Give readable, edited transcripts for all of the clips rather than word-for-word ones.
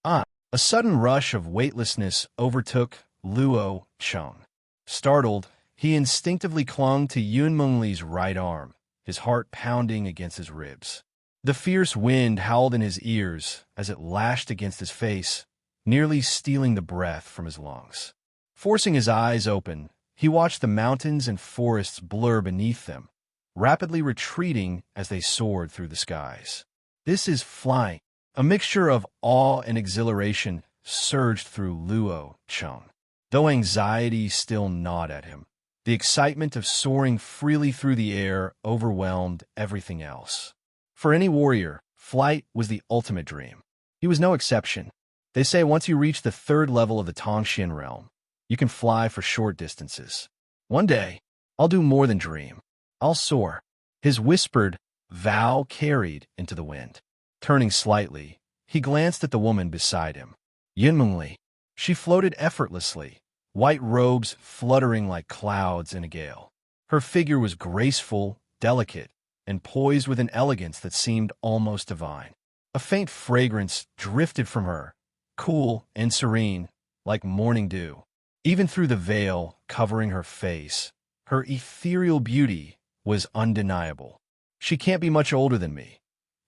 Ah, a sudden rush of weightlessness overtook Luo Cheng. Startled, he instinctively clung to Yun Mengli's right arm, his heart pounding against his ribs. The fierce wind howled in his ears as it lashed against his face, nearly stealing the breath from his lungs. Forcing his eyes open, he watched the mountains and forests blur beneath them, rapidly retreating as they soared through the skies. This is flying. A mixture of awe and exhilaration surged through Luo Cheng. Though anxiety still gnawed at him, the excitement of soaring freely through the air overwhelmed everything else. For any warrior, flight was the ultimate dream. He was no exception. They say once you reach the third level of the Tongxian realm, you can fly for short distances. One day, I'll do more than dream. I'll soar. His whispered vow carried into the wind. Turning slightly, he glanced at the woman beside him. Yunmengli. She floated effortlessly, white robes fluttering like clouds in a gale. Her figure was graceful, delicate, and poised with an elegance that seemed almost divine. A faint fragrance drifted from her, cool and serene, like morning dew. Even through the veil covering her face, her ethereal beauty was undeniable. She can't be much older than me,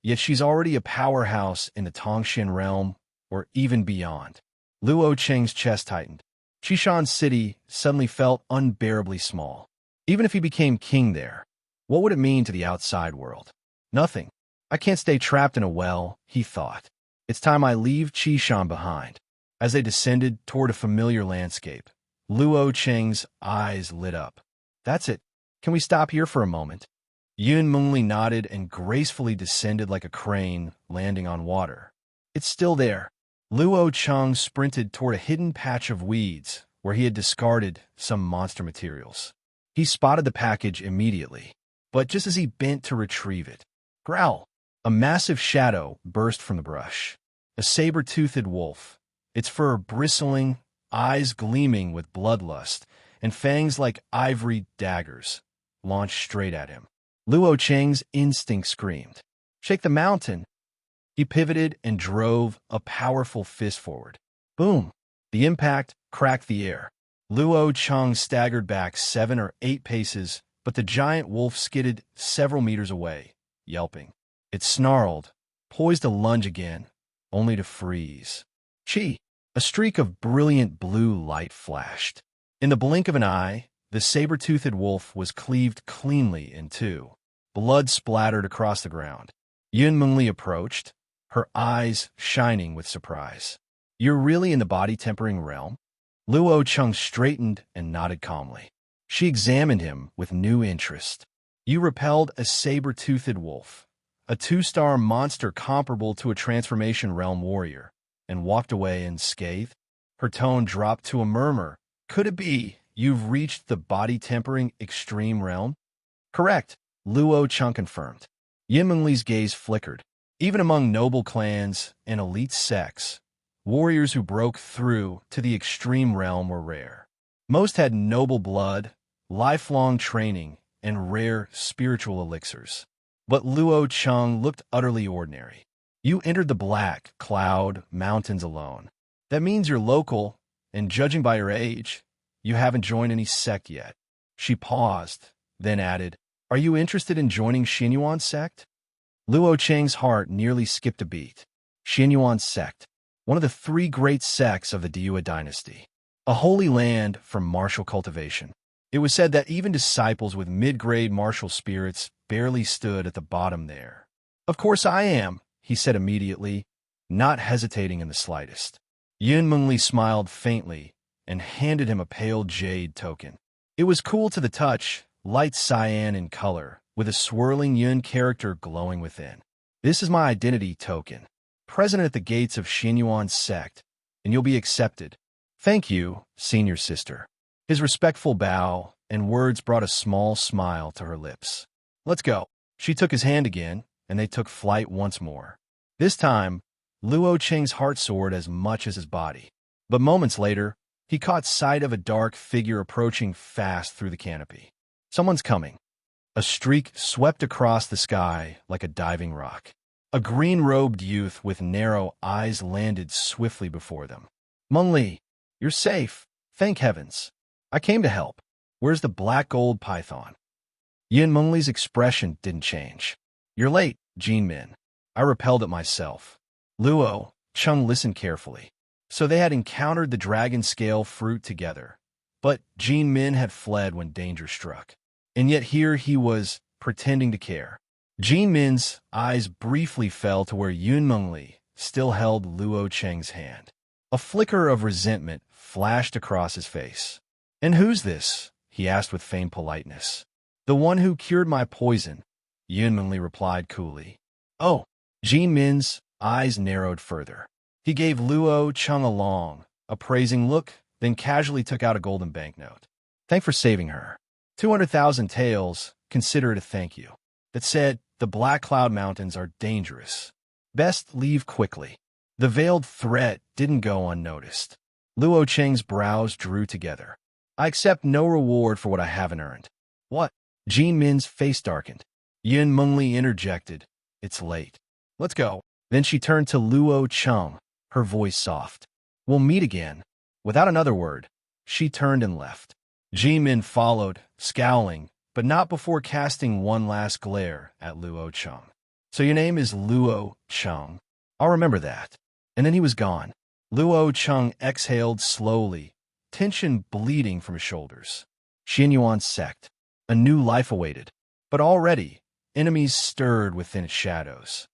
yet she's already a powerhouse in the Tongxian realm or even beyond. Luo Cheng's chest tightened. Qishan City suddenly felt unbearably small. Even if he became king there, what would it mean to the outside world? Nothing. I can't stay trapped in a well, he thought. It's time I leave Qishan behind. As they descended toward a familiar landscape, Luo Cheng's eyes lit up. That's it. Can we stop here for a moment? Yun Mengli nodded and gracefully descended like a crane landing on water. It's still there. Luo Cheng sprinted toward a hidden patch of weeds where he had discarded some monster materials. He spotted the package immediately, but just as he bent to retrieve it, growl! A massive shadow burst from the brush. A saber-toothed wolf, its fur bristling, eyes gleaming with bloodlust, and fangs like ivory daggers, launched straight at him. Luo Cheng's instinct screamed, "Shake the mountain!" He pivoted and drove a powerful fist forward. Boom! The impact cracked the air. Luo Cheng staggered back 7 or 8 paces, but the giant wolf skidded several meters away, yelping. It snarled, poised to lunge again, only to freeze. Chi! A streak of brilliant blue light flashed. In the blink of an eye, the saber-toothed wolf was cleaved cleanly in two. Blood splattered across the ground. Yun Mengli approached, her eyes shining with surprise. You're really in the body-tempering realm? Luo Cheng straightened and nodded calmly. She examined him with new interest. You repelled a saber-toothed wolf, a 2-star monster comparable to a transformation realm warrior, and walked away unscathed. Her tone dropped to a murmur. Could it be you've reached the body-tempering extreme realm? Correct, Luo Cheng confirmed. Yin Mengli's gaze flickered. Even among noble clans and elite sects, warriors who broke through to the extreme realm were rare. Most had noble blood, lifelong training, and rare spiritual elixirs. But Luo Cheng looked utterly ordinary. You entered the black cloud mountains alone. That means you're local, and judging by your age, you haven't joined any sect yet. She paused, then added, Are you interested in joining Xinyuan's sect? Luo Cheng's heart nearly skipped a beat. Xinyuan's sect, one of the 3 great sects of the Diyue dynasty. A holy land for martial cultivation. It was said that even disciples with mid-grade martial spirits barely stood at the bottom there. Of course I am, he said immediately, not hesitating in the slightest. Yun Mengli smiled faintly and handed him a pale jade token. It was cool to the touch, light cyan in color, with a swirling Yun character glowing within. This is my identity token. Present at the gates of Xinyuan's sect, and you'll be accepted. Thank you, senior sister. His respectful bow and words brought a small smile to her lips. Let's go. She took his hand again, and they took flight once more. This time, Luo Cheng's heart soared as much as his body. But moments later, he caught sight of a dark figure approaching fast through the canopy. Someone's coming. A streak swept across the sky like a diving rock. A green-robed youth with narrow eyes landed swiftly before them. Mengli, you're safe. Thank heavens. I came to help. Where's the black gold python? Yin Mengli's expression didn't change. You're late, Jin Min. I repelled it myself. Luo Chung listened carefully. So they had encountered the dragon scale fruit together. But Jin Min had fled when danger struck. And yet here he was, pretending to care. Jin Min's eyes briefly fell to where Yun Mengli still held Luo Cheng's hand. A flicker of resentment flashed across his face. And who's this? He asked with feigned politeness. The one who cured my poison, Yun Mengli replied coolly. Oh, Jin Min's eyes narrowed further. He gave Luo Cheng a long, appraising look, then casually took out a golden banknote. Thank for saving her. 200,000 taels, consider it a thank you. That said, the Black Cloud Mountains are dangerous. Best leave quickly. The veiled threat didn't go unnoticed. Luo Cheng's brows drew together. I accept no reward for what I haven't earned. What? Jin Min's face darkened. Yun Mengli interjected. It's late. Let's go. Then she turned to Luo Cheng, her voice soft. We'll meet again. Without another word, she turned and left. Jin Min followed, scowling, but not before casting one last glare at Luo Cheng. So your name is Luo Cheng. I'll remember that. And then he was gone. Luo Cheng exhaled slowly, tension bleeding from his shoulders. Xinyuan's sect. A new life awaited. But already, enemies stirred within its shadows.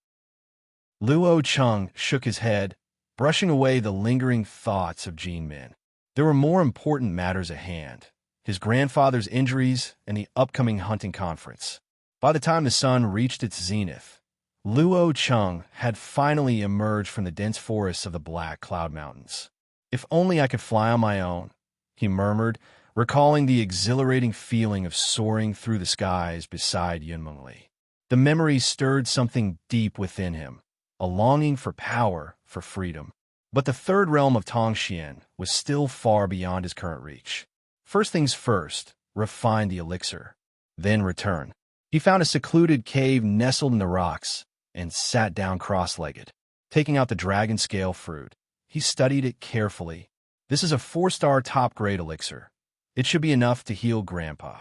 Luo Cheng shook his head, brushing away the lingering thoughts of Jin Min. There were more important matters at hand. His grandfather's injuries and the upcoming hunting conference. By the time the sun reached its zenith, Luo Cheng had finally emerged from the dense forests of the Black Cloud Mountains. If only I could fly on my own, he murmured, recalling the exhilarating feeling of soaring through the skies beside Yun Mengli. The memory stirred something deep within him, a longing for power, for freedom. But the third realm of Tongxian was still far beyond his current reach. First things first, refine the elixir, then return. He found a secluded cave nestled in the rocks and sat down cross-legged. Taking out the dragon scale fruit, he studied it carefully. This is a 4-star top-grade elixir. It should be enough to heal Grandpa.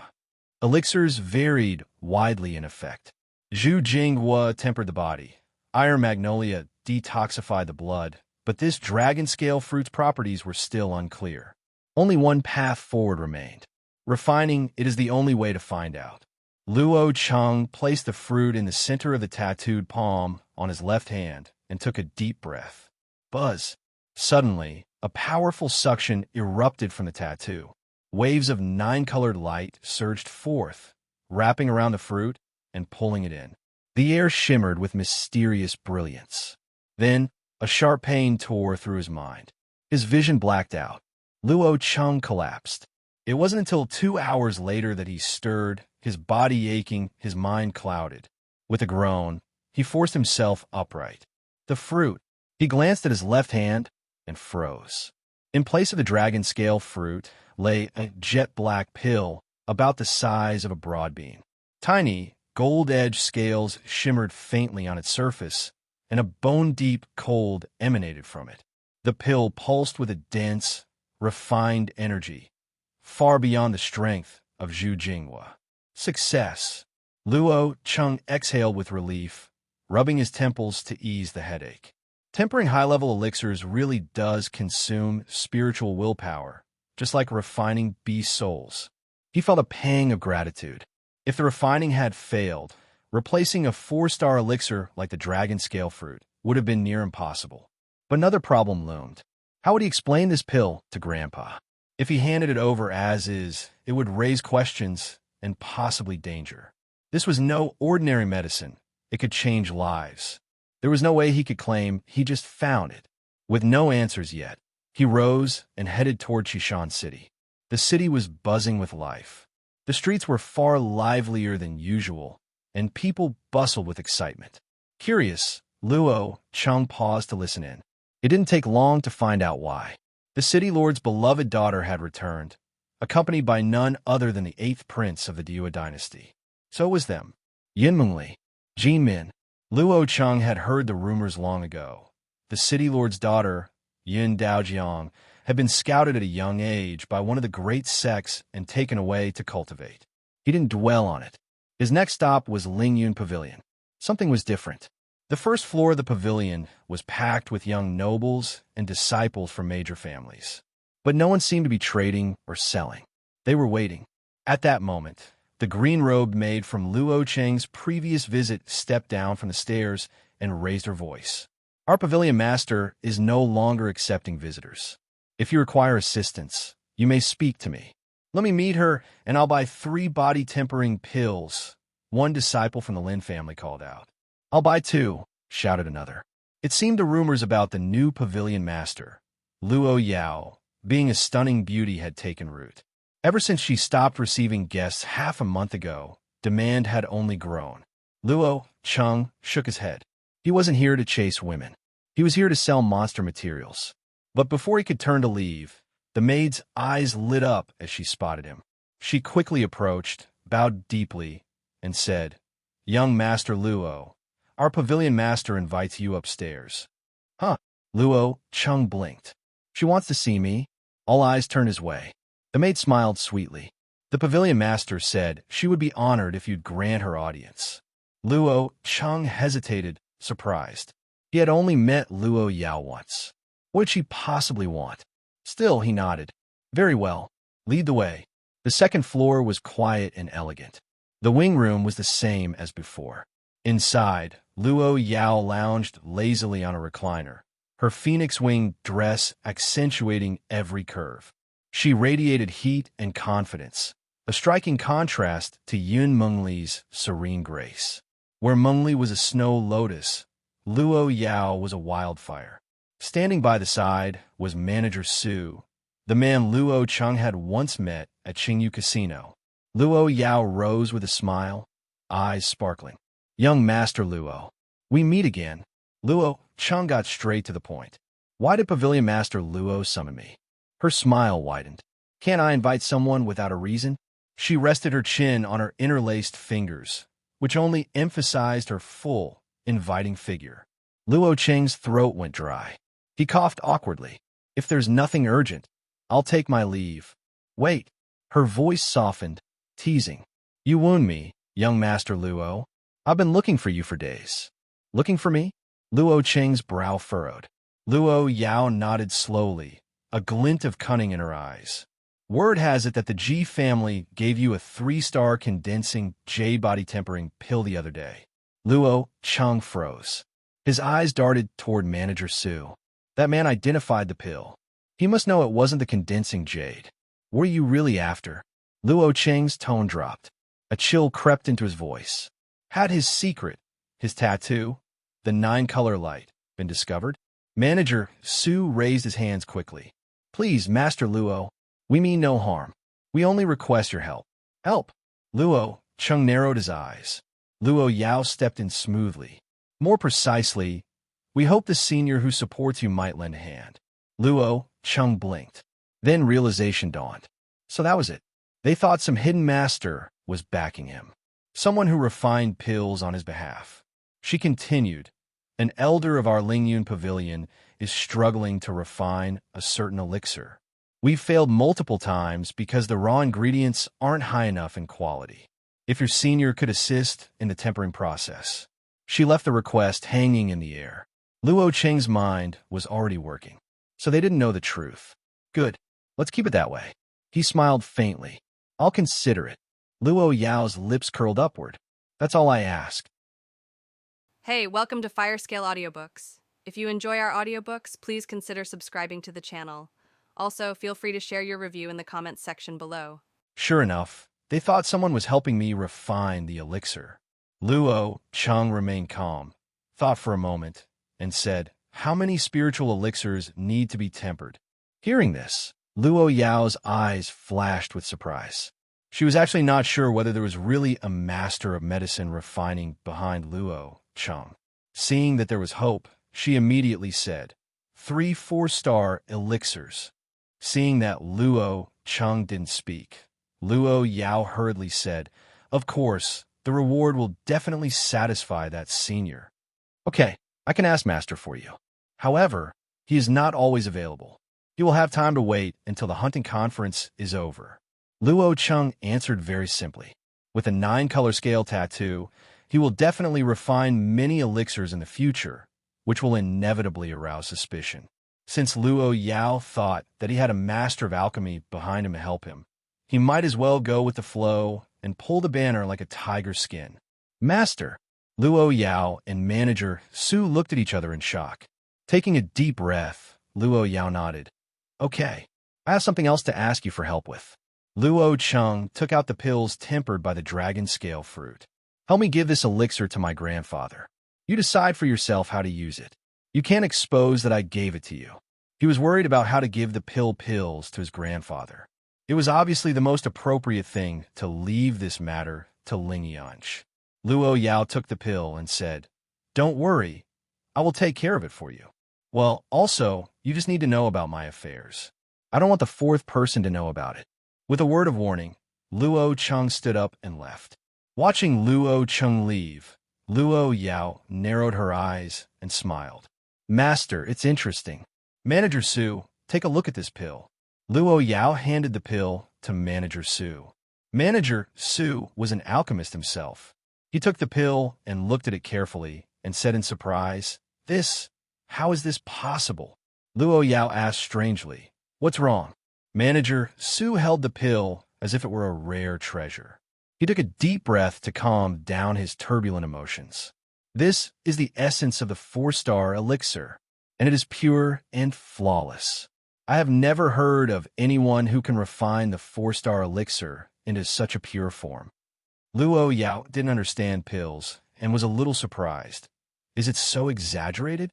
Elixirs varied widely in effect. Zhu Jinghua tempered the body. Iron Magnolia detoxified the blood, but this dragon scale fruit's properties were still unclear. Only one path forward remained. Refining it is the only way to find out. Luo Cheng placed the fruit in the center of the tattooed palm on his left hand and took a deep breath. Buzz. Suddenly, a powerful suction erupted from the tattoo. Waves of 9-colored light surged forth, wrapping around the fruit and pulling it in. The air shimmered with mysterious brilliance. Then, a sharp pain tore through his mind. His vision blacked out. Luo Cheng collapsed. It wasn't until 2 hours later that he stirred, his body aching, his mind clouded. With a groan, he forced himself upright. The fruit. He glanced at his left hand and froze. In place of the dragon scale fruit lay a jet-black pill about the size of a broad bean. Tiny, gold-edged scales shimmered faintly on its surface, and a bone-deep cold emanated from it. The pill pulsed with a dense, refined energy, far beyond the strength of Zhu Jinghua. Success. Luo Cheng exhaled with relief, rubbing his temples to ease the headache. Tempering high-level elixirs really does consume spiritual willpower, just like refining beast souls. He felt a pang of gratitude. If the refining had failed, replacing a 4-star elixir like the dragon scale fruit would have been near impossible. But another problem loomed. How would he explain this pill to Grandpa? If he handed it over as is, it would raise questions and possibly danger. This was no ordinary medicine. It could change lives. There was no way he could claim he just found it. With no answers yet, he rose and headed toward Chishan City. The city was buzzing with life. The streets were far livelier than usual, and people bustled with excitement. Curious, Luo Cheng paused to listen in. It didn't take long to find out why. The city lord's beloved daughter had returned, accompanied by none other than the 8th prince of the Dua dynasty. So it was them. Yin Mengli, Jin Min, Luo Cheng had heard the rumors long ago. The city lord's daughter, Yun Daojiang, had been scouted at a young age by one of the great sects and taken away to cultivate. He didn't dwell on it. His next stop was Lingyun Pavilion. Something was different. The first floor of the pavilion was packed with young nobles and disciples from major families. But no one seemed to be trading or selling. They were waiting. At that moment, the green-robed maid from Luo Cheng's previous visit stepped down from the stairs and raised her voice. Our pavilion master is no longer accepting visitors. If you require assistance, you may speak to me. Let me meet her, and I'll buy 3 body-tempering pills, one disciple from the Lin family called out. I'll buy 2, shouted another. It seemed the rumors about the new pavilion master, Luo Yao, being a stunning beauty had taken root. Ever since she stopped receiving guests half a month ago, demand had only grown. Luo Cheng shook his head. He wasn't here to chase women. He was here to sell monster materials. But before he could turn to leave, the maid's eyes lit up as she spotted him. She quickly approached, bowed deeply, and said, "Young Master Luo, our pavilion master invites you upstairs." Huh? Luo Cheng blinked. She wants to see me? All eyes turned his way. The maid smiled sweetly. The pavilion master said she would be honored if you'd grant her audience. Luo Cheng hesitated, surprised. He had only met Luo Yao once. What did she possibly want? Still, he nodded. Very well. Lead the way. The second floor was quiet and elegant. The wing room was the same as before. Inside, Luo Yao lounged lazily on a recliner, her phoenix wing dress accentuating every curve. She radiated heat and confidence, a striking contrast to Yun Mengli's serene grace. Where Mengli was a snow lotus, Luo Yao was a wildfire. Standing by the side was Manager Su, the man Luo Cheng had once met at Qingyu Casino. Luo Yao rose with a smile, eyes sparkling. "Young Master Luo, we meet again." Luo Cheng got straight to the point. "Why did Pavilion Master Luo summon me?" Her smile widened. "Can't I invite someone without a reason?" She rested her chin on her interlaced fingers, which only emphasized her full, inviting figure. Luo Cheng's throat went dry. He coughed awkwardly. "If there's nothing urgent, I'll take my leave." "Wait." Her voice softened, teasing. "You wound me, young Master Luo. I've been looking for you for days." "Looking for me?" Luo Cheng's brow furrowed. Luo Yao nodded slowly, a glint of cunning in her eyes. "Word has it that the Ji family gave you a 3-star condensing jade body tempering pill the other day." Luo Cheng froze. His eyes darted toward Manager Su. That man identified the pill. He must know it wasn't the condensing jade. What are you really after? Luo Cheng's tone dropped. A chill crept into his voice. Had his secret, his tattoo, the 9-color light, been discovered? Manager Su raised his hands quickly. "Please, Master Luo, we mean no harm. We only request your help." "Help?" Luo Cheng narrowed his eyes. Luo Yao stepped in smoothly. "More precisely, we hope the senior who supports you might lend a hand." Luo Cheng blinked. Then realization dawned. So that was it. They thought some hidden master was backing him. Someone who refined pills on his behalf. She continued, "An elder of our Lingyun Pavilion is struggling to refine a certain elixir. We've failed multiple times because the raw ingredients aren't high enough in quality. If your senior could assist in the tempering process." She left the request hanging in the air. Luo Cheng's mind was already working. So they didn't know the truth. Good. Let's keep it that way. He smiled faintly. "I'll consider it." Luo Yao's lips curled upward. "That's all I ask." Hey, welcome to Firescale Audiobooks. If you enjoy our audiobooks, please consider subscribing to the channel. Also, feel free to share your review in the comments section below. Sure enough, they thought someone was helping me refine the elixir. Luo Cheng remained calm, thought for a moment, and said, "How many spiritual elixirs need to be tempered?" Hearing this, Luo Yao's eyes flashed with surprise. She was actually not sure whether there was really a master of medicine refining behind Luo Cheng. Seeing that there was hope, she immediately said, 3 4-star elixirs." Seeing that Luo Cheng didn't speak, Luo Yao hurriedly said, "Of course, the reward will definitely satisfy that senior." Okay, I can ask Master for you. However, he is not always available. He will have time to wait until the hunting conference is over. Luo Chung answered very simply. With a 9-color scale tattoo, he will definitely refine many elixirs in the future, which will inevitably arouse suspicion. Since Luo Yao thought that he had a master of alchemy behind him to help him, he might as well go with the flow and pull the banner like a tiger's skin. Master! Luo Yao and manager Su looked at each other in shock. Taking a deep breath, Luo Yao nodded. Okay, I have something else to ask you for help with. Luo Chung took out the pills tempered by the dragon scale fruit. Help me give this elixir to my grandfather. You decide for yourself how to use it. You can't expose that I gave it to you. He was worried about how to give the pills to his grandfather. It was obviously the most appropriate thing to leave this matter to Ling Yanch. Luo Yao took the pill and said, Don't worry, I will take care of it for you. Well, also, you just need to know about my affairs. I don't want the fourth person to know about it. With a word of warning, Luo Chung stood up and left. Watching Luo Chung leave, Luo Yao narrowed her eyes and smiled. Master, it's interesting. Manager Su, take a look at this pill. Luo Yao handed the pill to Manager Su. Manager Su was an alchemist himself. He took the pill and looked at it carefully and said in surprise, How is this possible? Luo Yao asked strangely, What's wrong? Manager Su held the pill as if it were a rare treasure. He took a deep breath to calm down his turbulent emotions. This is the essence of the 4-star elixir, and it is pure and flawless. I have never heard of anyone who can refine the 4-star elixir into such a pure form. Luo Yao didn't understand pills and was a little surprised. Is it so exaggerated?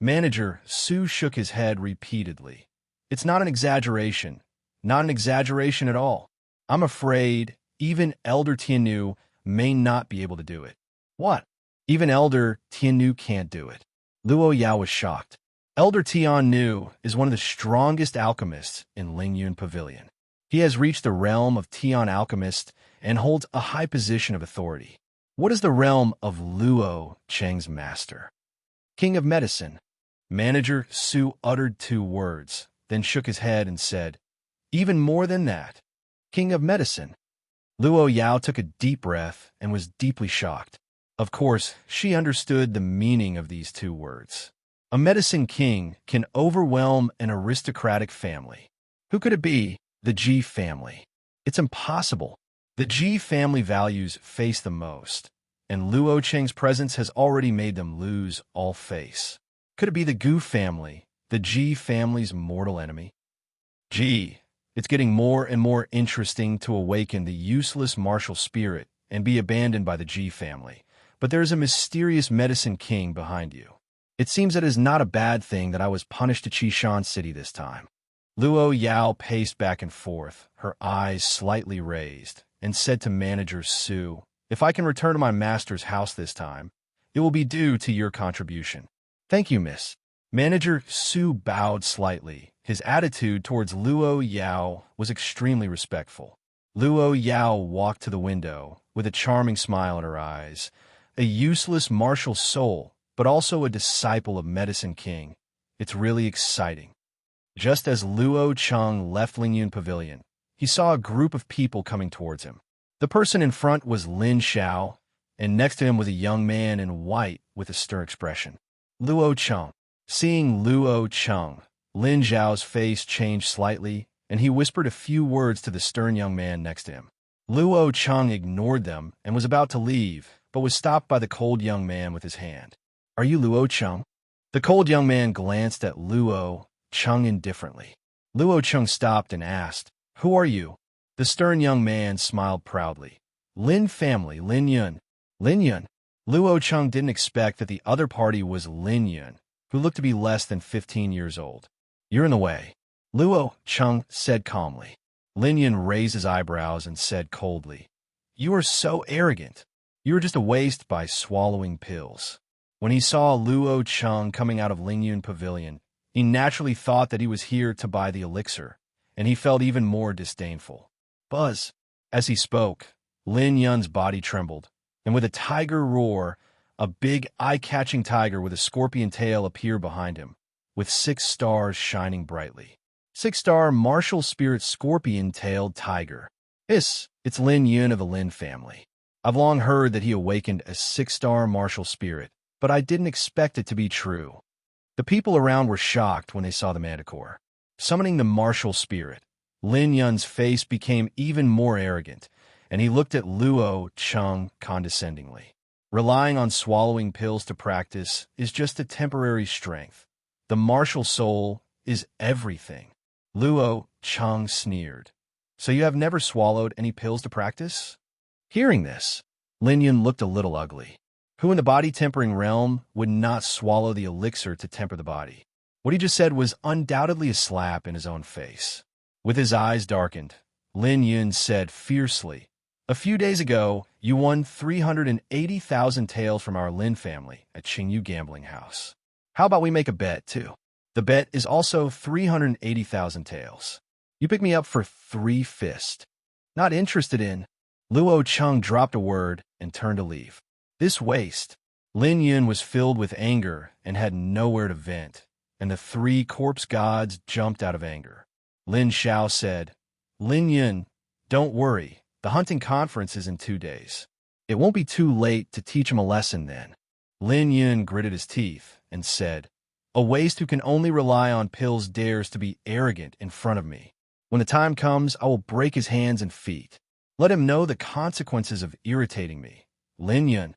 Manager Su shook his head repeatedly. It's not an exaggeration. Not an exaggeration at all. I'm afraid even Elder Tianyu may not be able to do it. What? Even Elder Tianyu can't do it. Luo Yao was shocked. Elder Tianyu is one of the strongest alchemists in Lingyun Pavilion. He has reached the realm of Tian Alchemist and holds a high position of authority. What is the realm of Luo Cheng's master? King of Medicine. Manager Su uttered 2 words, then shook his head and said, Even more than that. King of Medicine. Luo Yao took a deep breath and was deeply shocked. Of course, she understood the meaning of these 2 words. A medicine king can overwhelm an aristocratic family. Who could it be? The Ji family. It's impossible. The Ji family values face the most, and Luo Cheng's presence has already made them lose all face. Could it be the Gu family, the Ji family's mortal enemy? Gee, it's getting more and more interesting to awaken the useless martial spirit and be abandoned by the Ji family. But there is a mysterious medicine king behind you. It seems that it is not a bad thing that I was punished to Qishan City this time. Luo Yao paced back and forth, her eyes slightly raised, and said to Manager Su, If I can return to my master's house this time, it will be due to your contribution. Thank you, miss. Manager Su bowed slightly. His attitude towards Luo Yao was extremely respectful. Luo Yao walked to the window with a charming smile in her eyes. A useless martial soul, but also a disciple of Medicine King. It's really exciting. Just as Luo Chung left Lingyun Pavilion, he saw a group of people coming towards him. The person in front was Lin Xiao, and next to him was a young man in white with a stern expression. Luo Chung. Seeing Luo Chung, Lin Xiao's face changed slightly, and he whispered a few words to the stern young man next to him. Luo Chung ignored them and was about to leave, but was stopped by the cold young man with his hand. Are you Luo Chung? The cold young man glanced at Luo Chung indifferently. Luo Chung stopped and asked, Who are you? The stern young man smiled proudly. Lin family, Lin Yun. Lin Yun. Luo Chung didn't expect that the other party was Lin Yun, who looked to be less than 15 years old. You're in the way, Luo Chung said calmly. Lin Yun raised his eyebrows and said coldly, You are so arrogant. You were just a waste by swallowing pills. When he saw Luo Chung coming out of Lingyun Pavilion, he naturally thought that he was here to buy the elixir, and he felt even more disdainful. Buzz. As he spoke, Lin Yun's body trembled, and with a tiger roar, A big, eye-catching tiger with a scorpion tail appeared behind him, with 6 stars shining brightly. 6-star martial spirit scorpion-tailed tiger. It's Lin Yun of the Lin family. I've long heard that he awakened a 6-star martial spirit, but I didn't expect it to be true. The people around were shocked when they saw the manticore. Summoning the martial spirit, Lin Yun's face became even more arrogant, and he looked at Luo Cheng condescendingly. Relying on swallowing pills to practice is just a temporary strength. The martial soul is everything. Luo Cheng sneered. So you have never swallowed any pills to practice? Hearing this, Lin Yun looked a little ugly. Who in the body-tempering realm would not swallow the elixir to temper the body? What he just said was undoubtedly a slap in his own face. With his eyes darkened, Lin Yun said fiercely, "A few days ago, you won 380,000 taels from our Lin family at Qingyu Gambling House. How about we make a bet, too? The bet is also 380,000 taels. You pick me up for 3 fists. Not interested in." Luo Cheng dropped a word and turned to leave. This waste. Lin Yun was filled with anger and had nowhere to vent, and the 3 corpse gods jumped out of anger. Lin Xiao said, "Lin Yun, don't worry. The hunting conference is in 2 days. It won't be too late to teach him a lesson then." Lin Yun gritted his teeth and said, "A waste who can only rely on pills dares to be arrogant in front of me. When the time comes, I will break his hands and feet. Let him know the consequences of irritating me. Lin Yun."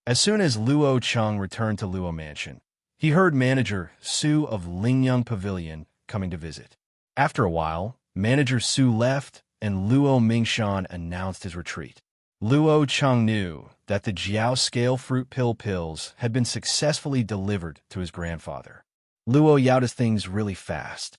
As soon as Luo Cheng returned to Luo Mansion, he heard manager Su of Lingyang Pavilion coming to visit. After a while, manager Su left, and Luo Mingshan announced his retreat. Luo Cheng knew that the Jiao scale fruit pills had been successfully delivered to his grandfather. Luo Yao does things really fast.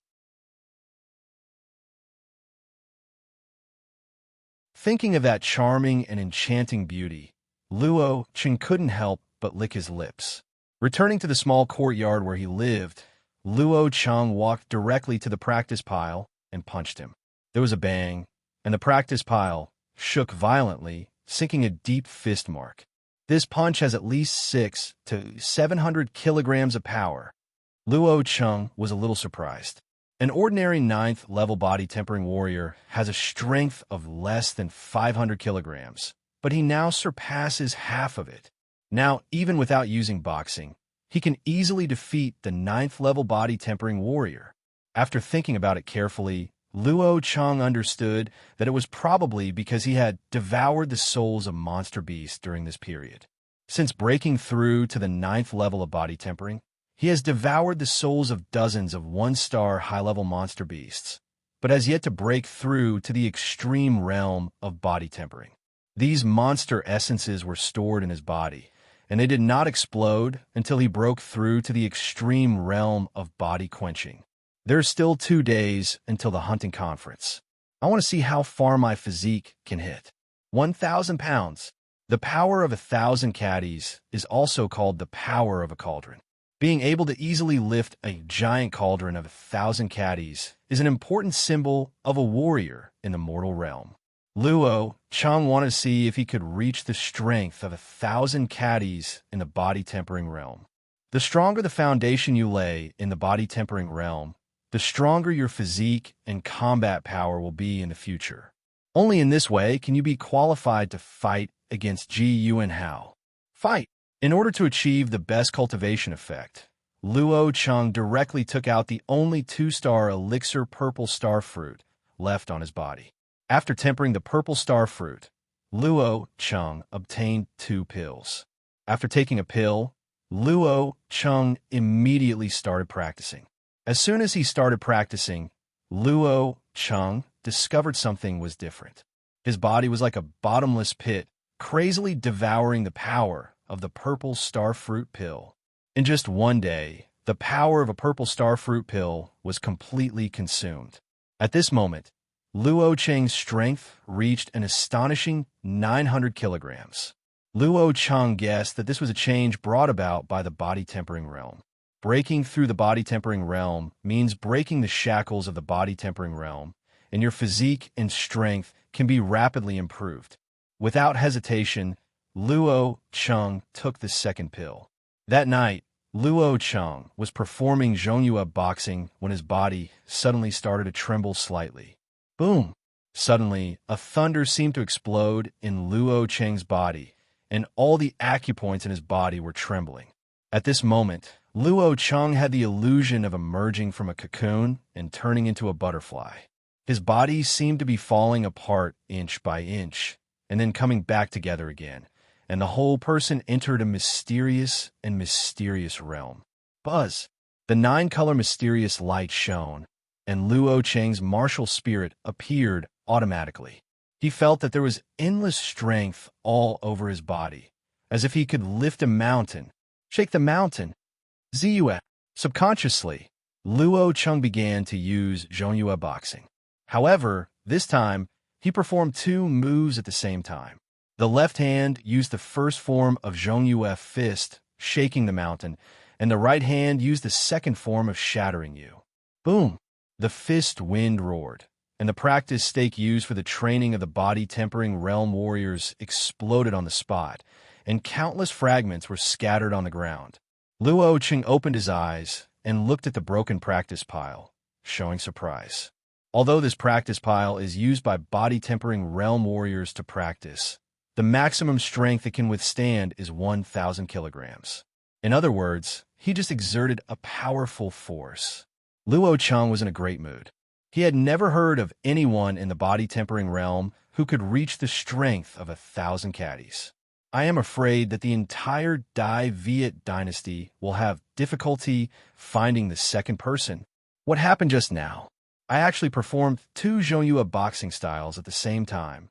Thinking of that charming and enchanting beauty, Luo Cheng couldn't help but lick his lips. Returning to the small courtyard where he lived, Luo Cheng walked directly to the practice pile and punched him. There was a bang, and the practice pile shook violently, sinking a deep fist mark. This punch has at least 600 to 700 kilograms of power. Luo Cheng was a little surprised. An ordinary 9th level body tempering warrior has a strength of less than 500 kilograms, but he now surpasses half of it. Now, even without using boxing, he can easily defeat the 9th level body tempering warrior. After thinking about it carefully, Luo Cheng understood that it was probably because he had devoured the souls of monster beasts during this period. Since breaking through to the 9th level of body tempering, he has devoured the souls of dozens of 1-star high-level monster beasts, but has yet to break through to the extreme realm of body tempering. These monster essences were stored in his body, and they did not explode until he broke through to the extreme realm of body quenching. There's still 2 days until the hunting conference. I want to see how far my physique can hit. 1,000 pounds. The power of 1,000 caddies is also called the power of a cauldron. Being able to easily lift a giant cauldron of 1,000 caddies is an important symbol of a warrior in the mortal realm. Luo Cheng wanted to see if he could reach the strength of 1,000 caddies in the body tempering realm. The stronger the foundation you lay in the body tempering realm, the stronger your physique and combat power will be in the future. Only in this way can you be qualified to fight against Ji Yuan Hao. Fight! In order to achieve the best cultivation effect, Luo Cheng directly took out the only 2-star elixir purple star fruit left on his body. After tempering the purple star fruit, Luo Cheng obtained 2 pills. After taking a pill, Luo Cheng immediately started practicing. As soon as he started practicing, Luo Cheng discovered something was different. His body was like a bottomless pit, crazily devouring the power of the purple starfruit pill. In just 1 day, the power of a purple starfruit pill was completely consumed. At this moment, Luo Cheng's strength reached an astonishing 900 kilograms. Luo Cheng guessed that this was a change brought about by the body tempering realm. Breaking through the body tempering realm means breaking the shackles of the body tempering realm, and your physique and strength can be rapidly improved. Without hesitation, Luo Cheng took the second pill. That night, Luo Cheng was performing Zhongyue boxing when his body suddenly started to tremble slightly. Boom! Suddenly, a thunder seemed to explode in Luo Cheng's body, and all the acupoints in his body were trembling. At this moment, Luo Cheng had the illusion of emerging from a cocoon and turning into a butterfly. His body seemed to be falling apart inch by inch, and then coming back together again, and the whole person entered a mysterious realm. Buzz! The 9-color mysterious light shone, and Luo Cheng's martial spirit appeared automatically. He felt that there was endless strength all over his body, as if he could lift a mountain, shake the mountain. Ziyue. Subconsciously, Luo Cheng began to use Zhongyue boxing. However, this time, he performed 2 moves at the same time. The left hand used the first form of Zhongyue fist, shaking the mountain, and the right hand used the second form of shattering you. Boom! The fist wind roared, and the practice stake used for the training of the body-tempering realm warriors exploded on the spot, and countless fragments were scattered on the ground. Luo Cheng opened his eyes and looked at the broken practice pile, showing surprise. Although this practice pile is used by body-tempering realm warriors to practice, the maximum strength it can withstand is 1,000 kilograms. In other words, he just exerted a powerful force. Luo Cheng was in a great mood. He had never heard of anyone in the body-tempering realm who could reach the strength of 1,000 caddies. I am afraid that the entire Dai Viet dynasty will have difficulty finding the second person. What happened just now? I actually performed 2 Zhongyue boxing styles at the same time.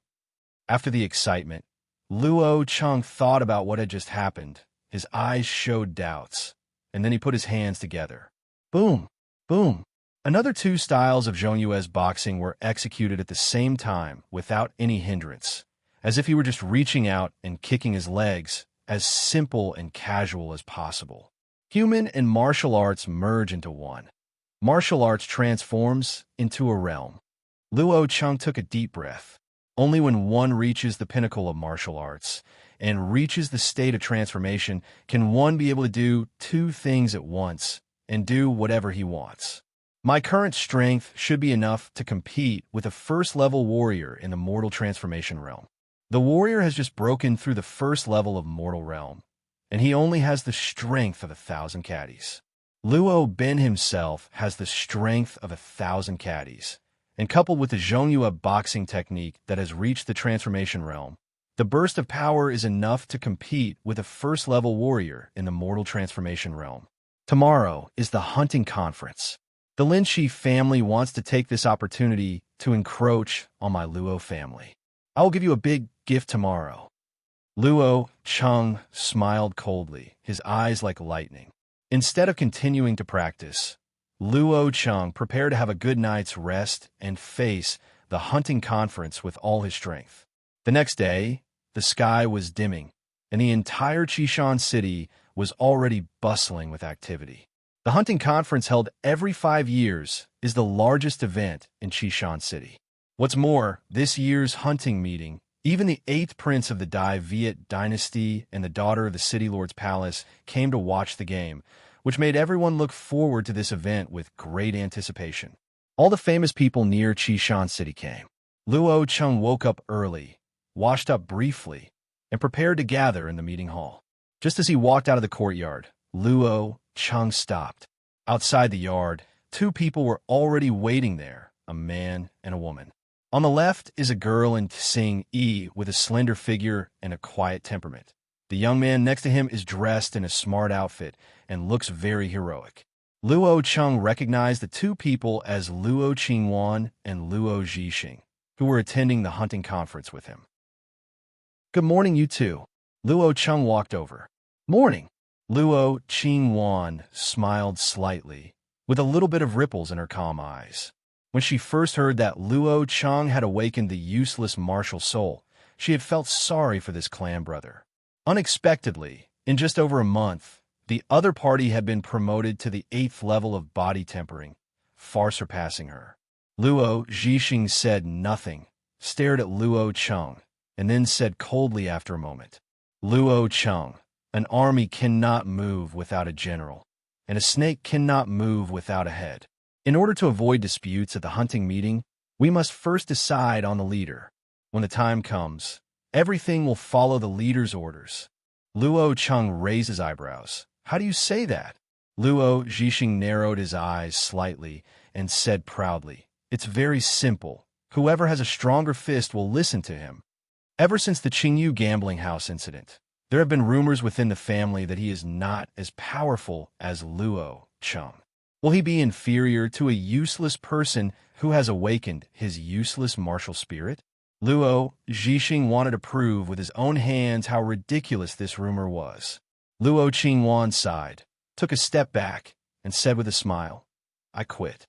After the excitement, Luo Cheng thought about what had just happened. His eyes showed doubts, and then he put his hands together. Boom! Boom! Another 2 styles of Zhongyue's boxing were executed at the same time without any hindrance, as if he were just reaching out and kicking his legs, as simple and casual as possible. Human and martial arts merge into one. Martial arts transforms into a realm. Luo Cheng took a deep breath. Only when one reaches the pinnacle of martial arts and reaches the state of transformation can one be able to do 2 things at once and do whatever he wants. My current strength should be enough to compete with a first-level warrior in the mortal transformation realm. The warrior has just broken through the first level of mortal realm, and he only has the strength of 1,000 caddies. Luo Ben himself has the strength of 1,000 caddies, and coupled with the Zhongyue boxing technique that has reached the transformation realm, the burst of power is enough to compete with a first-level warrior in the mortal transformation realm. Tomorrow is the hunting conference. The Lin Shi family wants to take this opportunity to encroach on my Luo family. I will give you a big gift tomorrow. Luo Cheng smiled coldly, his eyes like lightning. Instead of continuing to practice, Luo Cheng prepared to have a good night's rest and face the hunting conference with all his strength. The next day, the sky was dimming, and the entire Qishan city was already bustling with activity. The hunting conference held every 5 years is the largest event in Qishan City. What's more, this year's hunting meeting, even the 8th prince of the Dai Viet dynasty and the daughter of the city lord's palace came to watch the game, which made everyone look forward to this event with great anticipation. All the famous people near Qishan City came. Luo Cheng woke up early, washed up briefly, and prepared to gather in the meeting hall. Just as he walked out of the courtyard, Luo Cheng stopped. Outside the yard, 2 people were already waiting there, a man and a woman. On the left is a girl in Tsing Yi with a slender figure and a quiet temperament. The young man next to him is dressed in a smart outfit and looks very heroic. Luo Cheng recognized the 2 people as Luo Qingwan and Luo Zhixing, who were attending the hunting conference with him. Good morning, you 2. Luo Cheng walked over. Morning. Luo Qingwan smiled slightly, with a little bit of ripples in her calm eyes. When she first heard that Luo Cheng had awakened the useless martial soul, she had felt sorry for this clan brother. Unexpectedly, in just over a month, the other party had been promoted to the 8th level of body tempering, far surpassing her. Luo Zhixing said nothing, stared at Luo Cheng, and then said coldly after a moment, Luo Cheng, an army cannot move without a general, and a snake cannot move without a head. In order to avoid disputes at the hunting meeting, we must first decide on the leader. When the time comes, everything will follow the leader's orders. Luo Cheng raised his eyebrows. How do you say that? Luo Zhixing narrowed his eyes slightly and said proudly, It's very simple. Whoever has a stronger fist will listen to him. Ever since the Qingyu gambling house incident, there have been rumors within the family that he is not as powerful as Luo Cheng. Will he be inferior to a useless person who has awakened his useless martial spirit? Luo Zhixing wanted to prove with his own hands how ridiculous this rumor was. Luo Qingwan sighed, took a step back, and said with a smile, I quit.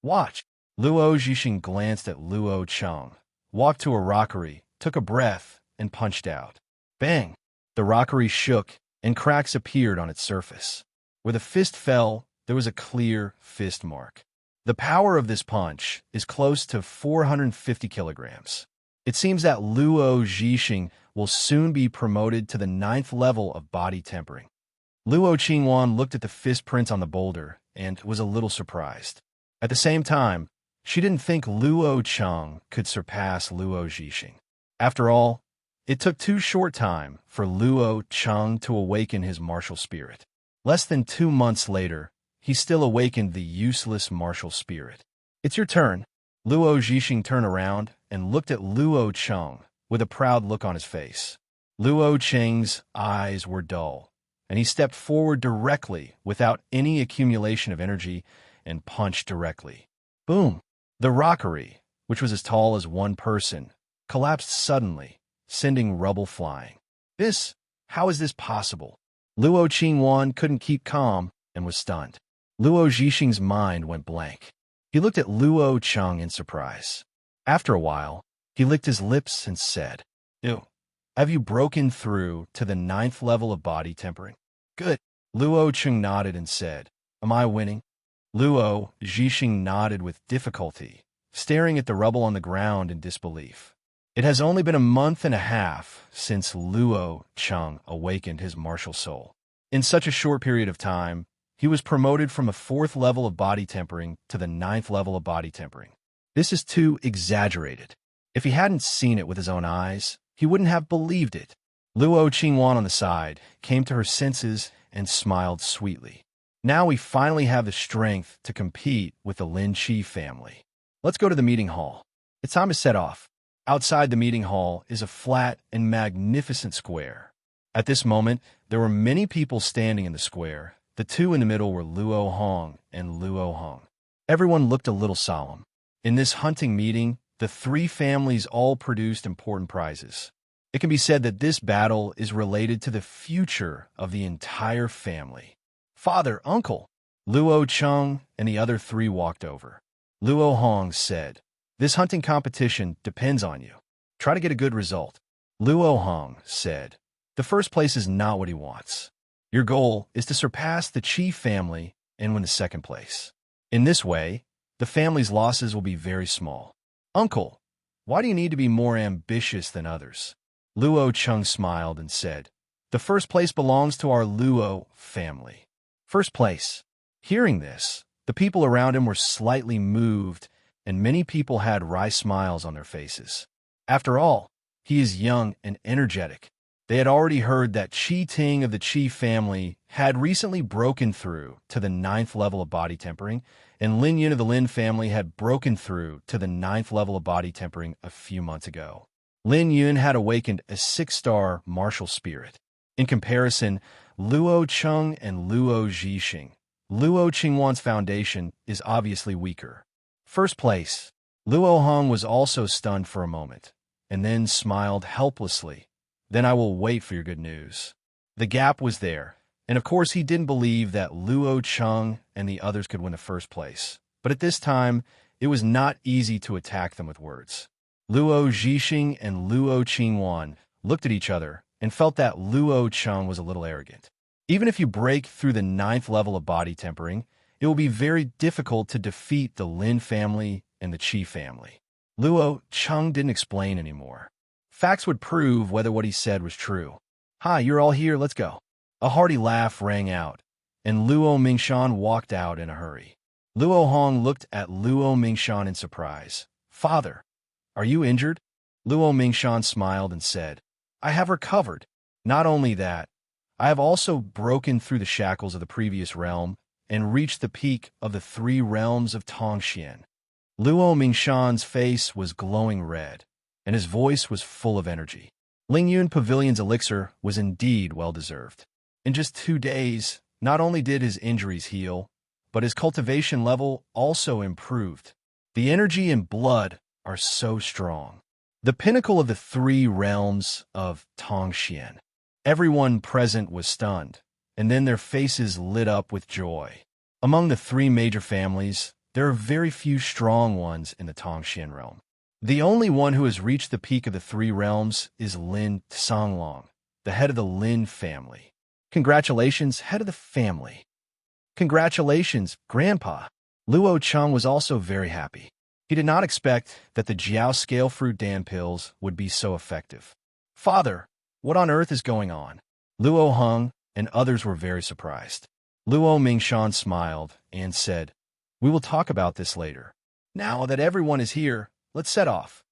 Watch. Luo Zhixing glanced at Luo Cheng, walked to a rockery, took a breath, and punched out. Bang! The rockery shook, and cracks appeared on its surface. Where the fist fell, there was a clear fist mark. The power of this punch is close to 450 kilograms. It seems that Luo Zhixing will soon be promoted to the 9th level of body tempering. Luo Qingwan looked at the fist prints on the boulder and was a little surprised. At the same time, she didn't think Luo Cheng could surpass Luo Zhixing. After all, it took too short time for Luo Cheng to awaken his martial spirit. Less than 2 months later, he still awakened the useless martial spirit. It's your turn. Luo Zhixing turned around and looked at Luo Cheng with a proud look on his face. Luo Cheng's eyes were dull, and he stepped forward directly without any accumulation of energy and punched directly. Boom! The rockery, which was as tall as one person, collapsed suddenly, sending rubble flying. How is this possible? Luo Qingwan couldn't keep calm and was stunned. Luo Zhixing's mind went blank. He looked at Luo Cheng in surprise. After a while, he licked his lips and said, Ew, have you broken through to the 9th level of body tempering? Good. Luo Cheng nodded and said, Am I winning? Luo Zhixing nodded with difficulty, staring at the rubble on the ground in disbelief. It has only been a month and a half since Luo Cheng awakened his martial soul. In such a short period of time, he was promoted from a 4th level of body tempering to the 9th level of body tempering. This is too exaggerated. If he hadn't seen it with his own eyes, he wouldn't have believed it. Luo Qingwan on the side came to her senses and smiled sweetly. Now we finally have the strength to compete with the Lin Qi family. Let's go to the meeting hall. It's time to set off. Outside the meeting hall is a flat and magnificent square. At this moment, there were many people standing in the square. The two in the middle were Luo Hong and Luo Hong. Everyone looked a little solemn. In this hunting meeting, the 3 families all produced important prizes. It can be said that this battle is related to the future of the entire family. Father, uncle. Luo Cheng and the other 3 walked over. Luo Hong said, This hunting competition depends on you. Try to get a good result. Luo Hong said, The first place is not what he wants. Your goal is to surpass the Qi family and win the 2nd place. In this way, the family's losses will be very small. Uncle, why do you need to be more ambitious than others? Luo Cheng smiled and said, The first place belongs to our Luo family. First place. Hearing this, the people around him were slightly moved, and many people had wry smiles on their faces. After all, he is young and energetic. They had already heard that Qi Ting of the Qi family had recently broken through to the 9th level of body tempering, and Lin Yun of the Lin family had broken through to the 9th level of body tempering a few months ago. Lin Yun had awakened a 6-star martial spirit. In comparison, Luo Cheng and Luo Zhixing, Luo Qingwan's foundation is obviously weaker. First place. Luo Hong was also stunned for a moment, and then smiled helplessly. Then I will wait for your good news. The gap was there, and of course he didn't believe that Luo Cheng and the others could win the first place. But at this time, it was not easy to attack them with words. Luo Zhixing and Luo Qingwan looked at each other and felt that Luo Cheng was a little arrogant. Even if you break through the 9th level of body tempering, it will be very difficult to defeat the Lin family and the Qi family. Luo Cheng didn't explain anymore. Facts would prove whether what he said was true. Hi, you're all here, let's go. A hearty laugh rang out, and Luo Mingshan walked out in a hurry. Luo Hong looked at Luo Mingshan in surprise. Father, are you injured? Luo Mingshan smiled and said, I have recovered. Not only that, I have also broken through the shackles of the previous realm and reached the peak of the 3 realms of Tongxian. Luo Mingshan's face was glowing red, and his voice was full of energy. Lingyun Pavilion's elixir was indeed well-deserved. In just 2 days, not only did his injuries heal, but his cultivation level also improved. The energy and blood are so strong. The pinnacle of the 3 realms of Tongxian. Everyone present was stunned, and then their faces lit up with joy. Among the 3 major families, there are very few strong ones in the Tongxian realm. The only one who has reached the peak of the 3 realms is Lin Songlong, the head of the Lin family. Congratulations, head of the family. Congratulations, Grandpa. Luo Cheng was also very happy. He did not expect that the Jiao scale fruit Dan pills would be so effective. Father, what on earth is going on? Luo Hung and others were very surprised. Luo Mingshan smiled and said, We will talk about this later. Now that everyone is here, let's set off.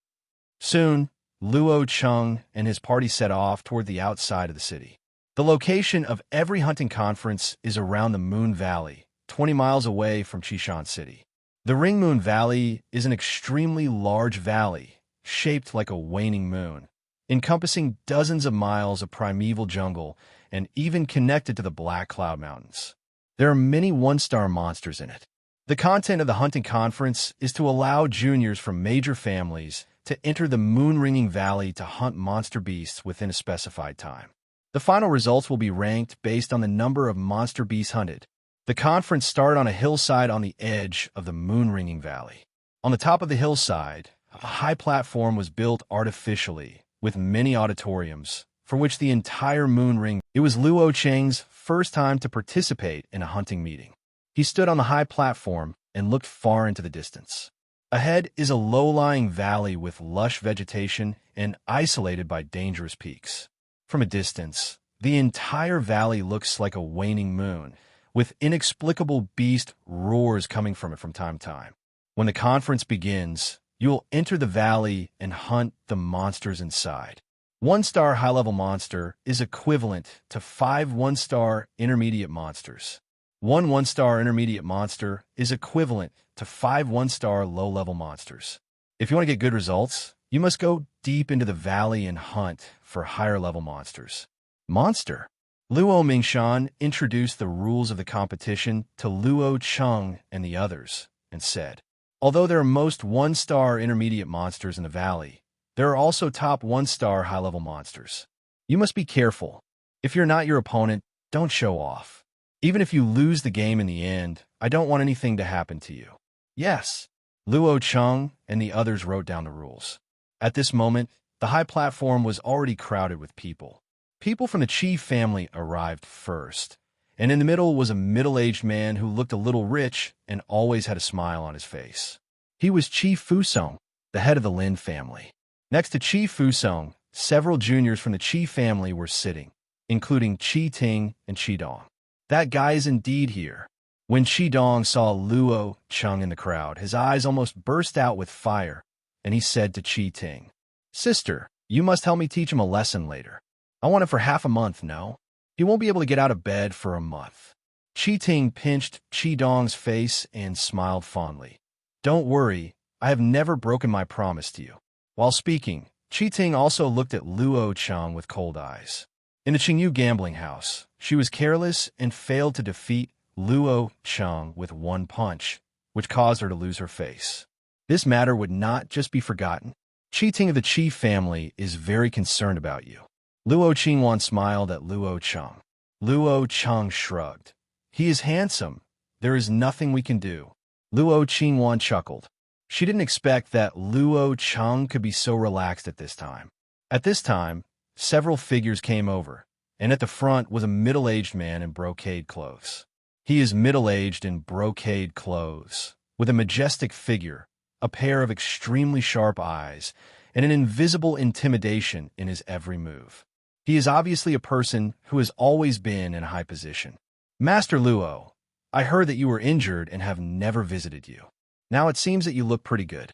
Soon, Luo Cheng and his party set off toward the outside of the city. The location of every hunting conference is around the Moon Valley, 20 miles away from Qishan City. The Ring Moon Valley is an extremely large valley, shaped like a waning moon, encompassing dozens of miles of primeval jungle and even connected to the Black Cloud Mountains. There are many 1-star monsters in it. The content of the hunting conference is to allow juniors from major families to enter the moon-ringing valley to hunt monster beasts within a specified time. The final results will be ranked based on the number of monster beasts hunted. The conference started on a hillside on the edge of the moon-ringing valley. On the top of the hillside, a high platform was built artificially with many auditoriums, for which the entire moon ring. It was Luo Cheng's first time to participate in a hunting meeting. He stood on the high platform and looked far into the distance. Ahead is a low-lying valley with lush vegetation and isolated by dangerous peaks. From a distance, the entire valley looks like a waning moon, with inexplicable beast roars coming from it from time to time. When the conference begins, you will enter the valley and hunt the monsters inside. 1-star high-level monster is equivalent to 5 1-star intermediate monsters. 1 1-star intermediate monster is equivalent to 5 1-star low-level monsters. If you want to get good results, you must go deep into the valley and hunt for higher-level monsters. Monster. Luo Mingshan introduced the rules of the competition to Luo Cheng and the others, and said, Although there are most 1-star intermediate monsters in the valley, there are also top 1-star high-level monsters. You must be careful. If you're not your opponent, don't show off. Even if you lose the game in the end, I don't want anything to happen to you. Yes. Luo Cheng and the others wrote down the rules. At this moment, the high platform was already crowded with people. People from the Qi family arrived first, and in the middle was a middle-aged man who looked a little rich and always had a smile on his face. He was Qi Fusong, the head of the Lin family. Next to Qi Fusong, several juniors from the Qi family were sitting, including Qi Ting and Qi Dong. That guy is indeed here. When Qi Dong saw Luo Cheng in the crowd, his eyes almost burst out with fire, and he said to Qi Ting, Sister, you must help me teach him a lesson later. I want it for half a month, no? He won't be able to get out of bed for a month. Qi Ting pinched Qi Dong's face and smiled fondly. Don't worry, I have never broken my promise to you. While speaking, Qi Ting also looked at Luo Cheng with cold eyes. In the Qingyu gambling house, she was careless and failed to defeat Luo Cheng with 1 punch, which caused her to lose her face. This matter would not just be forgotten. Qi Ting of the Qi family is very concerned about you. Luo Qingwan smiled at Luo Cheng. Luo Cheng shrugged. He is handsome. There is nothing we can do. Luo Qingwan chuckled. She didn't expect that Luo Cheng could be so relaxed at this time. At this time, several figures came over, and at the front was a middle-aged man in brocade clothes. He is middle-aged in brocade clothes, with a majestic figure, a pair of extremely sharp eyes, and an invisible intimidation in his every move. He is obviously a person who has always been in a high position. Master Luo, I heard that you were injured and have never visited you. Now it seems that you look pretty good.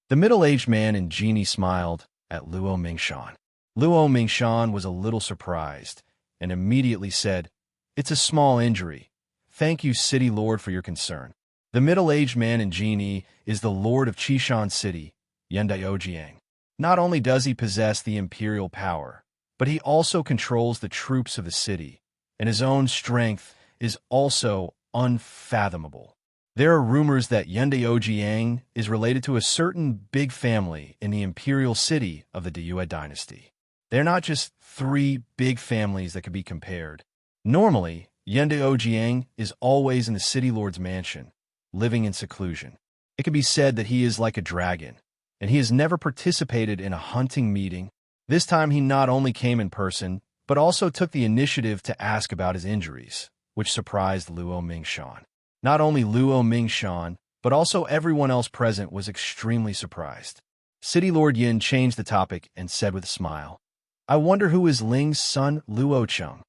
The middle-aged man and genie smiled at Luo Mingshan. Luo Mingshan was a little surprised and immediately said, "It's a small injury. Thank you, City Lord, for your concern." The middle-aged man and genie is the Lord of Qishan City, Yendao. Not only does he possess the imperial power, but he also controls the troops of the city, and his own strength is also unfathomable. There are rumors that Yendao is related to a certain big family in the imperial city of the Diyue dynasty. They're not just three big families that could be compared. Normally, Yendao is always in the city lord's mansion, living in seclusion. It can be said that he is like a dragon, and he has never participated in a hunting meeting. This time he not only came in person, but also took the initiative to ask about his injuries, which surprised Luo Mingshan. Not only Luo Mingshan, but also everyone else present was extremely surprised. City Lord Yin changed the topic and said with a smile, "I wonder who is Ling's son Luo Cheng."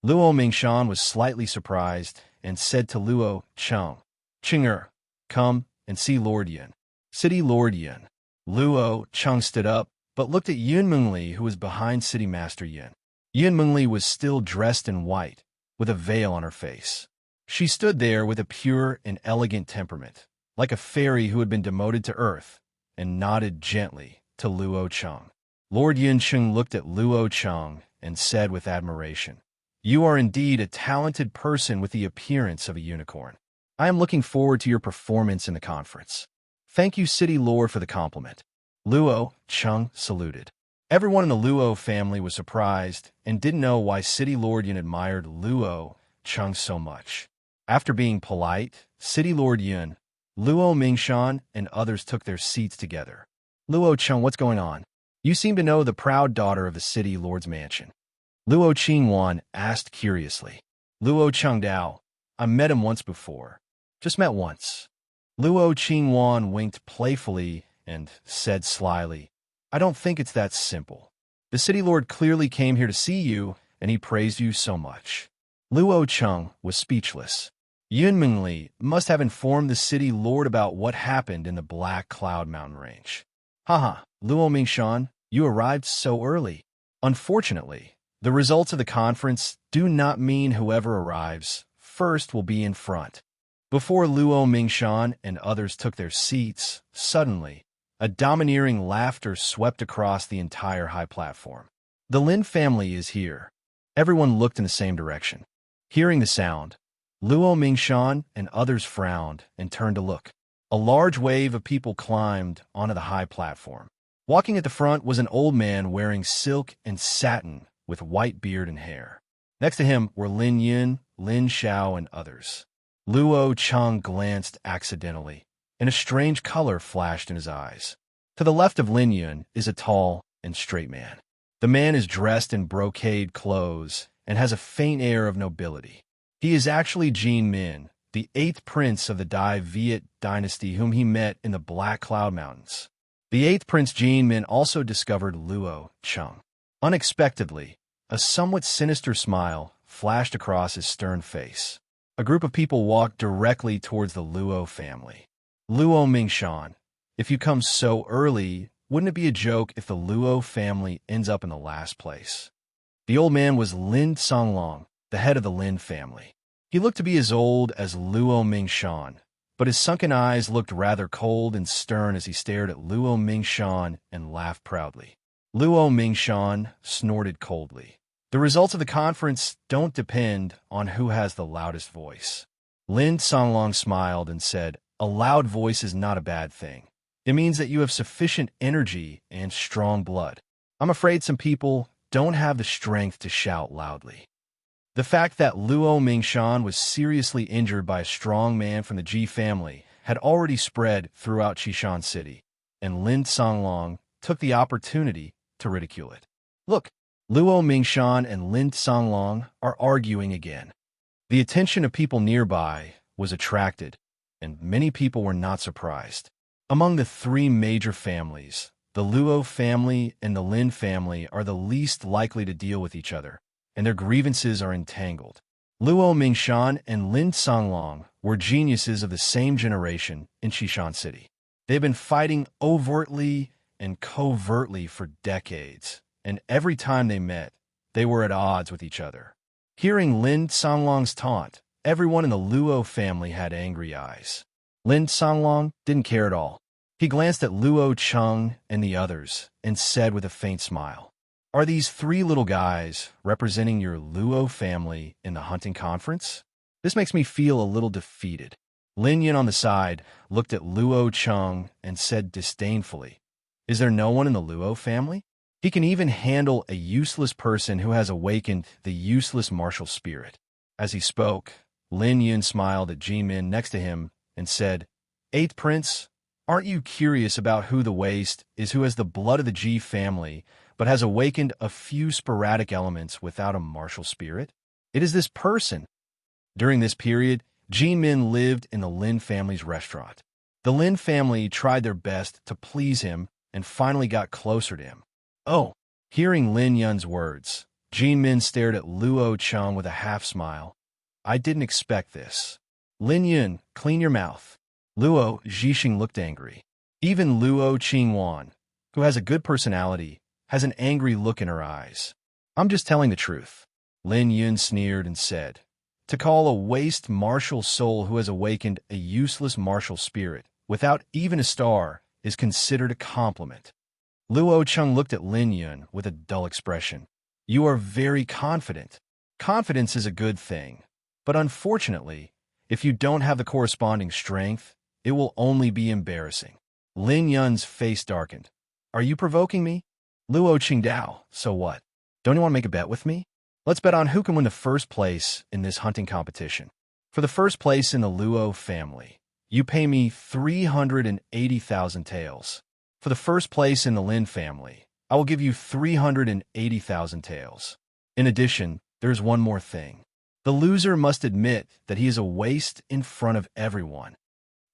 Luo Mingshan was slightly surprised and said to Luo Cheng, "Chinger, come and see Lord Yin." City Lord Yin. Luo Cheng stood up, but looked at Yun Mengli, who was behind City Master Yin. Yun Mengli was still dressed in white, with a veil on her face. She stood there with a pure and elegant temperament, like a fairy who had been demoted to earth, and nodded gently to Luo Cheng. Lord Yin Cheng looked at Luo Cheng and said with admiration, "You are indeed a talented person with the appearance of a unicorn. I am looking forward to your performance in the conference." "Thank you, City Lord, for the compliment." Luo Cheng saluted. Everyone in the Luo family was surprised and didn't know why City Lord Yin admired Luo Cheng so much. After being polite, City Lord Yin, Luo Mingshan, and others took their seats together. "Luo Cheng, what's going on? You seem to know the proud daughter of the City Lord's mansion." Luo Qingwan asked curiously. "Luo Chengdao, I met him once before. Just met once." Luo Qingwan winked playfully and said slyly, "I don't think it's that simple. The City Lord clearly came here to see you, and he praised you so much." Luo Cheng was speechless. Yun Mengli must have informed the City Lord about what happened in the Black Cloud Mountain Range. "Haha, Luo Mingshan, you arrived so early." Unfortunately, the results of the conference do not mean whoever arrives first will be in front. Before Luo Mingshan and others took their seats, suddenly, a domineering laughter swept across the entire high platform. "The Lin family is here." Everyone looked in the same direction. Hearing the sound, Luo Mingshan and others frowned and turned to look. A large wave of people climbed onto the high platform. Walking at the front was an old man wearing silk and satin with white beard and hair. Next to him were Lin Yin, Lin Xiao, and others. Luo Cheng glanced accidentally, and a strange color flashed in his eyes. To the left of Lin Yin is a tall and straight man. The man is dressed in brocade clothes and has a faint air of nobility. He is actually Jin Min, the 8th prince of the Dai Viet dynasty whom he met in the Black Cloud Mountains. The 8th prince Jin Min also discovered Luo Cheng. Unexpectedly, a somewhat sinister smile flashed across his stern face. A group of people walked directly towards the Luo family. "Luo Mingshan, if you come so early, wouldn't it be a joke if the Luo family ends up in the last place?" The old man was Lin Songlong, the head of the Lin family. He looked to be as old as Luo Mingshan, but his sunken eyes looked rather cold and stern as he stared at Luo Mingshan and laughed proudly. Luo Mingshan snorted coldly. "The results of the conference don't depend on who has the loudest voice." Lin Songlong smiled and said, "A loud voice is not a bad thing. It means that you have sufficient energy and strong blood. I'm afraid some people don't have the strength to shout loudly." The fact that Luo Mingshan was seriously injured by a strong man from the Ji family had already spread throughout Qishan City, and Lin Songlong took the opportunity to ridicule it. "Look, Luo Mingshan and Lin Songlong are arguing again." The attention of people nearby was attracted, and many people were not surprised. Among the three major families, The Luo family and the Lin family are the least likely to deal with each other, and their grievances are entangled. Luo Mingshan and Lin Songlong were geniuses of the same generation in Xishan City. They've been fighting overtly and covertly for decades, and every time they met, they were at odds with each other. Hearing Lin Songlong's taunt, everyone in the Luo family had angry eyes. Lin Songlong didn't care at all. He glanced at Luo Cheng and the others and said with a faint smile, "Are these three little guys representing your Luo family in the hunting conference? This makes me feel a little defeated." Lin Yin on the side looked at Luo Cheng and said disdainfully, "Is there no one in the Luo family? He can even handle a useless person who has awakened the useless martial spirit." As he spoke, Lin Yin smiled at Jimin next to him and said, "Eighth Prince, aren't you curious about who the waste is who has the blood of the Ji family, but has awakened a few sporadic elements without a martial spirit? It is this person." During this period, Jimin lived in the Lin family's restaurant. The Lin family tried their best to please him and finally got closer to him. "Oh." Hearing Lin Yun's words, Jimin stared at Luo Cheng with a half-smile. "I didn't expect this." "Lin Yun, clean your mouth." Luo Zhixing looked angry. Even Luo Qingwan, who has a good personality, has an angry look in her eyes. "I'm just telling the truth." Lin Yun sneered and said, "To call a waste martial soul who has awakened a useless martial spirit without even a star is considered a compliment." Luo Cheng looked at Lin Yun with a dull expression. "You are very confident. Confidence is a good thing, but unfortunately, if you don't have the corresponding strength, it will only be embarrassing." Lin Yun's face darkened. "Are you provoking me?" "Luo Qingdao, so what? Don't you want to make a bet with me? Let's bet on who can win the first place in this hunting competition. For the first place in the Luo family, you pay me 380,000 taels. For the first place in the Lin family, I will give you 380,000 taels. In addition, there's one more thing. The loser must admit that he is a waste in front of everyone."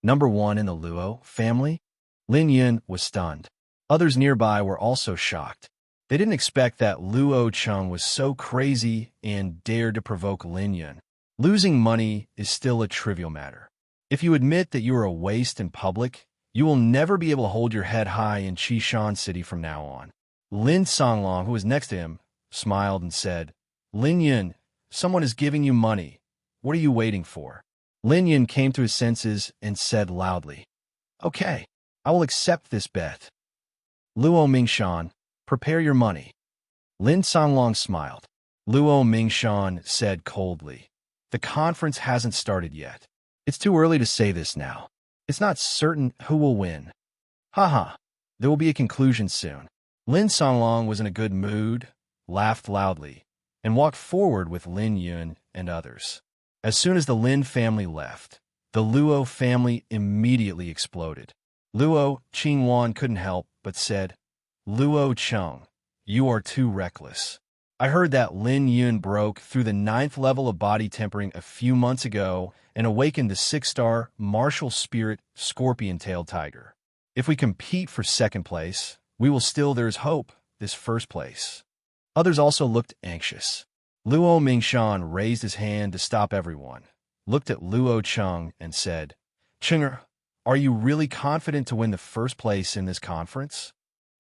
Number one in the Luo family? Lin Yun was stunned. Others nearby were also shocked. They didn't expect that Luo Cheng was so crazy and dared to provoke Lin Yun. Losing money is still a trivial matter. If you admit that you are a waste in public, you will never be able to hold your head high in Qishan City from now on. Lin Songlong, who was next to him, smiled and said, "Lin Yun, someone is giving you money. What are you waiting for?" Lin Yun came to his senses and said loudly, "Okay, I will accept this bet." "Luo Mingshan, prepare your money." Lin Songlong smiled. Luo Mingshan said coldly, "The conference hasn't started yet. It's too early to say this now. It's not certain who will win." "Haha, there will be a conclusion soon." Lin Songlong was in a good mood, laughed loudly, and walked forward with Lin Yun and others. As soon as the Lin family left, the Luo family immediately exploded. Luo Qingwan couldn't help but said, "Luo Cheng, you are too reckless. I heard that Lin Yun broke through the 9th level of body tempering a few months ago and awakened the 6-star martial spirit scorpion-tailed tiger. If we compete for second place, we will still, there's hope, this first place." Others also looked anxious. Luo Mingshan raised his hand to stop everyone, looked at Luo Cheng and said, "Chinger, are you really confident to win the first place in this conference?"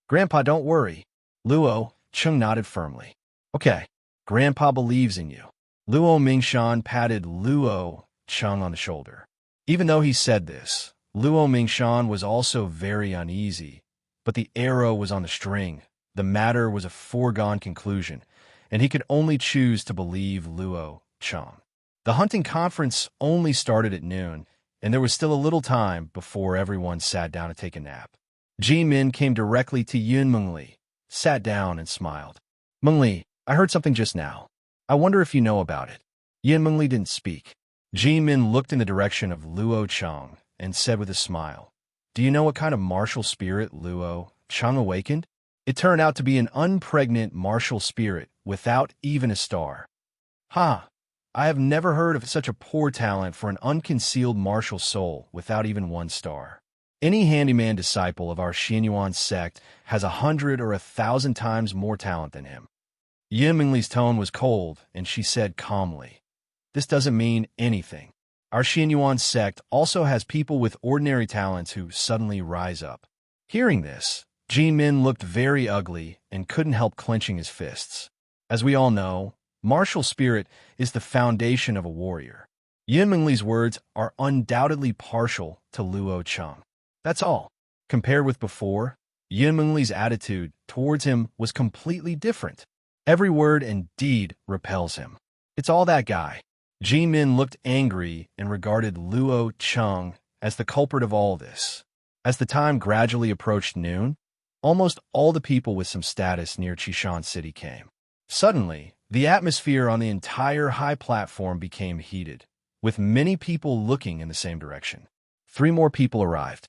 "Grandpa, don't worry." Luo Cheng nodded firmly. "Okay, Grandpa believes in you." Luo Mingshan patted Luo Cheng on the shoulder. Even though he said this, Luo Mingshan was also very uneasy, but the arrow was on the string. The matter was a foregone conclusion, and he could only choose to believe Luo Cheng. The hunting conference only started at noon, and there was still a little time before everyone sat down to take a nap. Ji Min came directly to Yun Mengli, sat down and smiled. "Mengli, I heard something just now. I wonder if you know about it." Yun Mengli didn't speak. Ji Min looked in the direction of Luo Cheng and said with a smile, "Do you know what kind of martial spirit Luo Cheng awakened? It turned out to be an unpregnant martial spirit without even a star." "Ha! I have never heard of such a poor talent for an unconcealed martial soul without even one star." Any handyman disciple of our Xianyuan sect has 100 or 1,000 times more talent than him. Yin Mingli's tone was cold, and she said calmly, "This doesn't mean anything. Our Xianyuan sect also has people with ordinary talents who suddenly rise up." Hearing this, Jin Min looked very ugly and couldn't help clenching his fists. As we all know, martial spirit is the foundation of a warrior. Yin Mingli's words are undoubtedly partial to Luo Cheng. That's all. Compared with before, Yin Mingli's attitude towards him was completely different. Every word and deed repels him. It's all that guy. Jin Min looked angry and regarded Luo Cheng as the culprit of all this. As the time gradually approached noon, almost all the people with some status near Qishan City came. Suddenly, the atmosphere on the entire high platform became heated, with many people looking in the same direction. 3 more people arrived.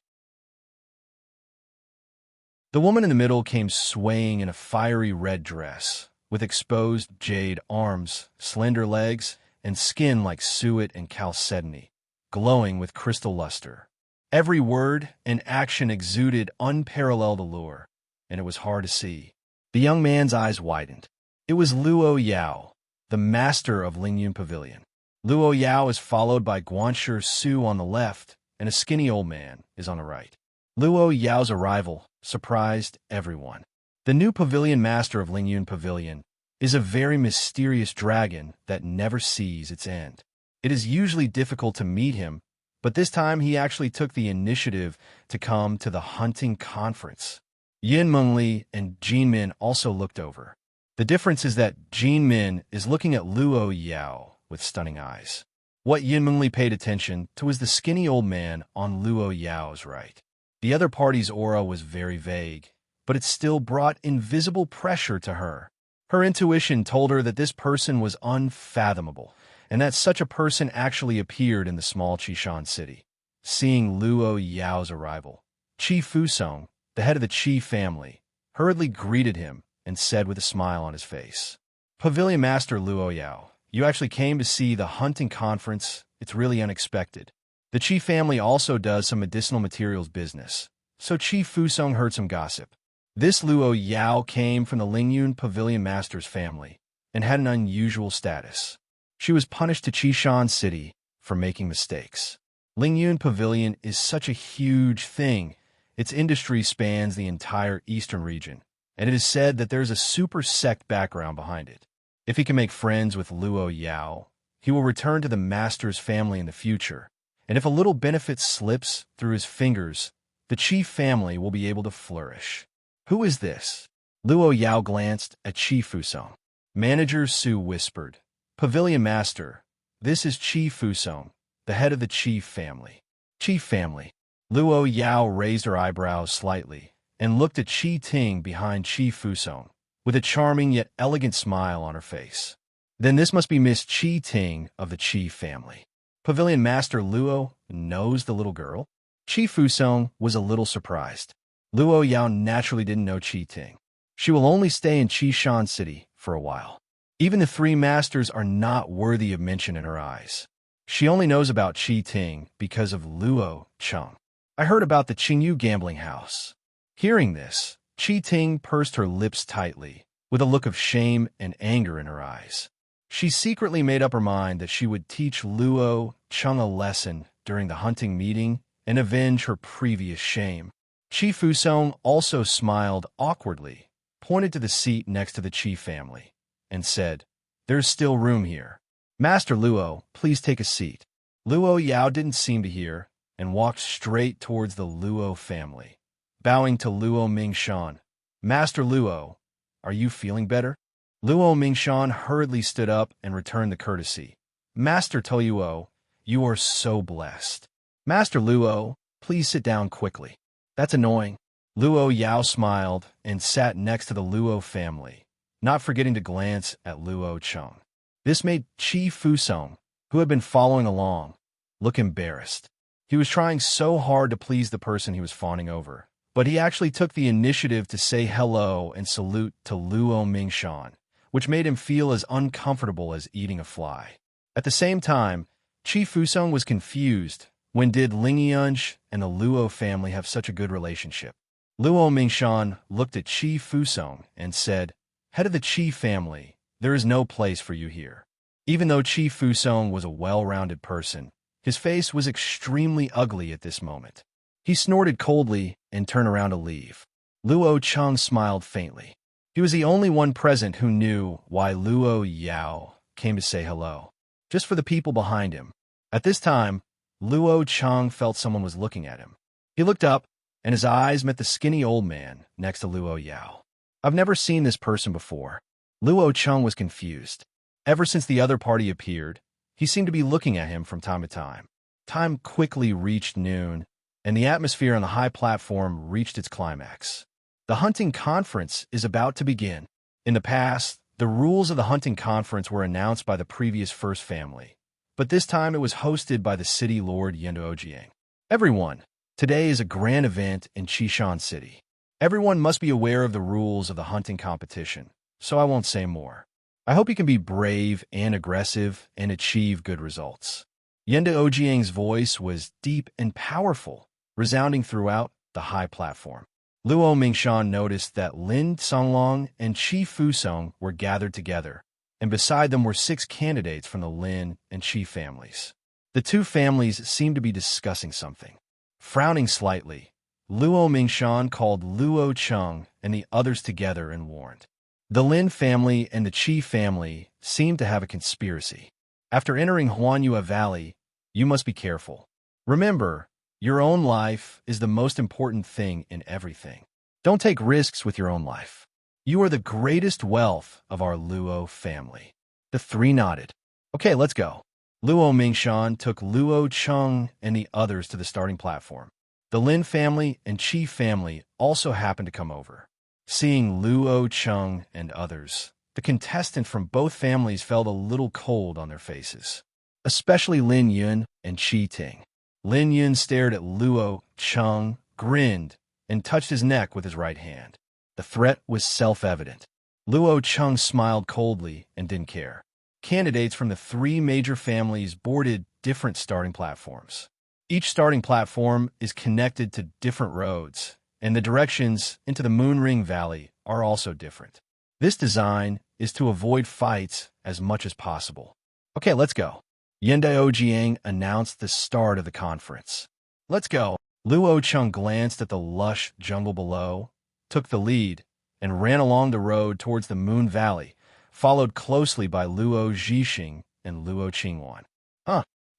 The woman in the middle came swaying in a fiery red dress, with exposed jade arms, slender legs, and skin like suet and chalcedony, glowing with crystal luster. Every word and action exuded unparalleled allure, and it was hard to see. The young man's eyes widened. It was Luo Yao, the master of Lingyun Pavilion. Luo Yao is followed by Guanshi Su on the left, and a skinny old man is on the right. Luo Yao's arrival surprised everyone. The new pavilion master of Lingyun Pavilion is a very mysterious dragon that never sees its end. It is usually difficult to meet him, but this time he actually took the initiative to come to the hunting conference. Yin Mengli and Jin Min also looked over. The difference is that Jin Min is looking at Luo Yao with stunning eyes. What Yin Mengli paid attention to was the skinny old man on Luo Yao's right. The other party's aura was very vague, but it still brought invisible pressure to her. Her intuition told her that this person was unfathomable, and that such a person actually appeared in the small Qishan city. Seeing Luo Yao's arrival, Qi Fusong, the head of the Qi family, hurriedly greeted him and said with a smile on his face, "Pavilion Master Luo Yao, you actually came to see the hunting conference. It's really unexpected." The Qi family also does some medicinal materials business, so Qi Fusong heard some gossip. This Luo Yao came from the Lingyun Pavilion Master's family and had an unusual status. She was punished to Qishan City for making mistakes. Lingyun Pavilion is such a huge thing. Its industry spans the entire eastern region, and it is said that there's a super sect background behind it. If he can make friends with Luo Yao, he will return to the master's family in the future, and if a little benefit slips through his fingers, the Qi family will be able to flourish. Who is this? Luo Yao glanced at Qi Fusong. Manager Su whispered, "Pavilion Master, this is Qi Fusong, the head of the Qi family." Qi family. Luo Yao raised her eyebrows slightly and looked at Qi Ting behind Qi Fusong, with a charming yet elegant smile on her face. Then this must be Miss Qi Ting of the Qi family. Pavilion Master Luo knows the little girl? Qi Fusong was a little surprised. Luo Yao naturally didn't know Qi Ting. She will only stay in Qishan City for a while. Even the 3 masters are not worthy of mention in her eyes. She only knows about Qi Ting because of Luo Cheng. I heard about the Qingyu gambling house. Hearing this, Qi Ting pursed her lips tightly, with a look of shame and anger in her eyes. She secretly made up her mind that she would teach Luo Cheng a lesson during the hunting meeting and avenge her previous shame. Qi Fusong also smiled awkwardly, pointed to the seat next to the Qi family, and said, "There's still room here. Master Luo, please take a seat." Luo Yao didn't seem to hear and walked straight towards the Luo family, bowing to Luo Mingshan. "Master Luo, are you feeling better?" Luo Mingshan hurriedly stood up and returned the courtesy. "Master Toyuo, you are so blessed." "Master Luo, please sit down quickly." "That's annoying." Luo Yao smiled and sat next to the Luo family, not forgetting to glance at Luo Cheng. This made Qi Fusong, who had been following along, look embarrassed. He was trying so hard to please the person he was fawning over, but he actually took the initiative to say hello and salute to Luo Mingshan, which made him feel as uncomfortable as eating a fly. At the same time, Qi Fusong was confused When did Lingyunj and the Luo family have such a good relationship? Luo Mingshan looked at Qi Fusong and said, "Head of the Qi family, there is no place for you here." Even though Qi Fusong was a well-rounded person, his face was extremely ugly at this moment. He snorted coldly and turned around to leave. Luo Cheng smiled faintly. He was the only one present who knew why Luo Yao came to say hello, just for the people behind him. At this time, Luo Cheng felt someone was looking at him. He looked up, and his eyes met the skinny old man next to Luo Yao. I've never seen this person before. Luo Cheng was confused. Ever since the other party appeared, he seemed to be looking at him from time to time. Time quickly reached noon, and the atmosphere on the high platform reached its climax. The hunting conference is about to begin. In the past, the rules of the hunting conference were announced by the previous first family, but this time it was hosted by the city lord Yendojiang. Everyone, today is a grand event in Qishan City. Everyone must be aware of the rules of the hunting competition, so I won't say more. I hope you can be brave and aggressive and achieve good results. Yendojiang's voice was deep and powerful, resounding throughout the high platform. Luo Mingshan noticed that Lin Songlong and Qi Fusong were gathered together, and beside them were 6 candidates from the Lin and Qi families. The two families seemed to be discussing something. Frowning slightly, Luo Mingshan called Luo Cheng and the others together and warned. The Lin family and the Qi family seemed to have a conspiracy. After entering Huanyue Valley, you must be careful. Remember, your own life is the most important thing in everything. Don't take risks with your own life. You are the greatest wealth of our Luo family. The 3 nodded. Okay, let's go. Luo Mingshan took Luo Cheng and the others to the starting platform. The Lin family and Qi family also happened to come over. Seeing Luo Cheng and others, the contestant from both families felt a little cold on their faces, especially Lin Yun and Qi Ting. Lin Yun stared at Luo Cheng, grinned, and touched his neck with his right hand. The threat was self-evident. Luo Cheng smiled coldly and didn't care. Candidates from the 3 major families boarded different starting platforms. Each starting platform is connected to different roads, and the directions into the Moonring Valley are also different. This design is to avoid fights as much as possible. Okay, let's go. Yendojiang announced the start of the conference. Let's go. Luo Cheng glanced at the lush jungle below, took the lead, and ran along the road towards the Moon Valley, followed closely by Luo Zhixing and Luo Qingwan.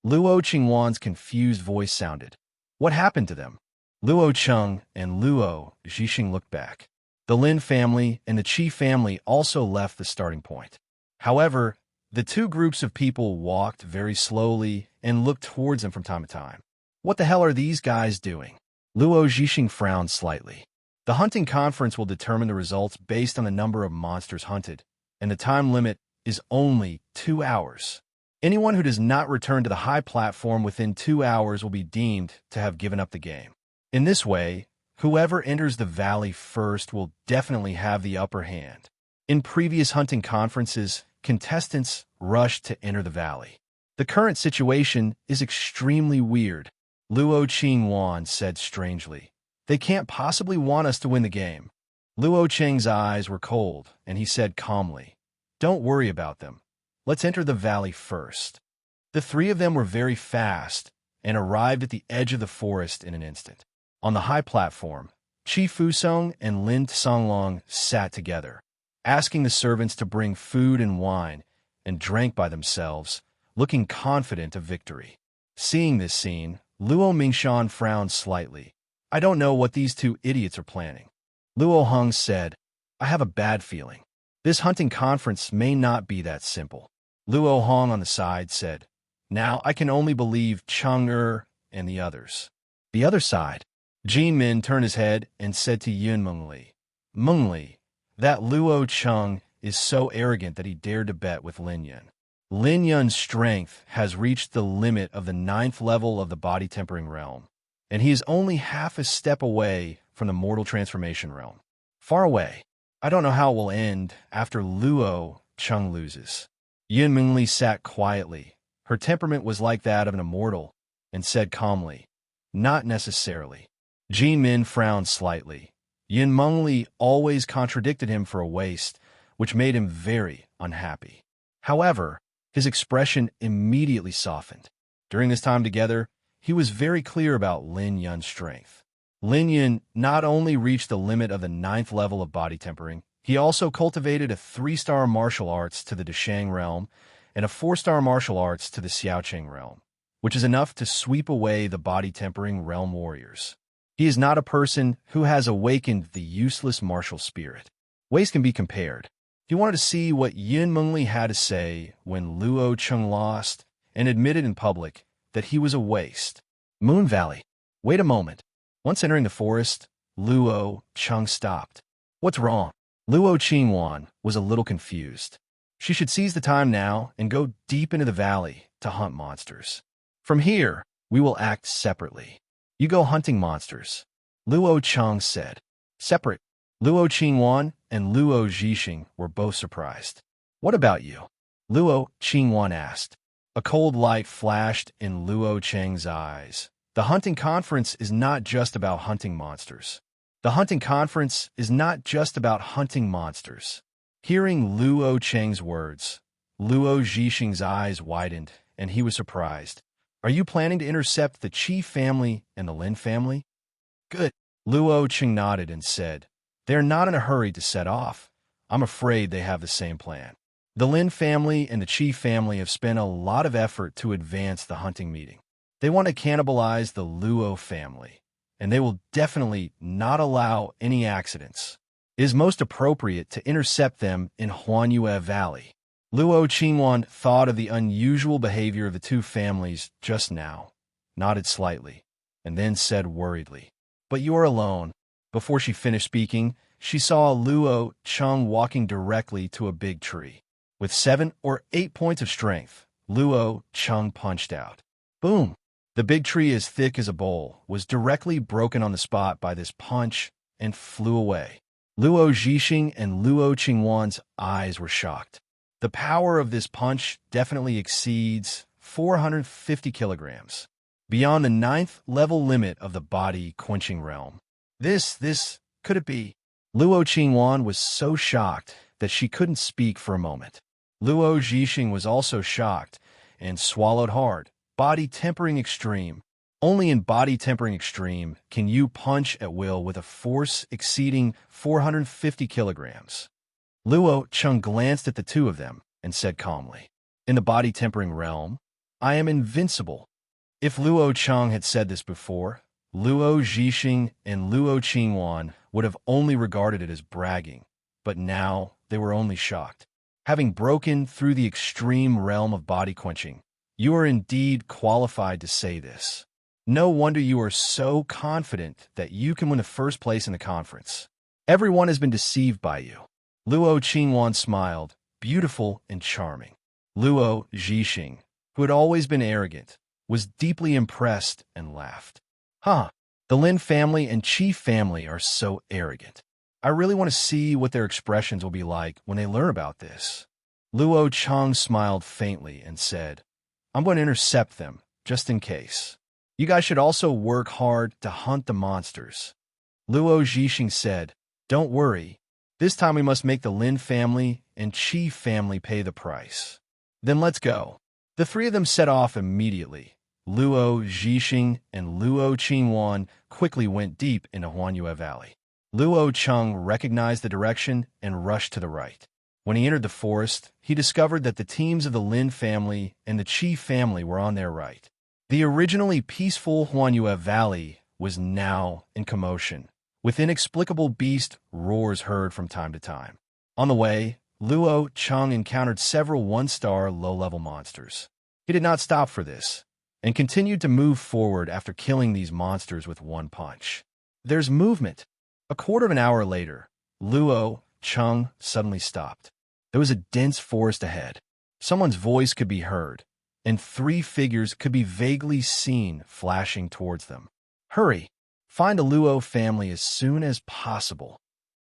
Luo Qingwan's confused voice sounded. What happened to them? Luo Cheng and Luo Zhixing looked back. The Lin family and the Qi family also left the starting point. However, the 2 groups of people walked very slowly and looked towards them from time to time. What the hell are these guys doing? Luo Zhixing frowned slightly. The hunting conference will determine the results based on the number of monsters hunted, and the time limit is only 2 hours. Anyone who does not return to the high platform within 2 hours will be deemed to have given up the game. In this way, whoever enters the valley first will definitely have the upper hand. In previous hunting conferences, contestants rushed to enter the valley. The current situation is extremely weird, Luo Qingwan said strangely. They can't possibly want us to win the game. Luo Cheng's eyes were cold, and he said calmly, "Don't worry about them. Let's enter the valley first." The 3 of them were very fast and arrived at the edge of the forest in an instant. On the high platform, Qi Fusong and Lin Songlong sat together, asking the servants to bring food and wine, and drank by themselves, looking confident of victory. Seeing this scene, Luo Mingshan frowned slightly. I don't know what these 2 idiots are planning. Luo Heng said, I have a bad feeling. This hunting conference may not be that simple. Luo Heng on the side said, Now I can only believe Chang'er and the others. The other side. Jin Min turned his head and said to Yun Mengli, Mengli, that Luo Cheng is so arrogant that he dared to bet with Lin Yun. Lin Yun's strength has reached the limit of the 9th level of the body-tempering realm, and he is only half a step away from the mortal transformation realm. Far away. I don't know how it will end after Luo Cheng loses. Yun Mingli sat quietly. Her temperament was like that of an immortal, and said calmly, "Not necessarily." Jin Min frowned slightly. Yin Mengli always contradicted him for a waste, which made him very unhappy. However, his expression immediately softened. During this time together, he was very clear about Lin Yun's strength. Lin Yun not only reached the limit of the 9th level of body tempering, he also cultivated a 3-star martial arts to the Deshang realm and a 4-star martial arts to the Xiaoqing realm, which is enough to sweep away the body tempering realm warriors. He is not a person who has awakened the useless martial spirit. Ways can be compared. If you wanted to see what Yin Mengli had to say when Luo Cheng lost and admitted in public that he was a waste. Moon Valley. Wait a moment. Once entering the forest, Luo Cheng stopped. What's wrong? Luo Qingwan was a little confused. She should seize the time now and go deep into the valley to hunt monsters. From here, we will act separately. You go hunting monsters, Luo Cheng said. Separate. Luo Qingwan and Luo Zhixing were both surprised. What about you? Luo Qingwan asked. A cold light flashed in Luo Cheng's eyes. The hunting conference is not just about hunting monsters. The hunting conference is not just about hunting monsters. Hearing Luo Cheng's words, Luo Zhixing's eyes widened, and he was surprised. Are you planning to intercept the Qi family and the Lin family? Good. Luo Cheng nodded and said, They are not in a hurry to set off. I'm afraid they have the same plan. The Lin family and the Qi family have spent a lot of effort to advance the hunting meeting. They want to cannibalize the Luo family, and they will definitely not allow any accidents. It is most appropriate to intercept them in Huanyue Valley. Luo Qingwan thought of the unusual behavior of the two families just now, nodded slightly, and then said worriedly, But you are alone. Before she finished speaking, she saw Luo Cheng walking directly to a big tree. With 7 or 8 points of strength, Luo Cheng punched out. Boom! The big tree, as thick as a bowl, was directly broken on the spot by this punch and flew away. Luo Zhixing and Luo Qingwan's eyes were shocked. The power of this punch definitely exceeds 450 kilograms, beyond the 9th level limit of the body quenching realm. This, could it be? Luo Qingwan was so shocked that she couldn't speak for a moment. Luo Zhixing was also shocked and swallowed hard. Body tempering extreme. Only in body tempering extreme can you punch at will with a force exceeding 450 kilograms. Luo Cheng glanced at the two of them and said calmly, In the body tempering realm, I am invincible. If Luo Cheng had said this before, Luo Zhixing and Luo Qingwan would have only regarded it as bragging, but now they were only shocked. Having broken through the extreme realm of body quenching, you are indeed qualified to say this. No wonder you are so confident that you can win the first place in the conference. Everyone has been deceived by you. Luo Qingwan smiled, beautiful and charming. Luo Zhixing, who had always been arrogant, was deeply impressed and laughed. The Lin family and Qi family are so arrogant. I really want to see what their expressions will be like when they learn about this. Luo Cheng smiled faintly and said, I'm going to intercept them, just in case. You guys should also work hard to hunt the monsters. Luo Zhixing said, Don't worry. This time we must make the Lin family and Qi family pay the price. Then let's go. The three of them set off immediately. Luo Zhixing and Luo Qingwan quickly went deep into Huanyue Valley. Luo Cheng recognized the direction and rushed to the right. When he entered the forest, he discovered that the teams of the Lin family and the Qi family were on their right. The originally peaceful Huanyue Valley was now in commotion, with inexplicable beast roars heard from time to time. On the way, Luo Cheng encountered several 1-star low-level monsters. He did not stop for this, and continued to move forward after killing these monsters with one punch. There's movement. A quarter of an hour later, Luo Cheng suddenly stopped. There was a dense forest ahead. Someone's voice could be heard, and 3 figures could be vaguely seen flashing towards them. Hurry! Find the Luo family as soon as possible.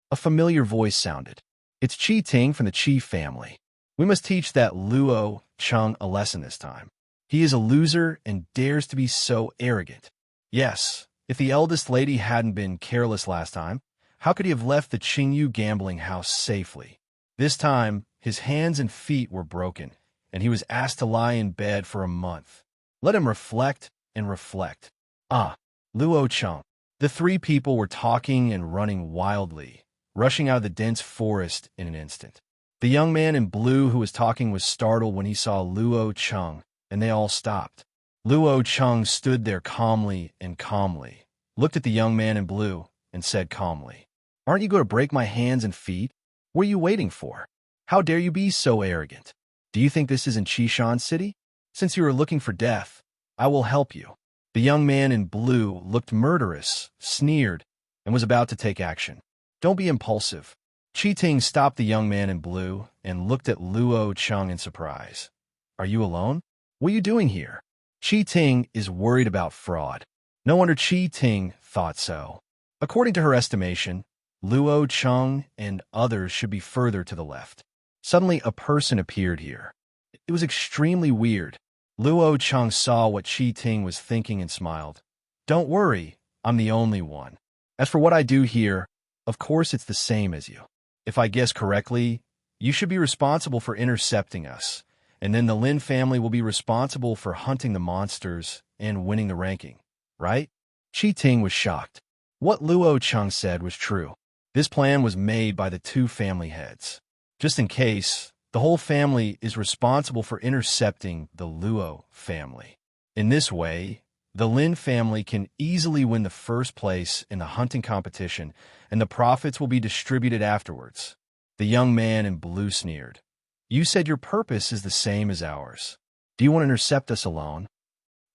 A familiar voice sounded. It's Qi Ting from the Qi family. We must teach that Luo Cheng a lesson this time. He is a loser and dares to be so arrogant. Yes, if the eldest lady hadn't been careless last time, how could he have left the Qingyu gambling house safely? This time, his hands and feet were broken, and he was asked to lie in bed for a month. Let him reflect and reflect. Ah, Luo Cheng. The three people were talking and running wildly, rushing out of the dense forest in an instant. The young man in blue who was talking was startled when he saw Luo Cheng, and they all stopped. Luo Cheng stood there calmly, looked at the young man in blue, and said calmly, "Aren't you going to break my hands and feet? What are you waiting for? How dare you be so arrogant? Do you think this isn't Qishan City? Since you are looking for death, I will help you." The young man in blue looked murderous, sneered, and was about to take action. "Don't be impulsive." Qi Ting stopped the young man in blue and looked at Luo Cheng in surprise. "Are you alone? What are you doing here?" Qi Ting is worried about fraud. No wonder Qi Ting thought so. According to her estimation, Luo Cheng and others should be further to the left. Suddenly, a person appeared here. It was extremely weird. Luo Cheng saw what Qi Ting was thinking and smiled. "Don't worry, I'm the only one. As for what I do here, of course it's the same as you. If I guess correctly, you should be responsible for intercepting us, and then the Lin family will be responsible for hunting the monsters and winning the ranking, right?" Qi Ting was shocked. What Luo Cheng said was true. This plan was made by the two family heads. Just in case, the whole family is responsible for intercepting the Luo family. In this way, the Lin family can easily win the first place in the hunting competition, and the profits will be distributed afterwards. The young man in blue sneered. "You said your purpose is the same as ours. Do you want to intercept us alone?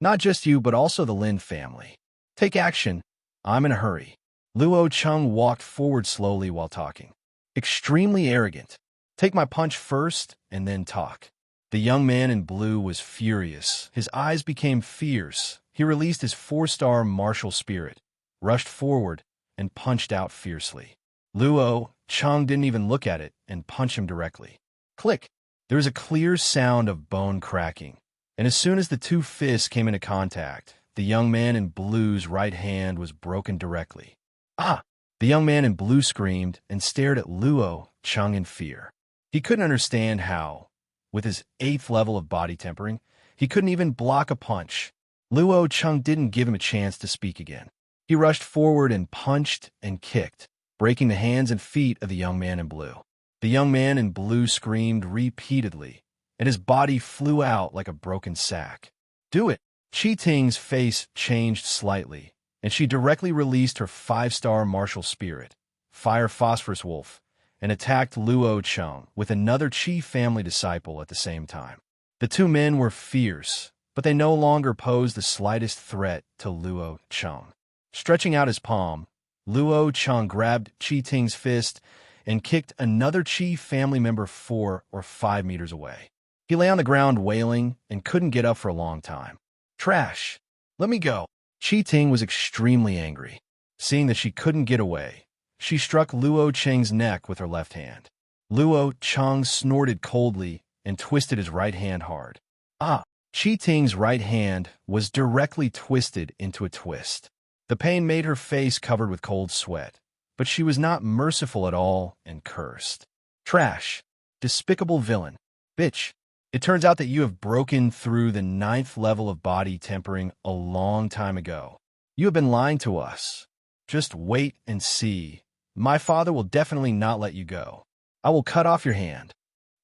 Not just you, but also the Lin family. Take action. I'm in a hurry." Luo Cheng walked forward slowly while talking. "Extremely arrogant. Take my punch first and then talk." The young man in blue was furious. His eyes became fierce. He released his 4-star martial spirit, rushed forward, and punched out fiercely. Luo Cheng didn't even look at it and punched him directly. Click! There was a clear sound of bone cracking, and as soon as the two fists came into contact, the young man in blue's right hand was broken directly. "Ah!" The young man in blue screamed and stared at Luo Cheng in fear. He couldn't understand how, with his 8th level of body tempering, he couldn't even block a punch. Luo Cheng didn't give him a chance to speak again. He rushed forward and punched and kicked, breaking the hands and feet of the young man in blue. The young man in blue screamed repeatedly, and his body flew out like a broken sack. "Do it!" Qi Ting's face changed slightly, and she directly released her 5-star martial spirit, Fire Phosphorus Wolf, and attacked Luo Cheng with another Qi family disciple at the same time. The two men were fierce, but they no longer posed the slightest threat to Luo Cheng. Stretching out his palm, Luo Cheng grabbed Qi Ting's fist and kicked another Qi family member 4 or 5 meters away. He lay on the ground wailing and couldn't get up for a long time. "Trash! Let me go!" Qi Ting was extremely angry. Seeing that she couldn't get away, she struck Luo Cheng's neck with her left hand. Luo Cheng snorted coldly and twisted his right hand hard. Ah! Qi Ting's right hand was directly twisted into a twist. The pain made her face covered with cold sweat, but she was not merciful at all and cursed. "Trash! Despicable villain! Bitch! It turns out that you have broken through the 9th level of body tempering a long time ago. You have been lying to us. Just wait and see. My father will definitely not let you go. I will cut off your hand."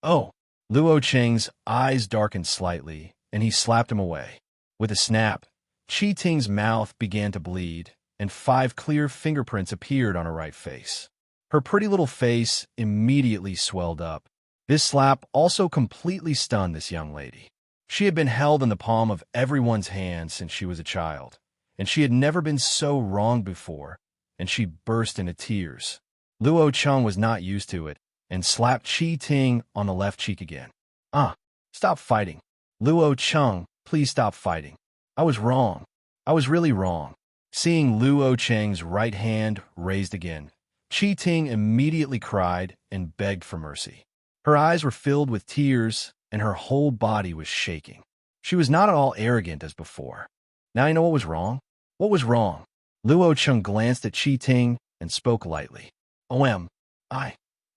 "Oh!" Luo Cheng's eyes darkened slightly, and he slapped him away. With a snap, Qi Ting's mouth began to bleed, and 5 clear fingerprints appeared on her right face. Her pretty little face immediately swelled up. This slap also completely stunned this young lady. She had been held in the palm of everyone's hand since she was a child, and she had never been so wronged before, and she burst into tears. Luo Cheng was not used to it, and slapped Qi Ting on the left cheek again. "Ah, stop fighting. Luo Cheng, please stop fighting. I was wrong. I was really wrong." Seeing Luo Cheng's right hand raised again, Qi Ting immediately cried and begged for mercy. Her eyes were filled with tears, and her whole body was shaking. She was not at all arrogant as before. Now you know what was wrong? What was wrong? Luo Cheng glanced at Qi Ting and spoke lightly. I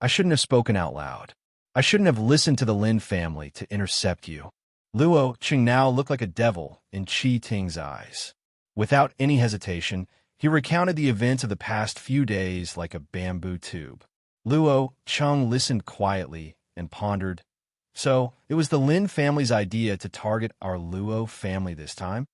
shouldn't have spoken out loud. I shouldn't have listened to the Lin family to intercept you. Luo Cheng now looked like a devil in Qi Ting's eyes. Without any hesitation, he recounted the events of the past few days like a bamboo tube. Luo Cheng listened quietly and pondered. So, it was the Lin family's idea to target our Luo family this time?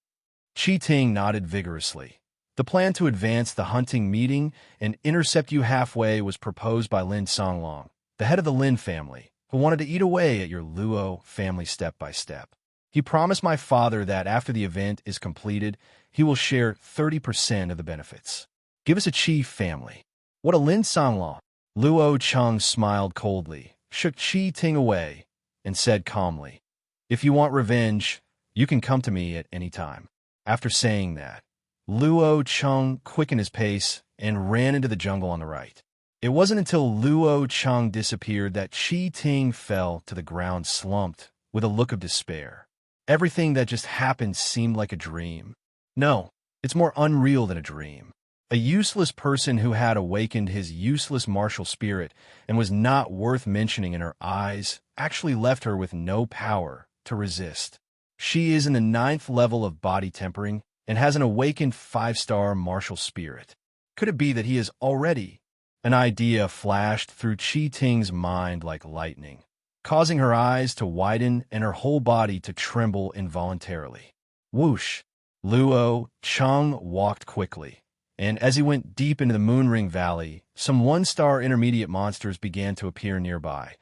Qi Ting nodded vigorously. The plan to advance the hunting meeting and intercept you halfway was proposed by Lin Songlong, the head of the Lin family, who wanted to eat away at your Luo family step by step. He promised my father that after the event is completed, he will share 30% of the benefits. Give us a Qi family. What a Lin Songlong! Luo Cheng smiled coldly, shook Qi Ting away, and said calmly, "If you want revenge, you can come to me at any time." After saying that, Luo Cheng quickened his pace and ran into the jungle on the right. It wasn't until Luo Cheng disappeared that Qi Ting fell to the ground slumped with a look of despair. Everything that just happened seemed like a dream. No, it's more unreal than a dream. A useless person who had awakened his useless martial spirit and was not worth mentioning in her eyes actually left her with no power to resist. She is in the 9th level of body tempering and has an awakened 5-star martial spirit. Could it be that he is already? An idea flashed through Qi Ting's mind like lightning, causing her eyes to widen and her whole body to tremble involuntarily. Whoosh! Luo Cheng walked quickly, and as he went deep into the Moonring Valley, some 1-star intermediate monsters began to appear nearby,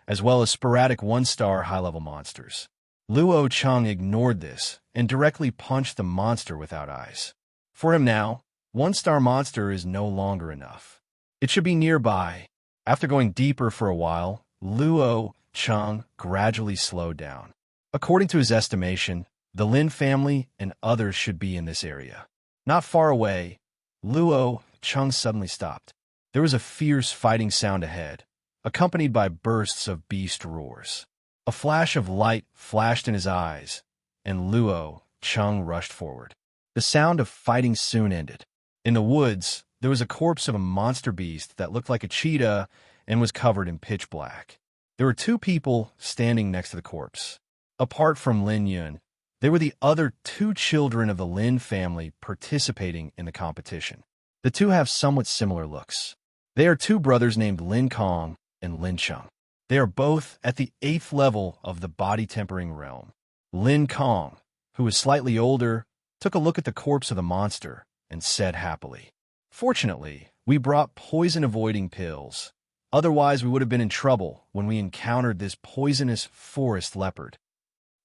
as well as sporadic 1-star high-level monsters. Luo Cheng ignored this and directly punched the monster without eyes. For him now, 1-star monster is no longer enough. It should be nearby. After going deeper for a while, Luo Cheng gradually slowed down. According to his estimation, the Lin family and others should be in this area. Not far away, Luo Cheng suddenly stopped. There was a fierce fighting sound ahead, accompanied by bursts of beast roars. A flash of light flashed in his eyes, and Luo Cheng rushed forward. The sound of fighting soon ended. In the woods, there was a corpse of a monster beast that looked like a cheetah and was covered in pitch black. There were 2 people standing next to the corpse. Apart from Lin Yun, they were the other 2 children of the Lin family participating in the competition. The 2 have somewhat similar looks. They are 2 brothers named Lin Kong and Lin Cheng. They are both at the 8th level of the body tempering realm. Lin Kong, who was slightly older, took a look at the corpse of the monster and said happily, "Fortunately, we brought poison-avoiding pills. Otherwise, we would have been in trouble when we encountered this poisonous forest leopard."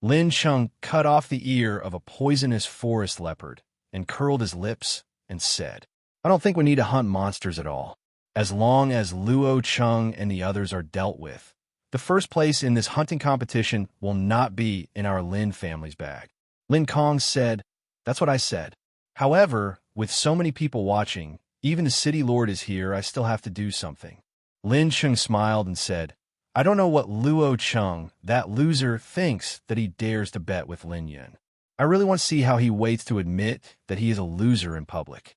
Lin Cheng cut off the ear of a poisonous forest leopard and curled his lips and said, "I don't think we need to hunt monsters at all. As long as Luo Cheng and the others are dealt with, the first place in this hunting competition will not be in our Lin family's bag." Lin Kong said, "That's what I said. However, with so many people watching, even the city lord is here, I still have to do something." Lin Cheng smiled and said, "I don't know what Luo Cheng, that loser, thinks that he dares to bet with Lin Yun. I really want to see how he waits to admit that he is a loser in public."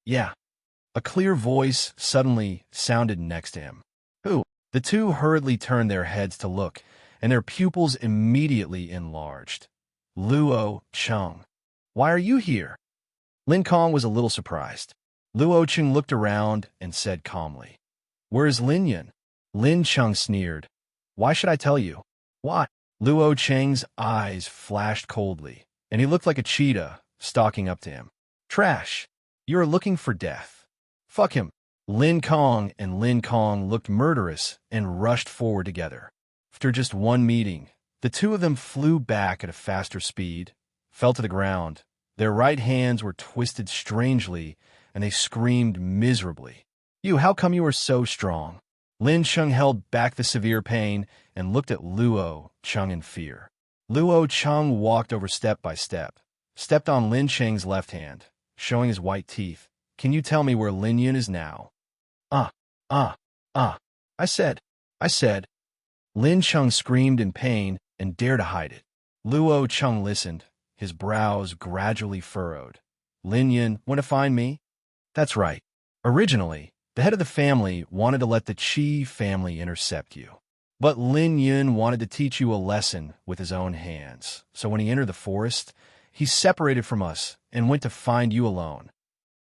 Yeah. A clear voice suddenly sounded next to him. "Who?" The 2 hurriedly turned their heads to look, and their pupils immediately enlarged. "Luo Cheng. Why are you here?" Lin Kong was a little surprised. Luo Cheng looked around and said calmly, "Where is Lin Yun?" Lin Cheng sneered. "Why should I tell you?" "Why?" Luo Cheng's eyes flashed coldly, and he looked like a cheetah stalking up to him. "Trash. You are looking for death. Fuck him." Lin Kong and Lin Kong looked murderous and rushed forward together. After just one meeting, the 2 of them flew back at a faster speed, fell to the ground. Their right hands were twisted strangely, and they screamed miserably. How come you are so strong?" Lin Cheng held back the severe pain and looked at Luo Cheng in fear. Luo Cheng walked over step by step, stepped on Lin Cheng's left hand, showing his white teeth. "Can you tell me where Lin Yun is now?" Ah, ah, ah, I said. Lin Cheng screamed in pain and dared to hide it. Luo Cheng listened, his brows gradually furrowed. Lin Yun, want to find me? That's right. Originally, the head of the family wanted to let the Qi family intercept you. But Lin Yun wanted to teach you a lesson with his own hands. So when he entered the forest, he separated from us and went to find you alone.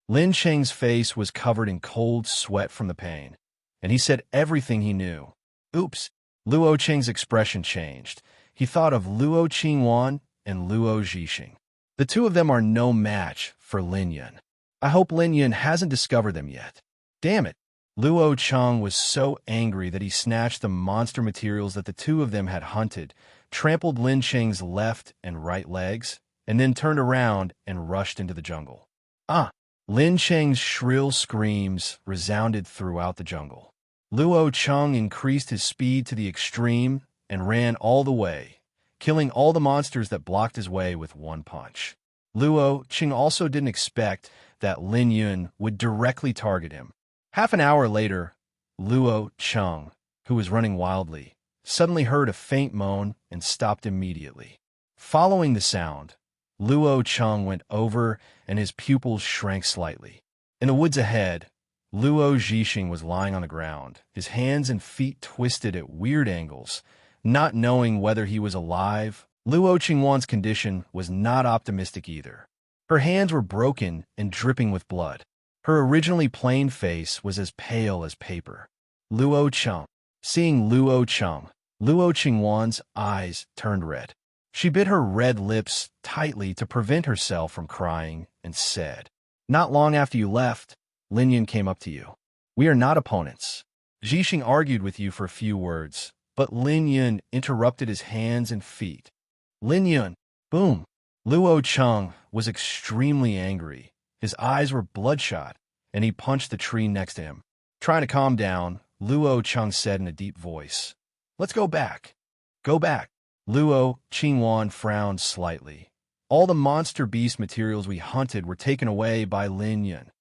Lin Cheng's face was covered in cold sweat from the pain, and he said everything he knew. Oops. Luo Cheng's expression changed. He thought of Luo Qingwan and Luo Zhixing. The two of them are no match for Lin Yun. I hope Lin Yun hasn't discovered them yet. Damn it. Luo Cheng was so angry that he snatched the monster materials that the two of them had hunted, trampled Lin Cheng's left and right legs, and then turned around and rushed into the jungle. Ah! Lin Cheng's shrill screams resounded throughout the jungle. Luo Cheng increased his speed to the extreme and ran all the way, killing all the monsters that blocked his way with one punch. Luo Cheng also didn't expect that Lin Yun would directly target him. Half an hour later, Luo Cheng, who was running wildly, suddenly heard a faint moan and stopped immediately. Following the sound, Luo Cheng went over and his pupils shrank slightly. In the woods ahead, Luo Zhixing was lying on the ground, his hands and feet twisted at weird angles. Not knowing whether he was alive, Luo Qingwan's condition was not optimistic either. Her hands were broken and dripping with blood. Her originally plain face was as pale as paper. Luo Cheng. Seeing Luo Cheng, Luo Qingwan's eyes turned red. She bit her red lips tightly to prevent herself from crying and said, "Not long after you left, Lin Yun came up to you. We are not opponents. Zhixing argued with you for a few words, but Lin Yun interrupted his hands and feet. Lin Yun, boom!" Luo Cheng was extremely angry. His eyes were bloodshot, and he punched the tree next to him. Trying to calm down, Luo Cheng said in a deep voice, "Let's go back. Go back." Luo Qingwan frowned slightly. All the monster beast materials we hunted were taken away by Lin Yun.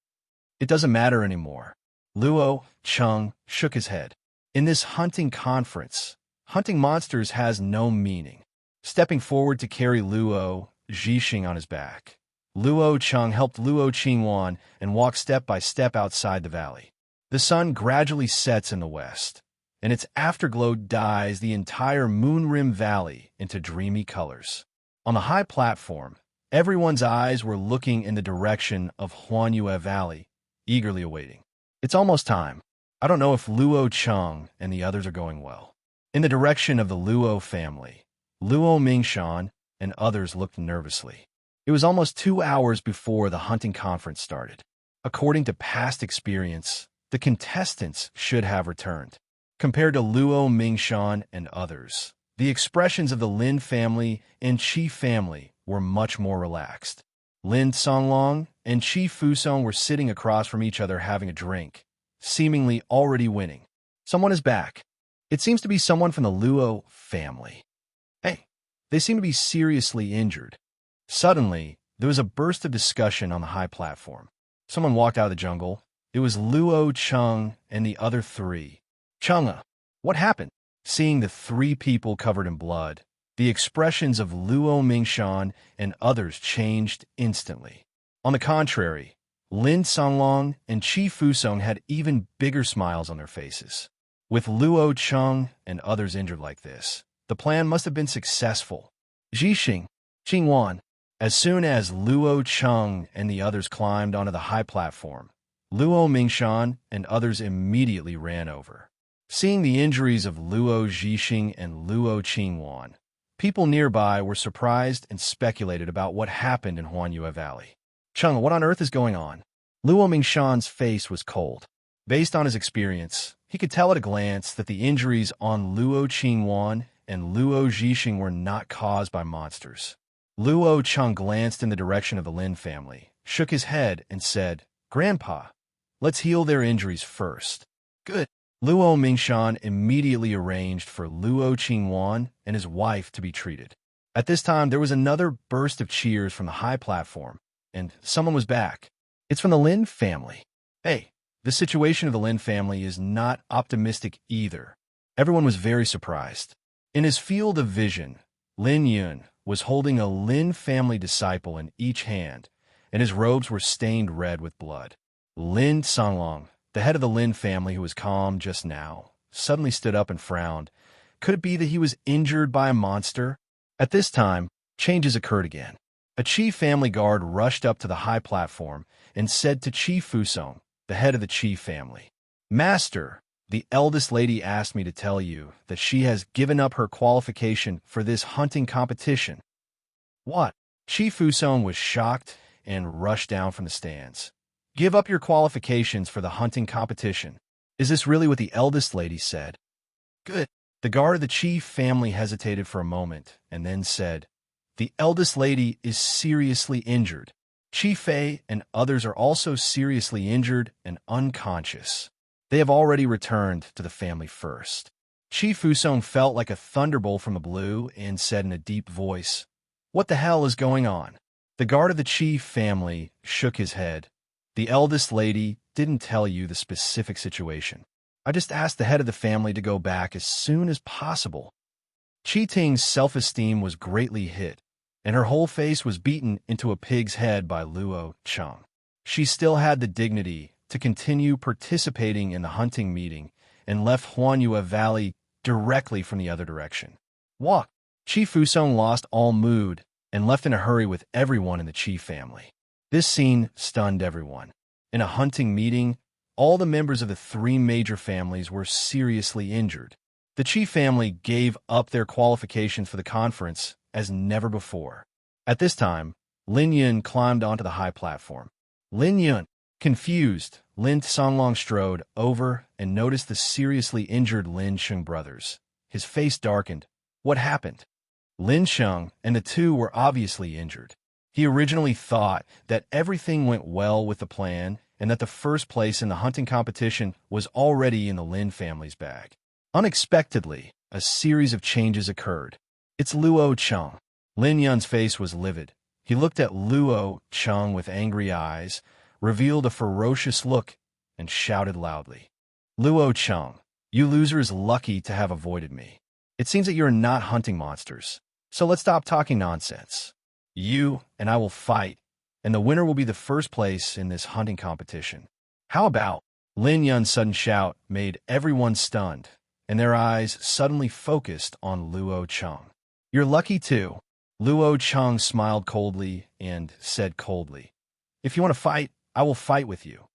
It doesn't matter anymore. Luo Cheng shook his head. In this hunting conference, hunting monsters has no meaning. Stepping forward to carry Luo Zhixing on his back, Luo Cheng helped Luo Qingwan and walked step by step outside the valley. The sun gradually sets in the west, and its afterglow dyes the entire Moonrim Valley into dreamy colors. On the high platform, everyone's eyes were looking in the direction of Huanyue Valley, eagerly awaiting. It's almost time. I don't know if Luo Cheng and the others are going well. In the direction of the Luo family, Luo Mingshan and others looked nervously. It was almost 2 hours before the hunting conference started. According to past experience, the contestants should have returned. Compared to Luo Mingshan and others, the expressions of the Lin family and Qi family were much more relaxed. Lin Songlong and Qi Fusong were sitting across from each other having a drink, seemingly already winning. Someone is back. It seems to be someone from the Luo family. Hey, they seem to be seriously injured. Suddenly, there was a burst of discussion on the high platform. Someone walked out of the jungle. It was Luo Cheng and the other three. "Cheng'a, what happened?" Seeing the three people covered in blood, the expressions of Luo Mingshan and others changed instantly. On the contrary, Lin Songlong and Qi Fusong had even bigger smiles on their faces. With Luo Cheng and others injured like this, the plan must have been successful. Zhixing, Qingwan. As soon as Luo Cheng and the others climbed onto the high platform, Luo Mingshan and others immediately ran over. Seeing the injuries of Luo Zhixing and Luo Qingwan, people nearby were surprised and speculated about what happened in Huanyue Valley. "Cheng, what on earth is going on?" Luo Mingshan's face was cold. Based on his experience, he could tell at a glance that the injuries on Luo Qingwan and Luo Zhixing were not caused by monsters. Luo Cheng glanced in the direction of the Lin family, shook his head, and said, "Grandpa, let's heal their injuries first." "Good." Luo Mingshan immediately arranged for Luo Qingwan and his wife to be treated. At this time, there was another burst of cheers from the high platform, and someone was back. "It's from the Lin family." Hey, the situation of the Lin family is not optimistic either. Everyone was very surprised. In his field of vision, Lin Yun, was holding a Lin family disciple in each hand, and his robes were stained red with blood. Lin Songlong, the head of the Lin family who was calm just now, suddenly stood up and frowned. Could it be that he was injured by a monster? At this time, changes occurred again. A Qi family guard rushed up to the high platform and said to Qi Fusong, the head of the Qi family, "Master, the eldest lady asked me to tell you that she has given up her qualification for this hunting competition." What? Qi Fusong was shocked and rushed down from the stands. "Give up your qualifications for the hunting competition. Is this really what the eldest lady said?" "Good." The guard of the Qi family hesitated for a moment and then said, "The eldest lady is seriously injured. Qi Fei and others are also seriously injured and unconscious. They have already returned to the family first." Qi Fusong felt like a thunderbolt from the blue and said in a deep voice, "What the hell is going on?" The guard of the Qi family shook his head. "The eldest lady didn't tell you the specific situation. I just asked the head of the family to go back as soon as possible." Qi Ting's self-esteem was greatly hit, and her whole face was beaten into a pig's head by Luo Cheng. She still had the dignity to continue participating in the hunting meeting and left Huanyue Valley directly from the other direction. Walk. Qi Fusong lost all mood and left in a hurry with everyone in the Qi family. This scene stunned everyone. In a hunting meeting, all the members of the three major families were seriously injured. The Qi family gave up their qualifications for the conference as never before. At this time, Lin Yun climbed onto the high platform. Lin Yun, confused, Lin Songlong strode over and noticed the seriously injured Lin Sheng brothers. His face darkened. What happened? Lin Sheng and the two were obviously injured. He originally thought that everything went well with the plan and that the first place in the hunting competition was already in the Lin family's bag. Unexpectedly, a series of changes occurred. "It's Luo Cheng." Lin Yun's face was livid. He looked at Luo Cheng with angry eyes, revealed a ferocious look, and shouted loudly, "Luo Cheng, you loser is lucky to have avoided me. It seems that you're not hunting monsters, so let's stop talking nonsense. You and I will fight, and the winner will be the first place in this hunting competition. How about?" Lin Yun's sudden shout made everyone stunned, and their eyes suddenly focused on Luo Cheng. "You're lucky too." Luo Cheng smiled coldly and said coldly, "If you want to fight, I will fight with you."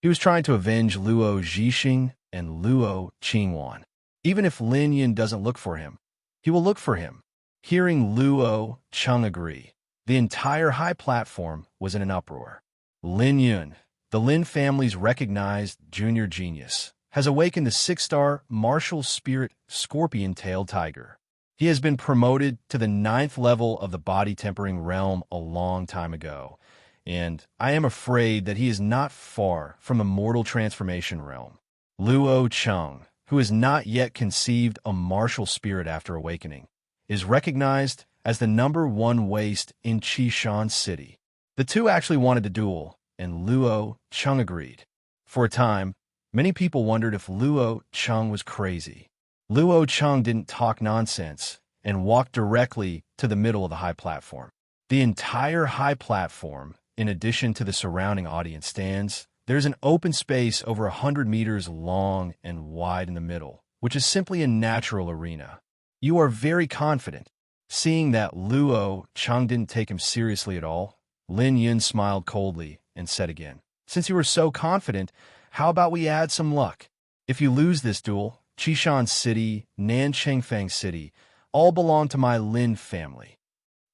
He was trying to avenge Luo Zhixing and Luo Qingwan. Even if Lin Yun doesn't look for him, he will look for him. Hearing Luo Cheng agree, the entire high platform was in an uproar. Lin Yun, the Lin family's recognized junior genius, has awakened the 6-star martial spirit scorpion-tailed tiger. He has been promoted to the 9th level of the body-tempering realm a long time ago, and I am afraid that he is not far from the mortal transformation realm. Luo Cheng, who has not yet conceived a martial spirit after awakening, is recognized as the #1 waste in Qishan City. The two actually wanted to duel, and Luo Cheng agreed. For a time, many people wondered if Luo Cheng was crazy. Luo Cheng didn't talk nonsense and walked directly to the middle of the high platform. The entire high platform, in addition to the surrounding audience stands, there's an open space over 100 meters long and wide in the middle, which is simply a natural arena. You are very confident. Seeing that Luo Cheng didn't take him seriously at all, Lin Yun smiled coldly and said again, "Since you are so confident, how about we add some luck? If you lose this duel, Qishan City, Nanchengfang City, all belong to my Lin family."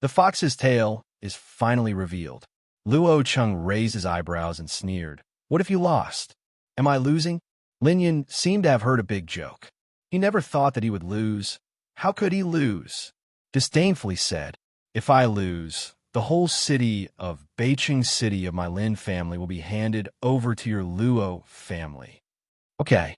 The fox's tail is finally revealed. Luo Cheng raised his eyebrows and sneered. "What if you lost? Am I losing?" Lin Yun seemed to have heard a big joke. He never thought that he would lose. How could he lose? Disdainfully said, "If I lose, the whole city of Beiqing City of my Lin family will be handed over to your Luo family." "Okay."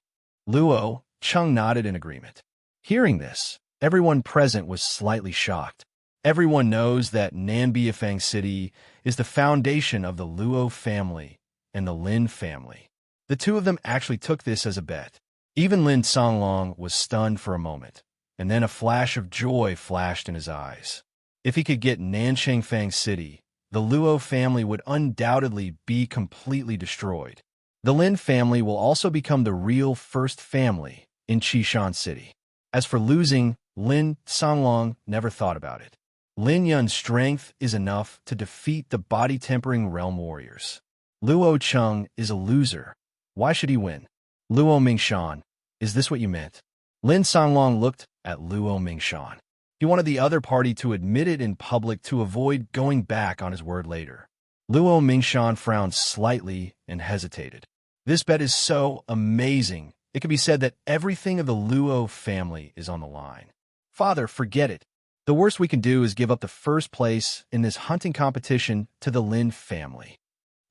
Luo Cheng nodded in agreement. Hearing this, everyone present was slightly shocked. Everyone knows that Nanbiafang City is the foundation of the Luo family and the Lin family. The two of them actually took this as a bet. Even Lin Songlong was stunned for a moment, and then a flash of joy flashed in his eyes. If he could get Nanchang Fang City, the Luo family would undoubtedly be completely destroyed. The Lin family will also become the real first family in Qishan City. As for losing, Lin Songlong never thought about it. Lin Yun's strength is enough to defeat the body-tempering realm warriors. Luo Cheng is a loser. Why should he win? Luo Mingshan, is this what you meant? Lin Songlong looked at Luo Mingshan. He wanted the other party to admit it in public to avoid going back on his word later. Luo Mingshan frowned slightly and hesitated. This bet is so amazing. It could be said that everything of the Luo family is on the line. Father, forget it. The worst we can do is give up the first place in this hunting competition to the Lin family.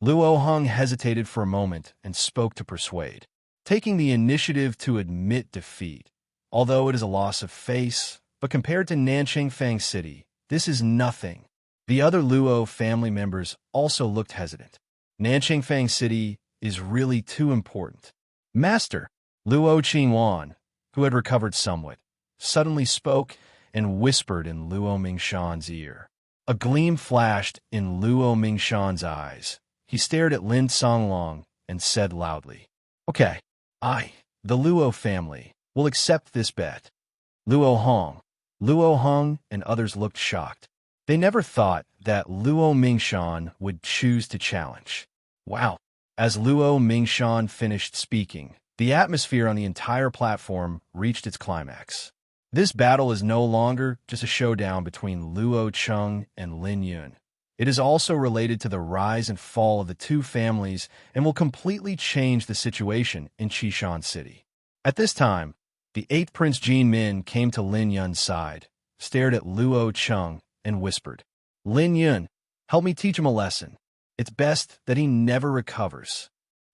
Luo Hung hesitated for a moment and spoke to persuade, taking the initiative to admit defeat. Although it is a loss of face, but compared to Nanchang Fang City, this is nothing. The other Luo family members also looked hesitant. Nanchang Fang City is really too important. Master, Luo Qingwan, who had recovered somewhat, suddenly spoke and whispered in Luo Mingshan's ear. A gleam flashed in Luo Mingshan's eyes. He stared at Lin Songlong and said loudly, "Okay, the Luo family, will accept this bet." Luo Hong and others looked shocked. They never thought that Luo Mingshan would choose to challenge. Wow. As Luo Mingshan finished speaking, the atmosphere on the entire platform reached its climax. This battle is no longer just a showdown between Luo Cheng and Lin Yun. It is also related to the rise and fall of the two families and will completely change the situation in Qishan City. At this time, the 8th Prince Jin Min came to Lin Yun's side, stared at Luo Cheng, and whispered, "Lin Yun, help me teach him a lesson. It's best that he never recovers."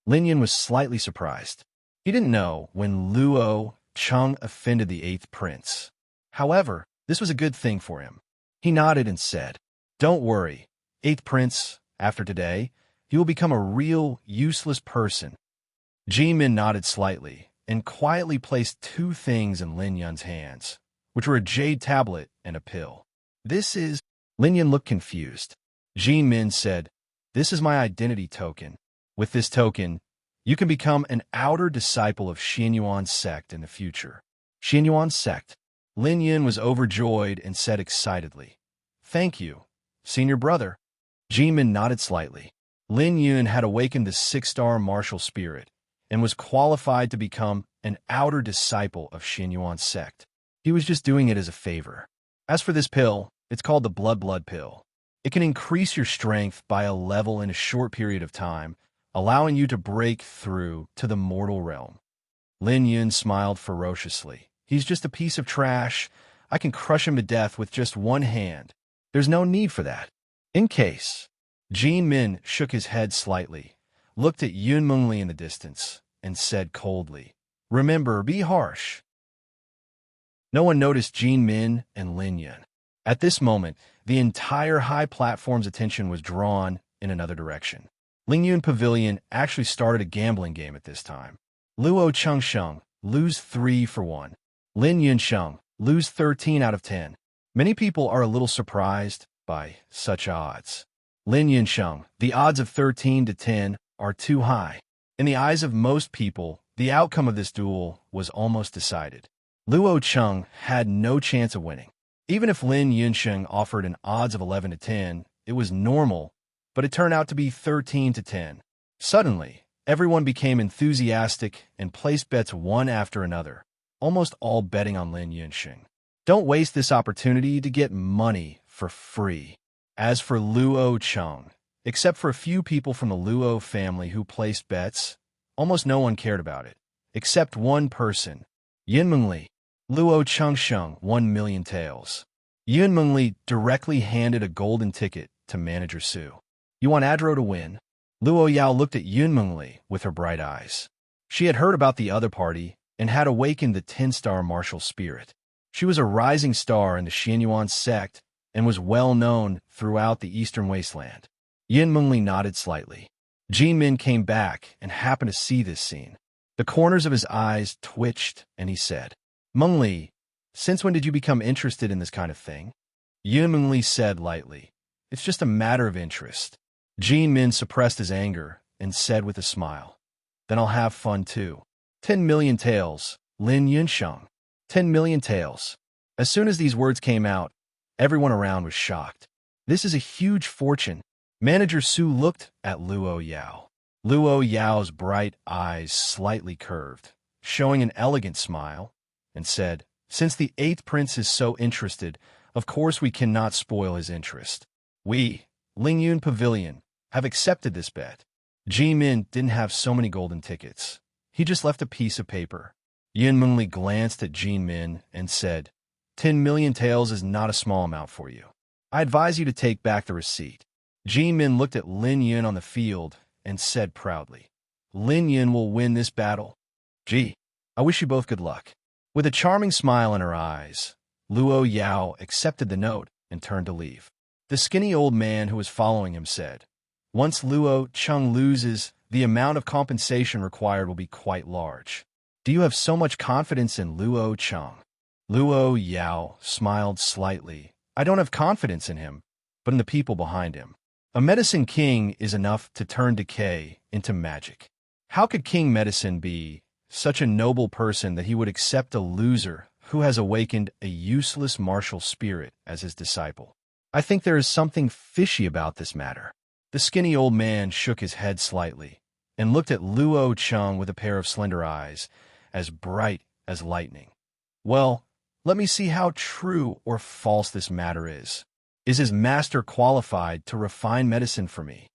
Lin Yun was slightly surprised. He didn't know when Luo Cheng offended the 8th Prince. However, this was a good thing for him. He nodded and said, "Don't worry, 8th Prince, after today, he will become a real useless person." Jin Min nodded slightly and quietly placed two things in Lin Yun's hands, which were a jade tablet and a pill. "This is—" Lin Yun looked confused. Jin Min said, "This is my identity token. With this token, you can become an outer disciple of Xianyuan's sect in the future." Xianyuan's sect? Lin Yun was overjoyed and said excitedly, "Thank you, senior brother." Jin Min nodded slightly. Lin Yun had awakened the 6-star martial spirit and was qualified to become an outer disciple of Xianyuan's sect. He was just doing it as a favor. As for this pill, it's called the Blood Pill. It can increase your strength by a level in a short period of time, allowing you to break through to the mortal realm. Lin Yun smiled ferociously. "He's just a piece of trash. I can crush him to death with just one hand. There's no need for that." In case, Jin Min shook his head slightly, looked at Yun Mengli in the distance, and said coldly, "Remember, be harsh." No one noticed Jin Min and Lin Yun. At this moment, the entire high platform's attention was drawn in another direction. Ling Yun Pavilion actually started a gambling game at this time. Luo Chengsheng, lose 3 for 1. Lin Yunsheng, lose 13 out of 10. Many people are a little surprised by such odds. Lin Yunsheng, the odds of 13 to 10 are too high. In the eyes of most people, the outcome of this duel was almost decided. Luo Cheng had no chance of winning. Even if Lin Yunsheng offered an odds of 11 to 10, it was normal, but it turned out to be 13 to 10. Suddenly, everyone became enthusiastic and placed bets one after another, almost all betting on Lin Yunsheng. Don't waste this opportunity to get money for free. As for Luo Cheng, except for a few people from the Luo family who placed bets, almost no one cared about it, except one person, Yin Mengli. Luo Chengsheng, 1,000,000 taels. Yun Mengli directly handed a golden ticket to Manager Su. "You want Adro to win?" Luo Yao looked at Yun Mengli with her bright eyes. She had heard about the other party and had awakened the 10-star martial spirit. She was a rising star in the Xianyuan sect and was well known throughout the Eastern Wasteland. Yin Mengli nodded slightly. Jin Min came back and happened to see this scene. The corners of his eyes twitched, and he said, "Mengli, since when did you become interested in this kind of thing?" Yun Mengli said lightly. It's just a matter of interest. Jin Min suppressed his anger and said with a smile. Then I'll have fun too. 10 million taels, Lin Yunsheng. 10 million taels. As soon as these words came out, everyone around was shocked. This is a huge fortune. Manager Su looked at Luo Yao. Luo Yao's bright eyes slightly curved, showing an elegant smile, and said, Since the 8th prince is so interested, of course we cannot spoil his interest. We, Lingyun Pavilion, have accepted this bet. Ji Min didn't have so many golden tickets. He just left a piece of paper. Yin Mengli glanced at Jin Min and said, 10 million taels is not a small amount for you. I advise you to take back the receipt. Jin Min looked at Lin Yun on the field and said proudly, Lin Yun will win this battle. Gee, I wish you both good luck. With a charming smile in her eyes, Luo Yao accepted the note and turned to leave. The skinny old man who was following him said, Once Luo Cheng loses, the amount of compensation required will be quite large. Do you have so much confidence in Luo Cheng? Luo Yao smiled slightly. I don't have confidence in him, but in the people behind him. A medicine king is enough to turn decay into magic. How could King Medicine be such a noble person that he would accept a loser who has awakened a useless martial spirit as his disciple? I think there is something fishy about this matter. The skinny old man shook his head slightly and looked at Luo Cheng with a pair of slender eyes, as bright as lightning. Well, let me see how true or false this matter is. Is his master qualified to refine medicine for me?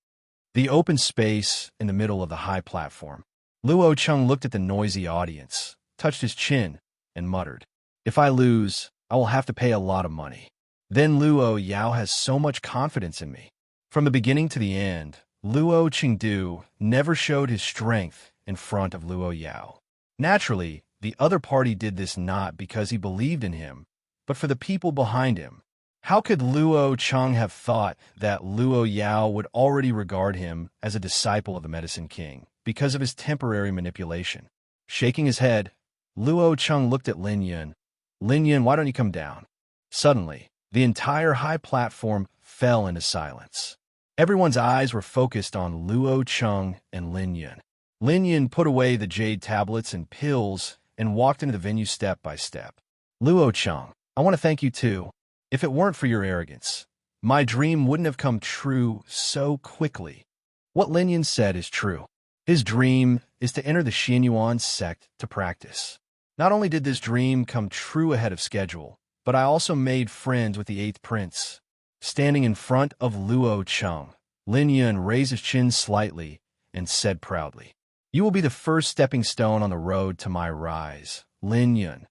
The open space in the middle of the high platform. Luo Cheng looked at the noisy audience, touched his chin, and muttered, If I lose, I will have to pay a lot of money. Then Luo Yao has so much confidence in me. From the beginning to the end, Luo Qingdu never showed his strength in front of Luo Yao. Naturally, the other party did this not because he believed in him, but for the people behind him. How could Luo Cheng have thought that Luo Yao would already regard him as a disciple of the Medicine King because of his temporary manipulation? Shaking his head, Luo Cheng looked at Lin Yun. Lin Yun, why don't you come down? Suddenly, the entire high platform fell into silence. Everyone's eyes were focused on Luo Cheng and Lin Yun. Lin Yun put away the jade tablets and pills and walked into the venue step by step. Luo Cheng, I want to thank you too. If it weren't for your arrogance, my dream wouldn't have come true so quickly. What Lin Yun said is true. His dream is to enter the Xianyuan sect to practice. Not only did this dream come true ahead of schedule, but I also made friends with the 8th prince. Standing in front of Luo Cheng, Lin Yun raised his chin slightly and said proudly, You will be the first stepping stone on the road to my rise, Lin Yun.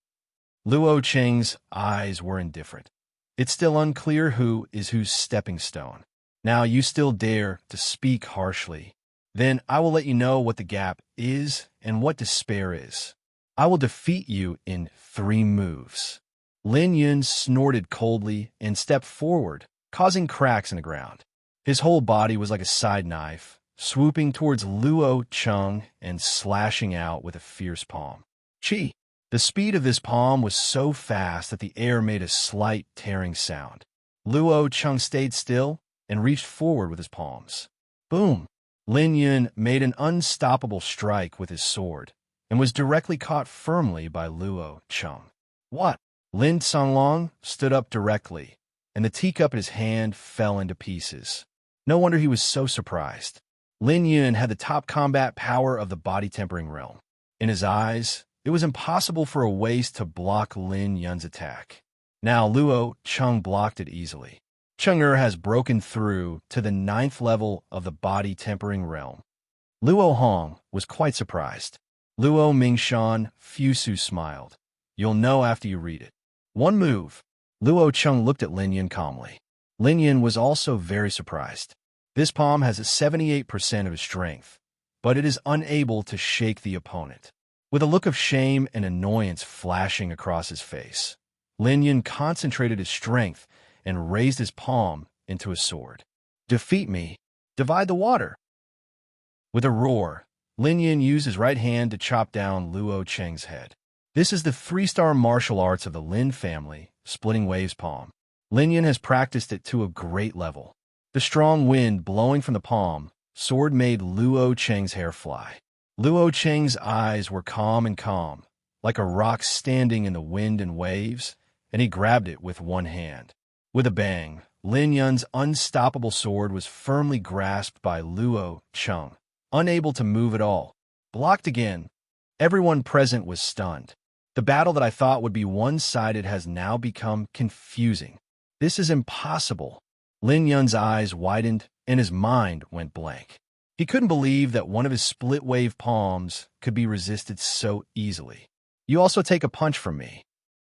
Luo Cheng's eyes were indifferent. It's still unclear who is whose stepping stone. Now you still dare to speak harshly. Then I will let you know what the gap is and what despair is. I will defeat you in 3 moves. Lin Yun snorted coldly and stepped forward, causing cracks in the ground. His whole body was like a side knife, swooping towards Luo Cheng and slashing out with a fierce palm. Chi! The speed of this palm was so fast that the air made a slight tearing sound. Luo Cheng stayed still and reached forward with his palms. Boom! Lin Yun made an unstoppable strike with his sword and was directly caught firmly by Luo Cheng. What? Lin Songlong stood up directly, and the teacup in his hand fell into pieces. No wonder he was so surprised. Lin Yun had the top combat power of the body-tempering realm. In his eyes, it was impossible for a waste to block Lin Yun's attack. Now Luo Cheng blocked it easily. Cheng'er has broken through to the 9th level of the body-tempering realm. Luo Hong was quite surprised. Luo Mingshan Fusu smiled. You'll know after you read it. 1 move. Luo Cheng looked at Lin Yun calmly. Lin Yun was also very surprised. This palm has a 78% of his strength, but it is unable to shake the opponent. With a look of shame and annoyance flashing across his face, Lin Yun concentrated his strength and raised his palm into a sword. Defeat me. Divide the water. With a roar, Lin Yun used his right hand to chop down Luo Cheng's head. This is the 3-star martial arts of the Lin family, Splitting Waves palm. Lin Yun has practiced it to a great level. The strong wind blowing from the palm sword made Luo Cheng's hair fly. Luo Cheng's eyes were calm, like a rock standing in the wind and waves, and he grabbed it with one hand. With a bang, Lin Yun's unstoppable sword was firmly grasped by Luo Cheng, unable to move at all. Blocked again. Everyone present was stunned. The battle that I thought would be one-sided has now become confusing. This is impossible. Lin Yun's eyes widened and his mind went blank. He couldn't believe that one of his split-wave palms could be resisted so easily. You also take a punch from me.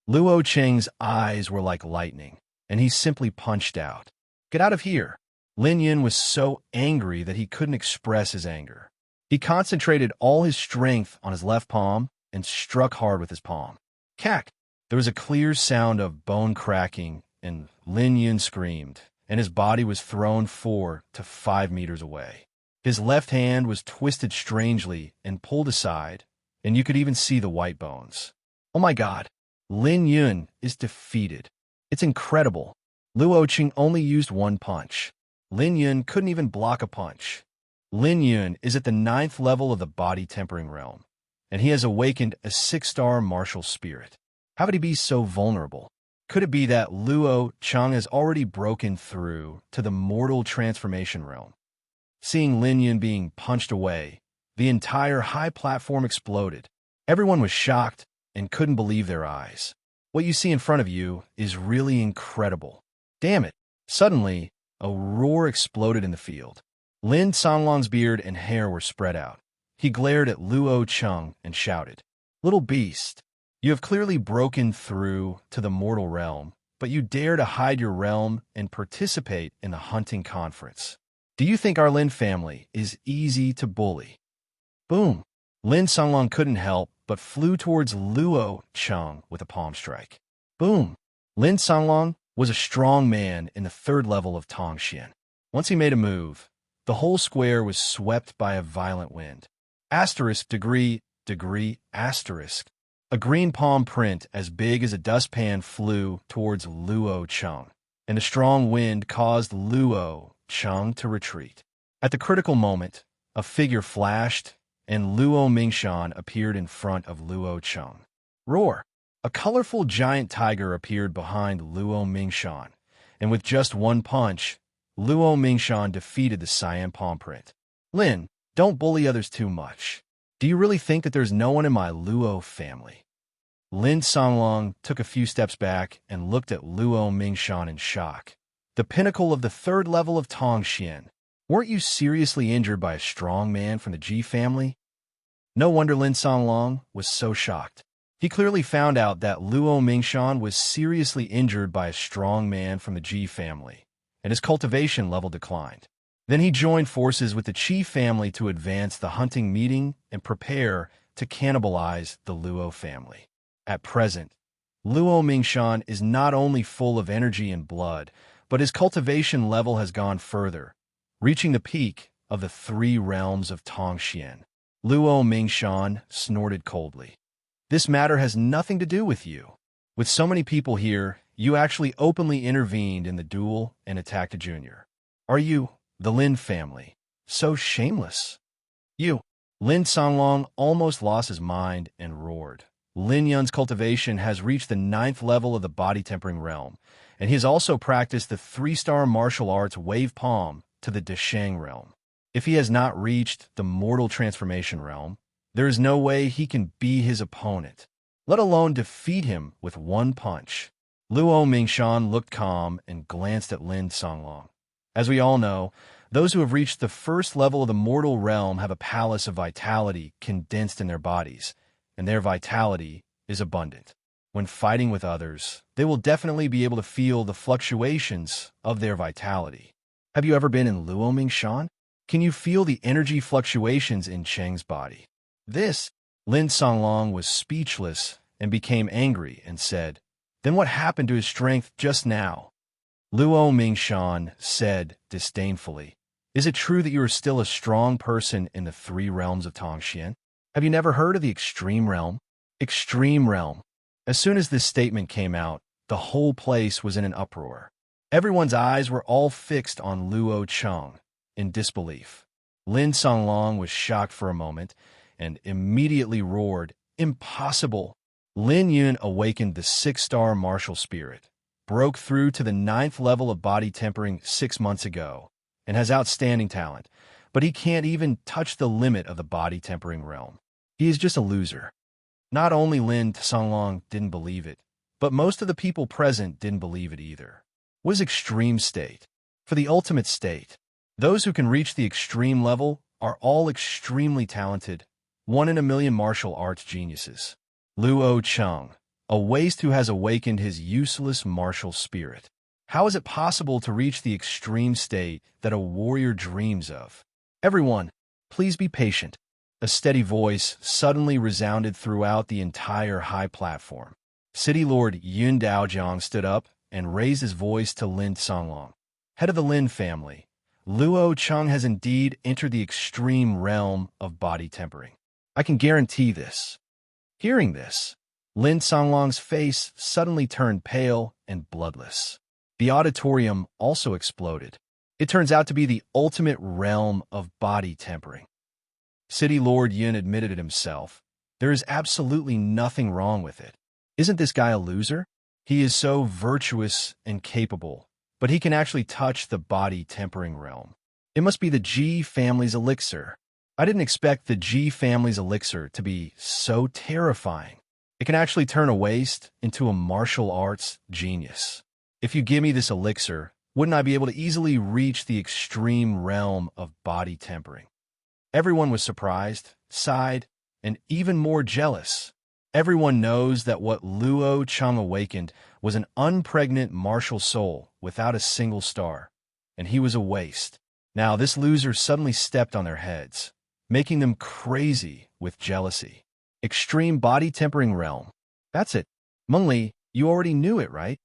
Luo Cheng's eyes were like lightning, and he simply punched out. Get out of here. Lin Yun was so angry that he couldn't express his anger. He concentrated all his strength on his left palm and struck hard with his palm. Cack! There was a clear sound of bone cracking, and Lin Yun screamed, and his body was thrown 4 to 5 meters away. His left hand was twisted strangely and pulled aside, and you could even see the white bones. Oh my God! Lin Yun is defeated. It's incredible. Luo Cheng only used one punch. Lin Yun couldn't even block a punch. Lin Yun is at the 9th level of the body tempering realm, and he has awakened a 6-star martial spirit. How could he be so vulnerable? Could it be that Luo Cheng has already broken through to the mortal transformation realm? Seeing Lin Yun being punched away, the entire high platform exploded. Everyone was shocked and couldn't believe their eyes. What you see in front of you is really incredible. Damn it! Suddenly, a roar exploded in the field. Lin Songlong's beard and hair were spread out. He glared at Luo Cheng and shouted, "Little beast, you have clearly broken through to the mortal realm, but you dare to hide your realm and participate in the hunting conference. Do you think our Lin family is easy to bully?" Boom! Lin Songlong couldn't help but flew towards Luo Cheng with a palm strike. Boom! Lin Songlong was a strong man in the 3rd level of Tongxian. Once he made a move, the whole square was swept by a violent wind. Degree, asterisk. A green palm print as big as a dustpan flew towards Luo Cheng, and a strong wind caused Luo Cheng to retreat. At the critical moment, a figure flashed, and Luo Mingshan appeared in front of Luo Cheng. Roar! A colorful giant tiger appeared behind Luo Mingshan, and with just one punch, Luo Mingshan defeated the cyan palm print. Lin, don't bully others too much. Do you really think that there's no one in my Luo family? Lin Songlong took a few steps back and looked at Luo Mingshan in shock. The pinnacle of the 3rd level of Tongxian. Weren't you seriously injured by a strong man from the Ji family? No wonder Lin Songlong was so shocked. He clearly found out that Luo Mingshan was seriously injured by a strong man from the Ji family, and his cultivation level declined. Then he joined forces with the Qi family to advance the hunting meeting and prepare to cannibalize the Luo family. At present, Luo Mingshan is not only full of energy and blood, but his cultivation level has gone further, reaching the peak of the 3 realms of Tongxian. Luo Mingshan snorted coldly. This matter has nothing to do with you. With so many people here, you actually openly intervened in the duel and attacked a junior. Are you, the Lin family, so shameless? You! Lin Songlong almost lost his mind and roared. Lin Yun's cultivation has reached the 9th level of the body tempering realm, and he has also practiced the 3-star martial arts wave palm to the Deshang realm. If he has not reached the mortal transformation realm, there is no way he can be his opponent, let alone defeat him with one punch. Luo Mingshan looked calm and glanced at Lin Songlong. As we all know, those who have reached the 1st level of the mortal realm have a palace of vitality condensed in their bodies, and their vitality is abundant. When fighting with others, they will definitely be able to feel the fluctuations of their vitality. Have you ever been in Luo Mingshan? Can you feel the energy fluctuations in Cheng's body? Lin Songlong was speechless and became angry and said, "Then what happened to his strength just now?" Luo Mingshan said disdainfully, "Is it true that you are still a strong person in the 3 realms of Tongxian? Have you never heard of the extreme realm? Extreme realm." As soon as this statement came out, The whole place was in an uproar. Everyone's eyes were all fixed on Luo Cheng in disbelief. Lin Songlong was shocked for a moment and immediately roared, "Impossible!" Lin Yun awakened the 6-star martial spirit, broke through to the 9th level of body tempering 6 months ago, and has outstanding talent, but he can't even touch the limit of the body tempering realm. He is just a loser. Not only Lin Songlong didn't believe it, but most of the people present didn't believe it either. What is extreme state? For the ultimate state, those who can reach the extreme level are all extremely talented, 1 in a million martial arts geniuses. Luo Cheng, a waste who has awakened his useless martial spirit. How is it possible to reach the extreme state that a warrior dreams of? Everyone, please be patient. A steady voice suddenly resounded throughout the entire high platform. City Lord Yun Daojiang stood up and raised his voice to Lin Songlong. Head of the Lin family, Luo Cheng has indeed entered the extreme realm of body tempering. I can guarantee this. Hearing this, Lin Songlong's face suddenly turned pale and bloodless. The auditorium also exploded. It turns out to be the ultimate realm of body tempering. City Lord Yun admitted it himself. There is absolutely nothing wrong with it. Isn't this guy a loser? He is so virtuous and capable, but he can actually touch the body tempering realm. It must be the Ji family's elixir. I didn't expect the Ji family's elixir to be so terrifying. It can actually turn a waste into a martial arts genius. If you give me this elixir, wouldn't I be able to easily reach the extreme realm of body tempering? Everyone was surprised, sighed, and even more jealous. Everyone knows that what Luo Cheng awakened was an unpregnant martial soul without a single star, and he was a waste. Now this loser suddenly stepped on their heads, making them crazy with jealousy. Extreme body tempering realm. That's it. Mengli, you already knew it, right?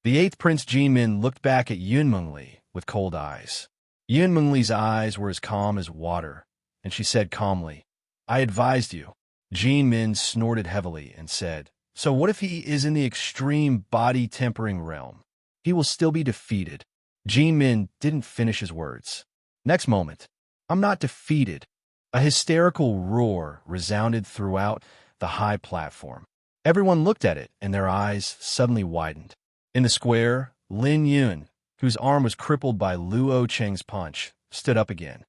The 8th Prince Jinmin looked back at Yun Mengli with cold eyes. Yun Mengli's eyes were as calm as water, and she said calmly, "I advised you." Jinmin snorted heavily and said, "So what if he is in the extreme body tempering realm? He will still be defeated." Jinmin didn't finish his words. Next moment, "I'm not defeated." A hysterical roar resounded throughout the high platform. Everyone looked at it, and their eyes suddenly widened. In the square, Lin Yun, whose arm was crippled by Luo Cheng's punch, stood up again.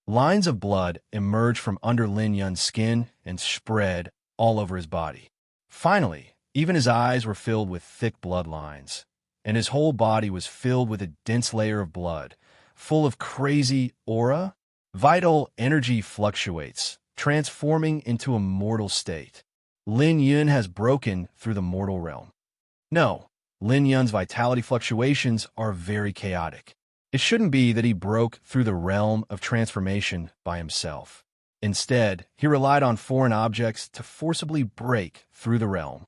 Lines of blood emerged from under Lin Yun's skin and spread all over his body. Finally, even his eyes were filled with thick blood lines, and his whole body was filled with a dense layer of blood, full of crazy aura. Vital energy fluctuates, transforming into a mortal state. Lin Yun has broken through the mortal realm. No, Lin Yun's vitality fluctuations are very chaotic. It shouldn't be that he broke through the realm of transformation by himself. Instead, he relied on foreign objects to forcibly break through the realm.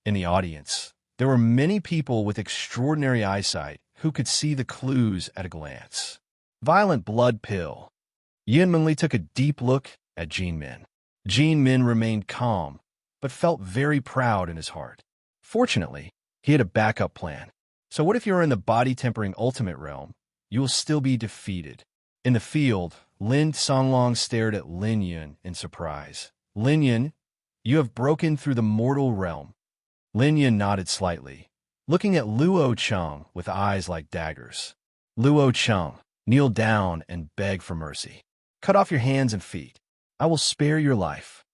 In the audience, there were many people with extraordinary eyesight who could see the clues at a glance. Violent blood pill. Yun Mengli took a deep look at Jinmin. Jinmin remained calm, but felt very proud in his heart. Fortunately, he had a backup plan. So what if you're in the body tempering ultimate realm? You will still be defeated. In the field, Lin Songlong stared at Lin Yun in surprise. "Lin Yun, you have broken through the mortal realm." Lin Yun nodded slightly, looking at Luo Cheng with eyes like daggers. "Luo Cheng, kneel down and beg for mercy. Cut off your hands and feet. I will spare your life."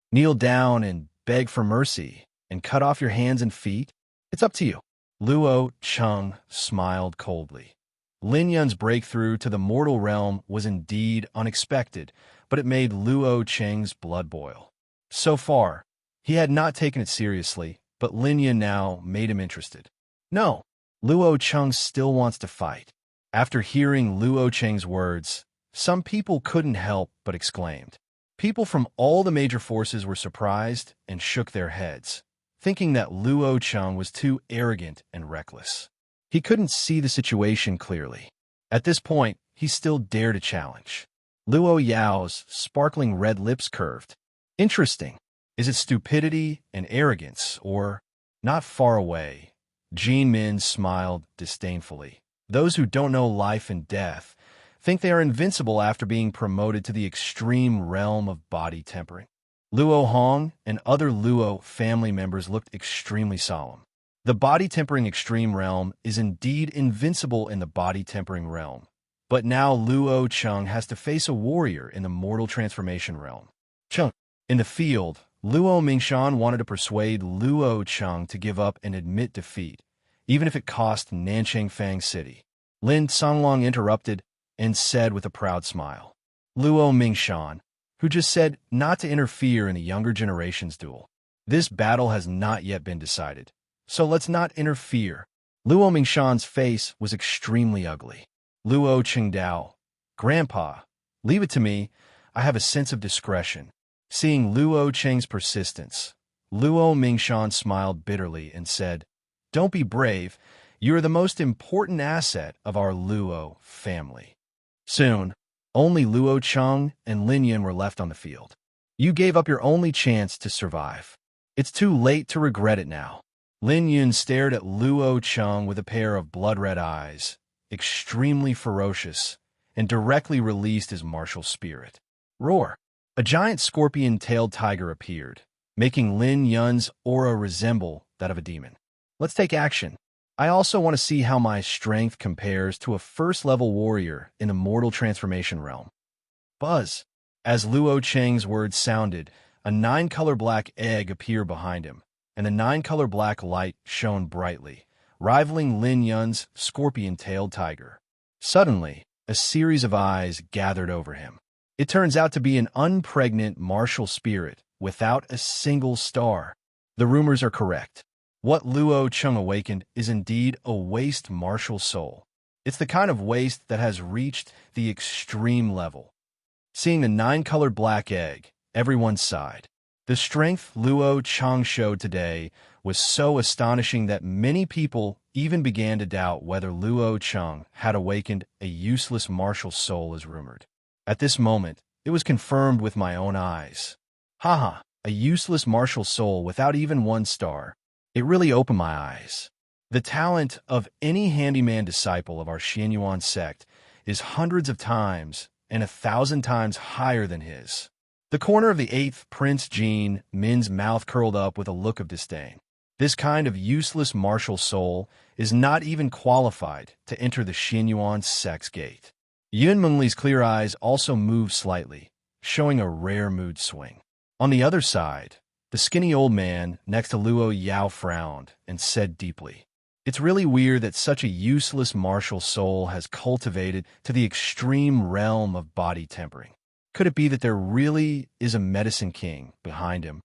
Kneel down and beg for mercy and cut off your hands and feet? It's up to you. Luo Cheng smiled coldly. Lin Yun's breakthrough to the mortal realm was indeed unexpected, but it made Luo Cheng's blood boil. So far, he had not taken it seriously, but Lin Yun now made him interested. No, Luo Cheng still wants to fight. After hearing Luo Cheng's words, some people couldn't help but exclaimed. People from all the major forces were surprised and shook their heads, thinking that Luo Cheng was too arrogant and reckless. He couldn't see the situation clearly. At this point, he still dared a challenge. Luo Yao's sparkling red lips curved. Interesting. Is it stupidity and arrogance, or not far away? Jean Min smiled disdainfully. Those who don't know life and death think they are invincible after being promoted to the extreme realm of body tempering. Luo Hong and other Luo family members looked extremely solemn. The body tempering extreme realm is indeed invincible in the body tempering realm, but now Luo Cheng has to face a warrior in the mortal transformation realm. Cheng. In the field, Luo Mingshan wanted to persuade Luo Cheng to give up and admit defeat, even if it cost Nanchang Fang City. Lin Songlong interrupted and said with a proud smile, Luo Mingshan, who just said not to interfere in the younger generation's duel. This battle has not yet been decided, so let's not interfere. Luo Mingshan's face was extremely ugly. Luo Qingdao, Grandpa, leave it to me. I have a sense of discretion. Seeing Luo Cheng's persistence, Luo Mingshan smiled bitterly and said, Don't be brave. You are the most important asset of our Luo family. Soon, only Luo Cheng and Lin Yun were left on the field. You gave up your only chance to survive. It's too late to regret it now. Lin Yun stared at Luo Cheng with a pair of blood-red eyes, extremely ferocious, and directly released his martial spirit. Roar! A giant scorpion-tailed tiger appeared, making Lin Yun's aura resemble that of a demon. Let's take action. I also want to see how my strength compares to a first-level warrior in the mortal transformation realm. Buzz! As Luo Cheng's words sounded, a 9-color black egg appeared behind him, and the 9-color black light shone brightly, rivaling Lin Yun's scorpion-tailed tiger. Suddenly, a series of eyes gathered over him. It turns out to be an unpregnant martial spirit without a single star. The rumors are correct. What Luo Cheng awakened is indeed a waste martial soul. It's the kind of waste that has reached the extreme level. Seeing the 9-colored black egg, everyone sighed. The strength Luo Cheng showed today was so astonishing that many people even began to doubt whether Luo Cheng had awakened a useless martial soul as rumored. At this moment, it was confirmed with my own eyes. Haha, a useless martial soul without even one star. It really opened my eyes. The talent of any handyman disciple of our Xianyuan sect is hundreds of times and 1,000 times higher than his. The corner of the 8th Prince Jean Min's mouth curled up with a look of disdain. This kind of useless martial soul is not even qualified to enter the Xianyuan sect's gate. Yun Mengli's clear eyes also moved slightly, showing a rare mood swing. On the other side, the skinny old man next to Luo Yao frowned and said deeply, It's really weird that such a useless martial soul has cultivated to the extreme realm of body tempering. Could it be that there really is a medicine king behind him?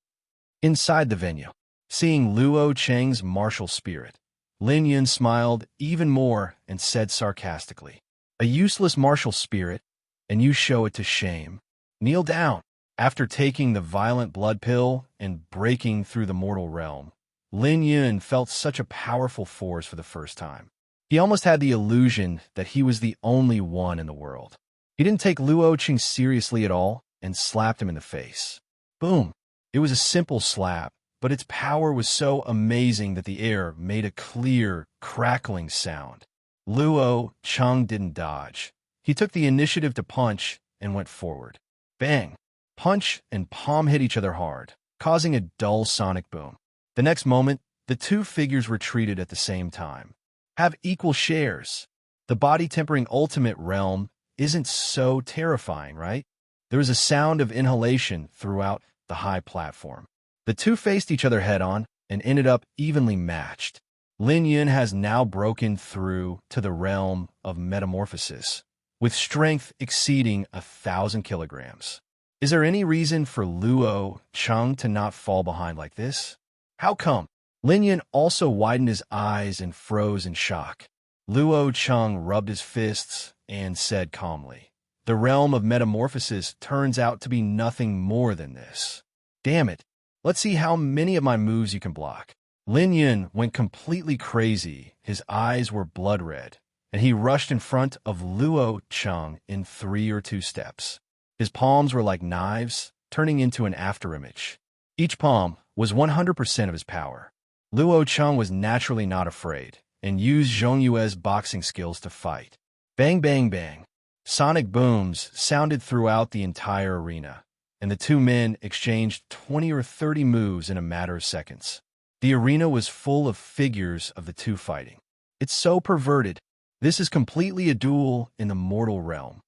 Inside the venue, seeing Luo Cheng's martial spirit, Lin Yun smiled even more and said sarcastically, A useless martial spirit, and you show it to shame. Kneel down. After taking the violent blood pill and breaking through the mortal realm, Lin Yun felt such a powerful force for the first time. He almost had the illusion that he was the only one in the world. He didn't take Luo Cheng seriously at all and slapped him in the face. Boom! It was a simple slap, but its power was so amazing that the air made a clear, crackling sound. Luo Cheng didn't dodge. He took the initiative to punch and went forward. Bang! Punch and palm hit each other hard, causing a dull sonic boom. The next moment, the two figures retreated at the same time. Have equal shares. The body-tempering ultimate realm isn't so terrifying, right? There was a sound of inhalation throughout the high platform. The two faced each other head-on and ended up evenly matched. Lin Yun has now broken through to the realm of metamorphosis, with strength exceeding 1,000 kilograms. Is there any reason for Luo Cheng to not fall behind like this? How come? Lin Yun also widened his eyes and froze in shock. Luo Cheng rubbed his fists and said calmly, The realm of metamorphosis turns out to be nothing more than this. Damn it. Let's see how many of my moves you can block. Lin Yun went completely crazy. His eyes were blood red, and he rushed in front of Luo Cheng in 3 or 2 steps. His palms were like knives, turning into an afterimage. Each palm was 100% of his power. Luo Cheng was naturally not afraid and used Zhong Yue's boxing skills to fight. Bang, bang, bang. Sonic booms sounded throughout the entire arena, and the two men exchanged 20 or 30 moves in a matter of seconds. The arena was full of figures of the two fighting. It's so perverted. This is completely a duel in the mortal realm.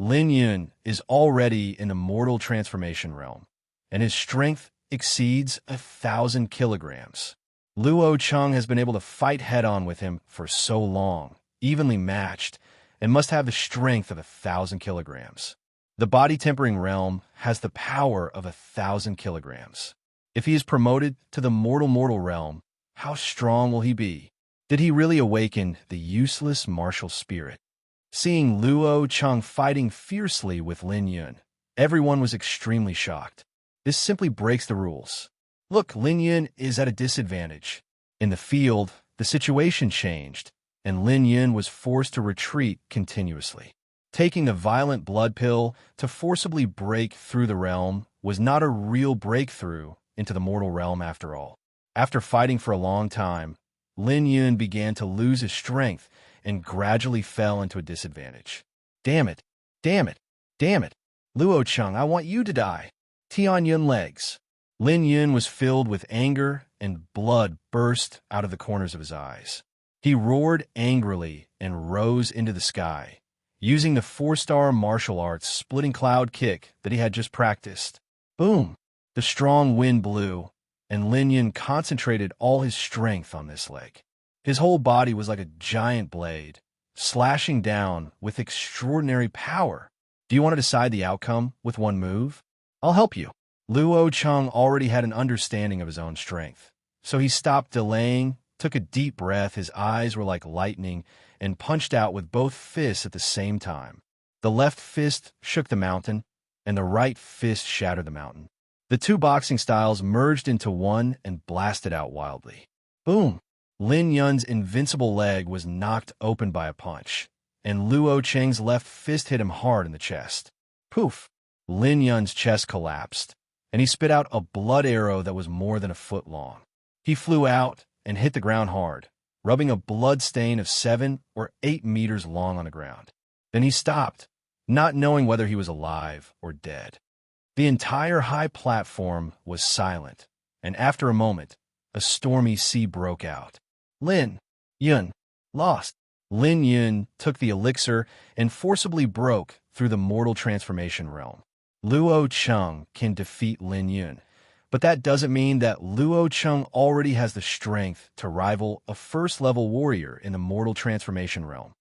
Lin Yun is already in the mortal transformation realm, and his strength exceeds 1,000 kilograms. Luo Cheng has been able to fight head-on with him for so long, evenly matched, and must have the strength of 1,000 kilograms. The body-tempering realm has the power of 1,000 kilograms. If he is promoted to the mortal realm, how strong will he be? Did he really awaken the useless martial spirit? Seeing Luo Cheng fighting fiercely with Lin Yun, everyone was extremely shocked. This simply breaks the rules. Look, Lin Yun is at a disadvantage. In the field, the situation changed, and Lin Yun was forced to retreat continuously. Taking the violent blood pill to forcibly break through the realm was not a real breakthrough into the mortal realm after all. After fighting for a long time, Lin Yun began to lose his strength and gradually fell into a disadvantage. Damn it! Damn it! Damn it! Luo Cheng, I want you to die! Tian Yun legs. Lin Yun was filled with anger, and blood burst out of the corners of his eyes. He roared angrily and rose into the sky, using the 4-star martial arts splitting cloud kick that he had just practiced. Boom! The strong wind blew, and Lin Yun concentrated all his strength on this leg. His whole body was like a giant blade, slashing down with extraordinary power. Do you want to decide the outcome with one move? I'll help you. Luo Cheng already had an understanding of his own strength, so he stopped delaying, took a deep breath, his eyes were like lightning, and punched out with both fists at the same time. The left fist shook the mountain, and the right fist shattered the mountain. The two boxing styles merged into one and blasted out wildly. Boom! Lin Yun's invincible leg was knocked open by a punch, and Luo Cheng's left fist hit him hard in the chest. Poof! Lin Yun's chest collapsed, and he spit out a blood arrow that was more than a foot long. He flew out and hit the ground hard, rubbing a blood stain of 7 or 8 meters long on the ground. Then he stopped, not knowing whether he was alive or dead. The entire high platform was silent, and after a moment, a stormy sea broke out. Lin Yun lost. Lin Yun took the elixir and forcibly broke through the mortal transformation realm. Luo Cheng can defeat Lin Yun, but that doesn't mean that Luo Cheng already has the strength to rival a first-level warrior in the mortal transformation realm.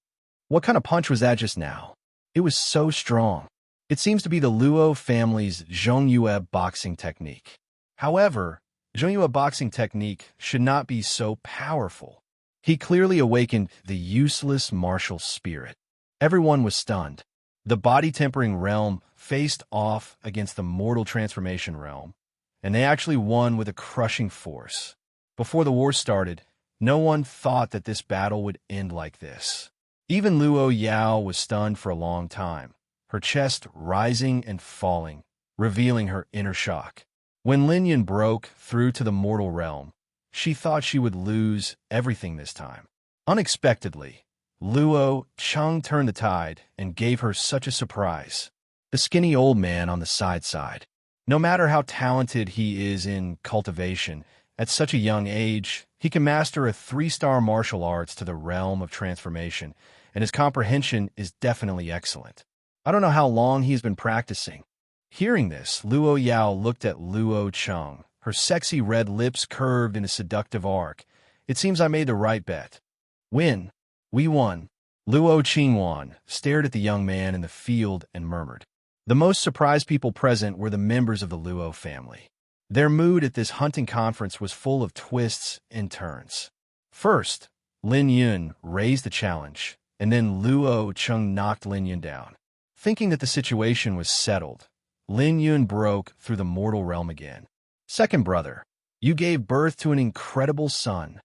What kind of punch was that just now? It was so strong. It seems to be the Luo family's Zhong Yue boxing technique. However, Zhong Yue boxing technique should not be so powerful. He clearly awakened the useless martial spirit. Everyone was stunned. The body-tempering realm faced off against the mortal transformation realm, and they actually won with a crushing force. Before the war started, no one thought that this battle would end like this. Even Luo Yao was stunned for a long time, her chest rising and falling, revealing her inner shock. When Lin Yun broke through to the mortal realm, she thought she would lose everything this time. Unexpectedly, Luo Cheng turned the tide and gave her such a surprise. The skinny old man on the side. No matter how talented he is in cultivation, at such a young age, he can master a 3-star martial arts to the realm of transformation, and his comprehension is definitely excellent. I don't know how long he has been practicing. Hearing this, Luo Yao looked at Luo Cheng, her sexy red lips curved in a seductive arc. It seems I made the right bet. Win. We won. Luo Qingwan stared at the young man in the field and murmured. The most surprised people present were the members of the Luo family. Their mood at this hunting conference was full of twists and turns. First, Lin Yun raised the challenge, and then Luo Cheng knocked Lin Yun down. Thinking that the situation was settled, Lin Yun broke through the mortal realm again. Second brother, you gave birth to an incredible son.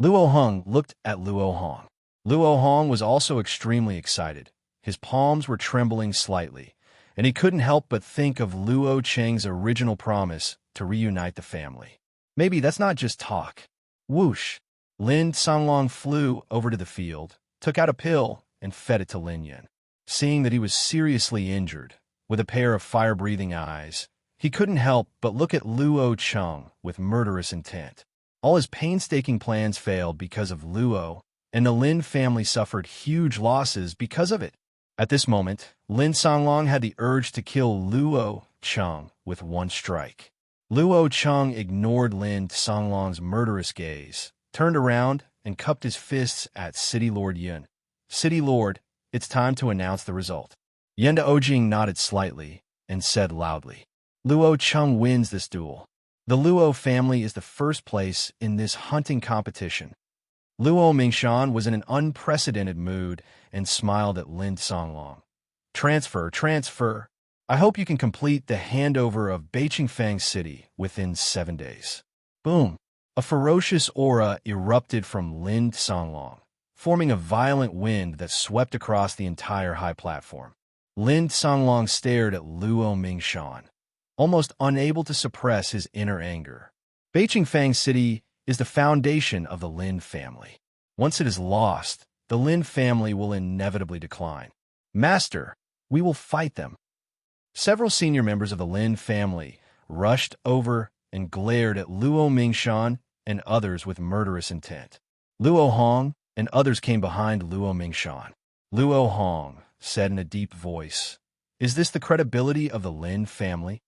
Luo Hong looked at Luo Hong. Luo Hong was also extremely excited. His palms were trembling slightly, and he couldn't help but think of Luo Cheng's original promise to reunite the family. Maybe that's not just talk. Whoosh! Lin Songlong flew over to the field, took out a pill, and fed it to Lin Yun. Seeing that he was seriously injured, with a pair of fire-breathing eyes, he couldn't help but look at Luo Cheng with murderous intent. All his painstaking plans failed because of Luo, and the Lin family suffered huge losses because of it. At this moment, Lin Songlong had the urge to kill Luo Cheng with one strike. Luo Cheng ignored Lin Songlong's murderous gaze, turned around, and cupped his fists at City Lord Yun. City Lord, it's time to announce the result. Yun Daojing nodded slightly and said loudly, Luo Cheng wins this duel. The Luo family is the first place in this hunting competition. Luo Mingshan was in an unprecedented mood and smiled at Lin Songlong. Transfer. I hope you can complete the handover of Beiqingfang City within 7 days. Boom! A ferocious aura erupted from Lin Songlong, forming a violent wind that swept across the entire high platform. Lin Songlong stared at Luo Mingshan, almost unable to suppress his inner anger. Beiqingfang City is the foundation of the Lin family. Once it is lost, the Lin family will inevitably decline. Master, we will fight them. Several senior members of the Lin family rushed over and glared at Luo Mingshan and others with murderous intent. Luo Hong and others came behind Luo Mingshan. Luo Hong said in a deep voice, Is this the credibility of the Lin family?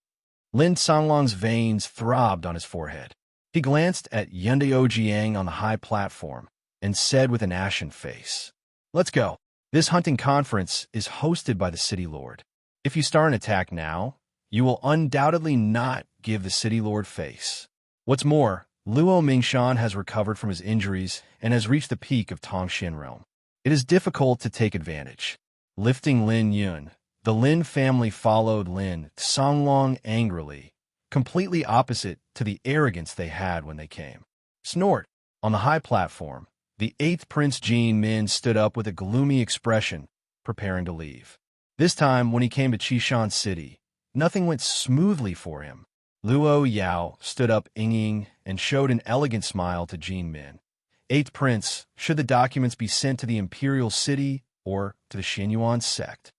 Lin Songlong's veins throbbed on his forehead. He glanced at Yundao Jiang on the high platform and said with an ashen face, Let's go. This hunting conference is hosted by the City Lord. If you start an attack now, you will undoubtedly not give the City Lord face. What's more, Luo Mingshan has recovered from his injuries and has reached the peak of Tongxin realm. It is difficult to take advantage. Lifting Lin Yun, the Lin family followed Lin Songlong angrily, completely opposite to the arrogance they had when they came. Snort! On the high platform, the 8th Prince Jin Min stood up with a gloomy expression, preparing to leave. This time, when he came to Qishan City, nothing went smoothly for him. Luo Yao stood up Ying and showed an elegant smile to Jin Min. 8th Prince, should the documents be sent to the Imperial City or to the Xinyuan sect?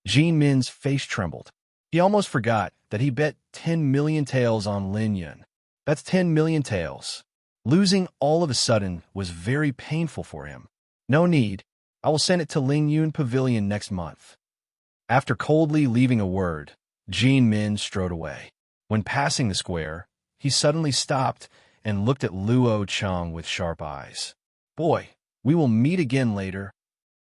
Jin Min's face trembled. He almost forgot that he bet 10 million taels on Lin Yun. That's 10 million taels. Losing all of a sudden was very painful for him. No need. I will send it to Ling Yun Pavilion next month. After coldly leaving a word, Jin Min strode away. When passing the square, he suddenly stopped and looked at Luo Cheng with sharp eyes. Boy, we will meet again later.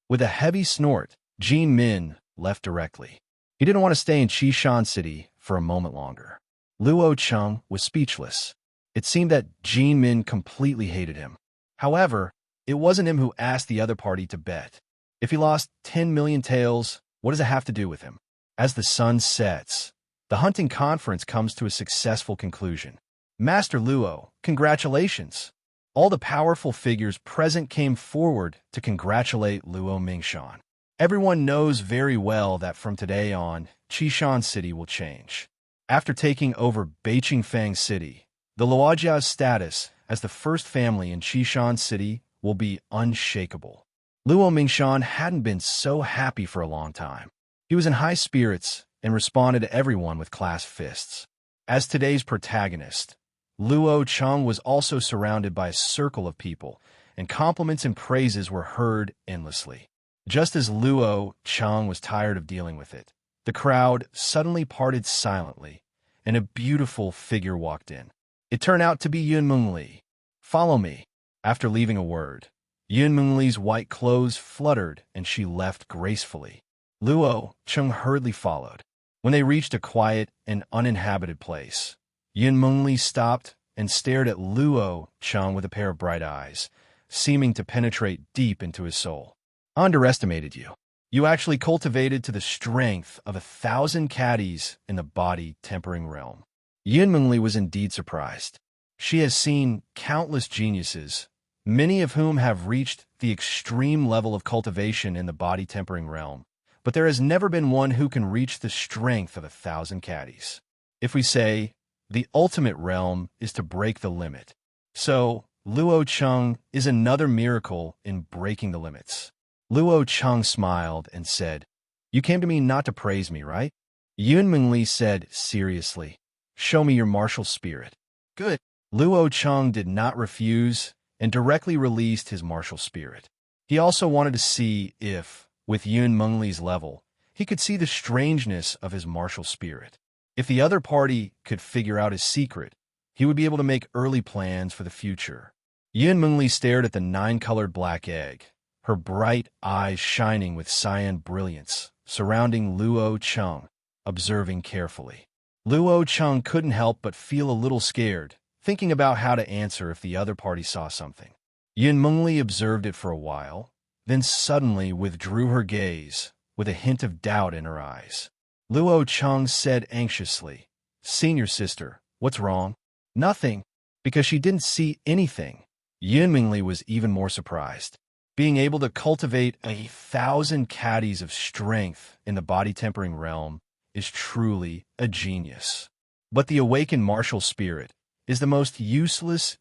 With a heavy snort, Jin Min left directly. He didn't want to stay in Qishan City for a moment longer. Luo Cheng was speechless. It seemed that Jin Min completely hated him. However, it wasn't him who asked the other party to bet. If he lost 10 million taels, what does it have to do with him? As the sun sets, the hunting conference comes to a successful conclusion. Master Luo, congratulations! All the powerful figures present came forward to congratulate Luo Mingshan. Everyone knows very well that from today on, Qishan City will change. After taking over Beiqingfang City, the Luojia's status as the first family in Qishan City will be unshakable. Luo Mingshan hadn't been so happy for a long time. He was in high spirits and responded to everyone with clasped fists. As today's protagonist, Luo Cheng was also surrounded by a circle of people, and compliments and praises were heard endlessly. Just as Luo Cheng was tired of dealing with it, the crowd suddenly parted silently, and a beautiful figure walked in. It turned out to be Yun Mengli. Follow me. After leaving a word, Yun Mengli's white clothes fluttered and she left gracefully. Luo Cheng hurriedly followed. When they reached a quiet and uninhabited place, Yun Mengli stopped and stared at Luo Cheng with a pair of bright eyes, seeming to penetrate deep into his soul. I underestimated you. You actually cultivated to the strength of 1,000 caddies in the body-tempering realm. Yun Mengli was indeed surprised. She has seen countless geniuses, many of whom have reached the extreme level of cultivation in the body-tempering realm, but there has never been one who can reach the strength of 1,000 caddies. If we say, the ultimate realm is to break the limit. So, Luo Cheng is another miracle in breaking the limits. Luo Cheng smiled and said, "You came to me not to praise me, right?" Yun Mingli said seriously, "Show me your martial spirit." Good. Luo Cheng did not refuse and directly released his martial spirit. He also wanted to see if, with Yun Mengli's level, he could see the strangeness of his martial spirit. If the other party could figure out his secret, he would be able to make early plans for the future. Yun Mengli stared at the 9-colored black egg, her bright eyes shining with cyan brilliance, surrounding Luo Cheng, observing carefully. Luo Cheng couldn't help but feel a little scared, thinking about how to answer if the other party saw something. Yun Mengli observed it for a while, then suddenly withdrew her gaze, with a hint of doubt in her eyes. Luo Cheng said anxiously, "Senior sister, what's wrong?" "Nothing," because she didn't see anything. Yun Mingli was even more surprised. Being able to cultivate 1,000 caddies of strength in the body-tempering realm is truly a genius. But the awakened martial spirit is the most useless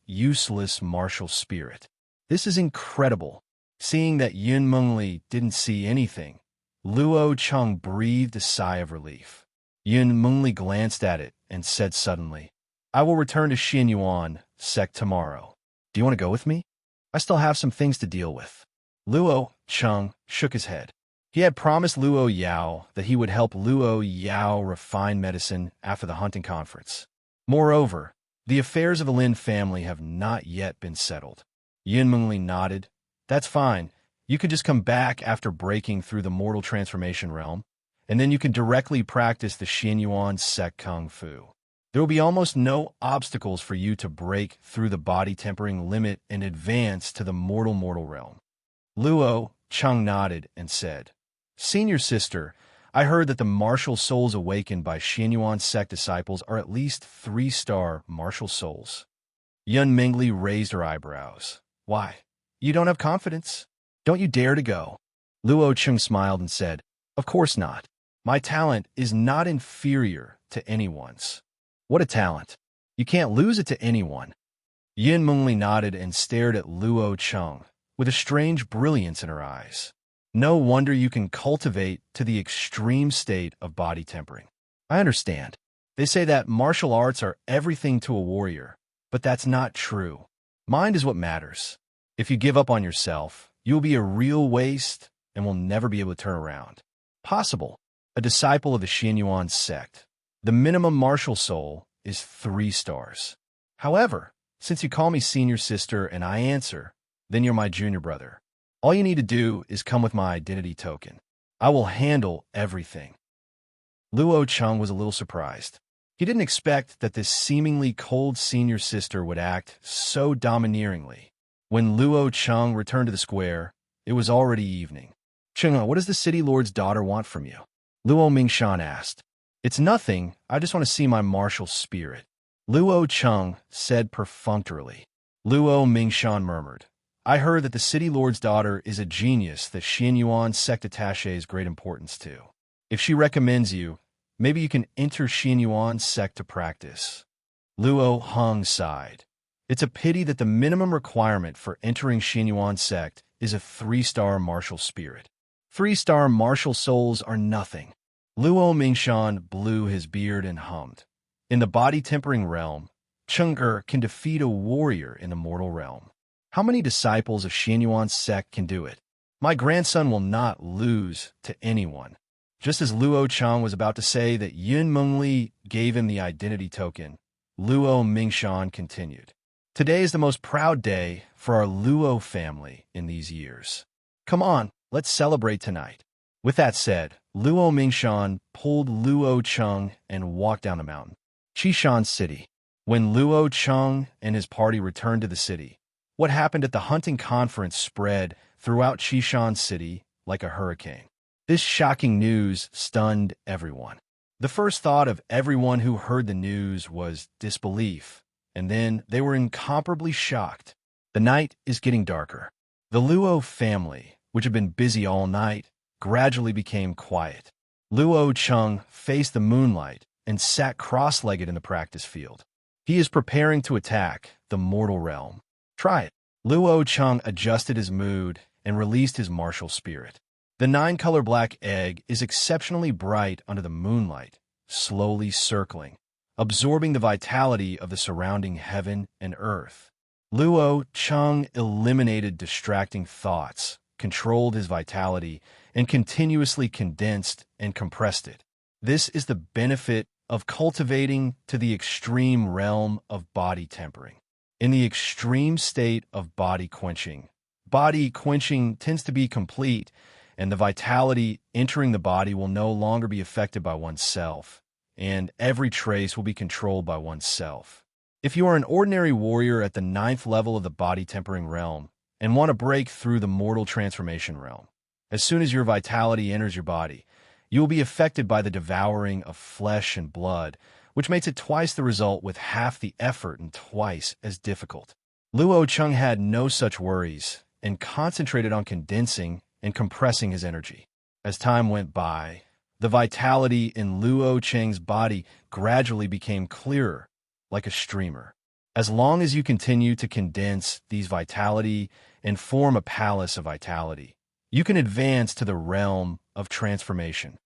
martial spirit. This is incredible. Seeing that Yun Mengli didn't see anything, Luo Cheng breathed a sigh of relief. Yun Mengli glanced at it and said suddenly, "I will return to Xianyuan sect tomorrow. Do you want to go with me? I still have some things to deal with." Luo Cheng shook his head. He had promised Luo Yao that he would help Luo Yao refine medicine after the hunting conference. Moreover, the affairs of the Lin family have not yet been settled. Yun Mengli nodded. "That's fine. You can just come back after breaking through the mortal transformation realm, and then you can directly practice the Xianyuan sect Kung Fu. There will be almost no obstacles for you to break through the body-tempering limit and advance to the mortal realm." Luo Cheng nodded and said, "Senior sister, I heard that the martial souls awakened by Xianyuan sect disciples are at least 3-star martial souls." Yun Mengli raised her eyebrows. "Why? You don't have confidence? Don't you dare to go?" Luo Cheng smiled and said, "Of course not. My talent is not inferior to anyone's." "What a talent. You can't lose it to anyone." Yun Mengli nodded and stared at Luo Cheng, with a strange brilliance in her eyes. "No wonder you can cultivate to the extreme state of body tempering. I understand. They say that martial arts are everything to a warrior, but that's not true. Mind is what matters. If you give up on yourself, you will be a real waste and will never be able to turn around." Possible. A disciple of the Xianyuan sect. The minimum martial soul is 3 stars. However, since you call me senior sister and I answer, then you're my junior brother. All you need to do is come with my identity token. I will handle everything. Luo Cheng was a little surprised. He didn't expect that this seemingly cold senior sister would act so domineeringly. When Luo Cheng returned to the square, it was already evening. "Cheng, what does the city lord's daughter want from you?" Luo Mingshan asked. "It's nothing. I just want to see my martial spirit," Luo Cheng said perfunctorily. Luo Mingshan murmured, "I heard that the city lord's daughter is a genius that Xianyuan sect attaches great importance to. If she recommends you, maybe you can enter Xianyuan sect to practice." Luo Heng sighed. It's a pity that the minimum requirement for entering Xianyuan sect is a 3-star martial spirit. 3-star martial souls are nothing. Luo Mingshan blew his beard and hummed. In the body-tempering realm, Cheng'er can defeat a warrior in the mortal realm. How many disciples of Xianyuan sect can do it? My grandson will not lose to anyone. Just as Luo Cheng was about to say that Yun Mengli gave him the identity token, Luo Mingshan continued. "Today is the most proud day for our Luo family in these years. Come on, let's celebrate tonight." With that said, Luo Mingshan pulled Luo Cheng and walked down the mountain. Qishan City. When Luo Cheng and his party returned to the city, what happened at the hunting conference spread throughout Qishan City like a hurricane. This shocking news stunned everyone. The first thought of everyone who heard the news was disbelief, and then they were incomparably shocked. The night is getting darker. The Luo family, which had been busy all night, gradually became quiet. Luo Cheng faced the moonlight and sat cross-legged in the practice field. He is preparing to attack the mortal realm. Try it. Luo Cheng adjusted his mood and released his martial spirit. The 9-color black egg is exceptionally bright under the moonlight, slowly circling, absorbing the vitality of the surrounding heaven and earth. Luo Cheng eliminated distracting thoughts, controlled his vitality, and continuously condensed and compressed it. This is the benefit of cultivating to the extreme realm of body tempering. In the extreme state of body quenching tends to be complete, and the vitality entering the body will no longer be affected by oneself, and every trace will be controlled by oneself. If you are an ordinary warrior at the 9th level of the body tempering realm and want to break through the mortal transformation realm, as soon as your vitality enters your body, you will be affected by the devouring of flesh and blood, which makes it twice the result with half the effort and twice as difficult. Luo Cheng had no such worries and concentrated on condensing and compressing his energy. As time went by, the vitality in Luo Cheng's body gradually became clearer, like a streamer. As long as you continue to condense these vitality and form a palace of vitality, you can advance to the realm of transformation.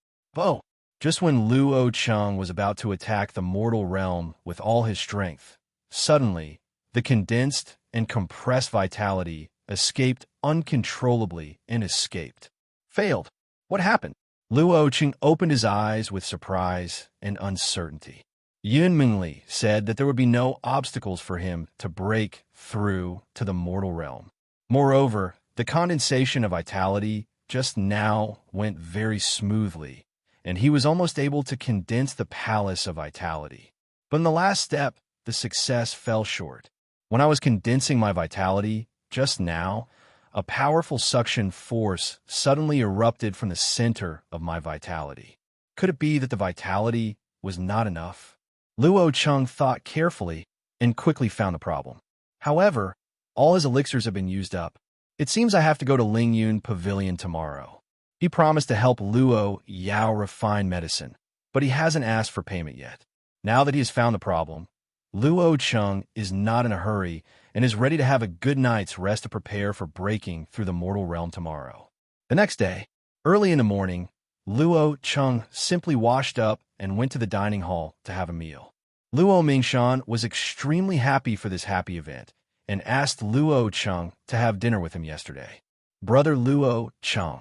Just when Luo Cheng was about to attack the mortal realm with all his strength, suddenly, the condensed and compressed vitality escaped uncontrollably and escaped. Failed. What happened? Luo Cheng opened his eyes with surprise and uncertainty. Yun Mingli said that there would be no obstacles for him to break through to the mortal realm. Moreover, the condensation of vitality just now went very smoothly, and he was almost able to condense the palace of vitality. But in the last step, the success fell short. When I was condensing my vitality, just now, a powerful suction force suddenly erupted from the center of my vitality. Could it be that the vitality was not enough? Luo Cheng thought carefully and quickly found the problem. However, all his elixirs have been used up. It seems I have to go to Lingyun Pavilion tomorrow. He promised to help Luo Yao refine medicine, but he hasn't asked for payment yet. Now that he has found the problem, Luo Cheng is not in a hurry and is ready to have a good night's rest to prepare for breaking through the mortal realm tomorrow. The next day, early in the morning, Luo Cheng simply washed up and went to the dining hall to have a meal. Luo Mingshan was extremely happy for this happy event and asked Luo Cheng to have dinner with him yesterday. Brother Luo Cheng.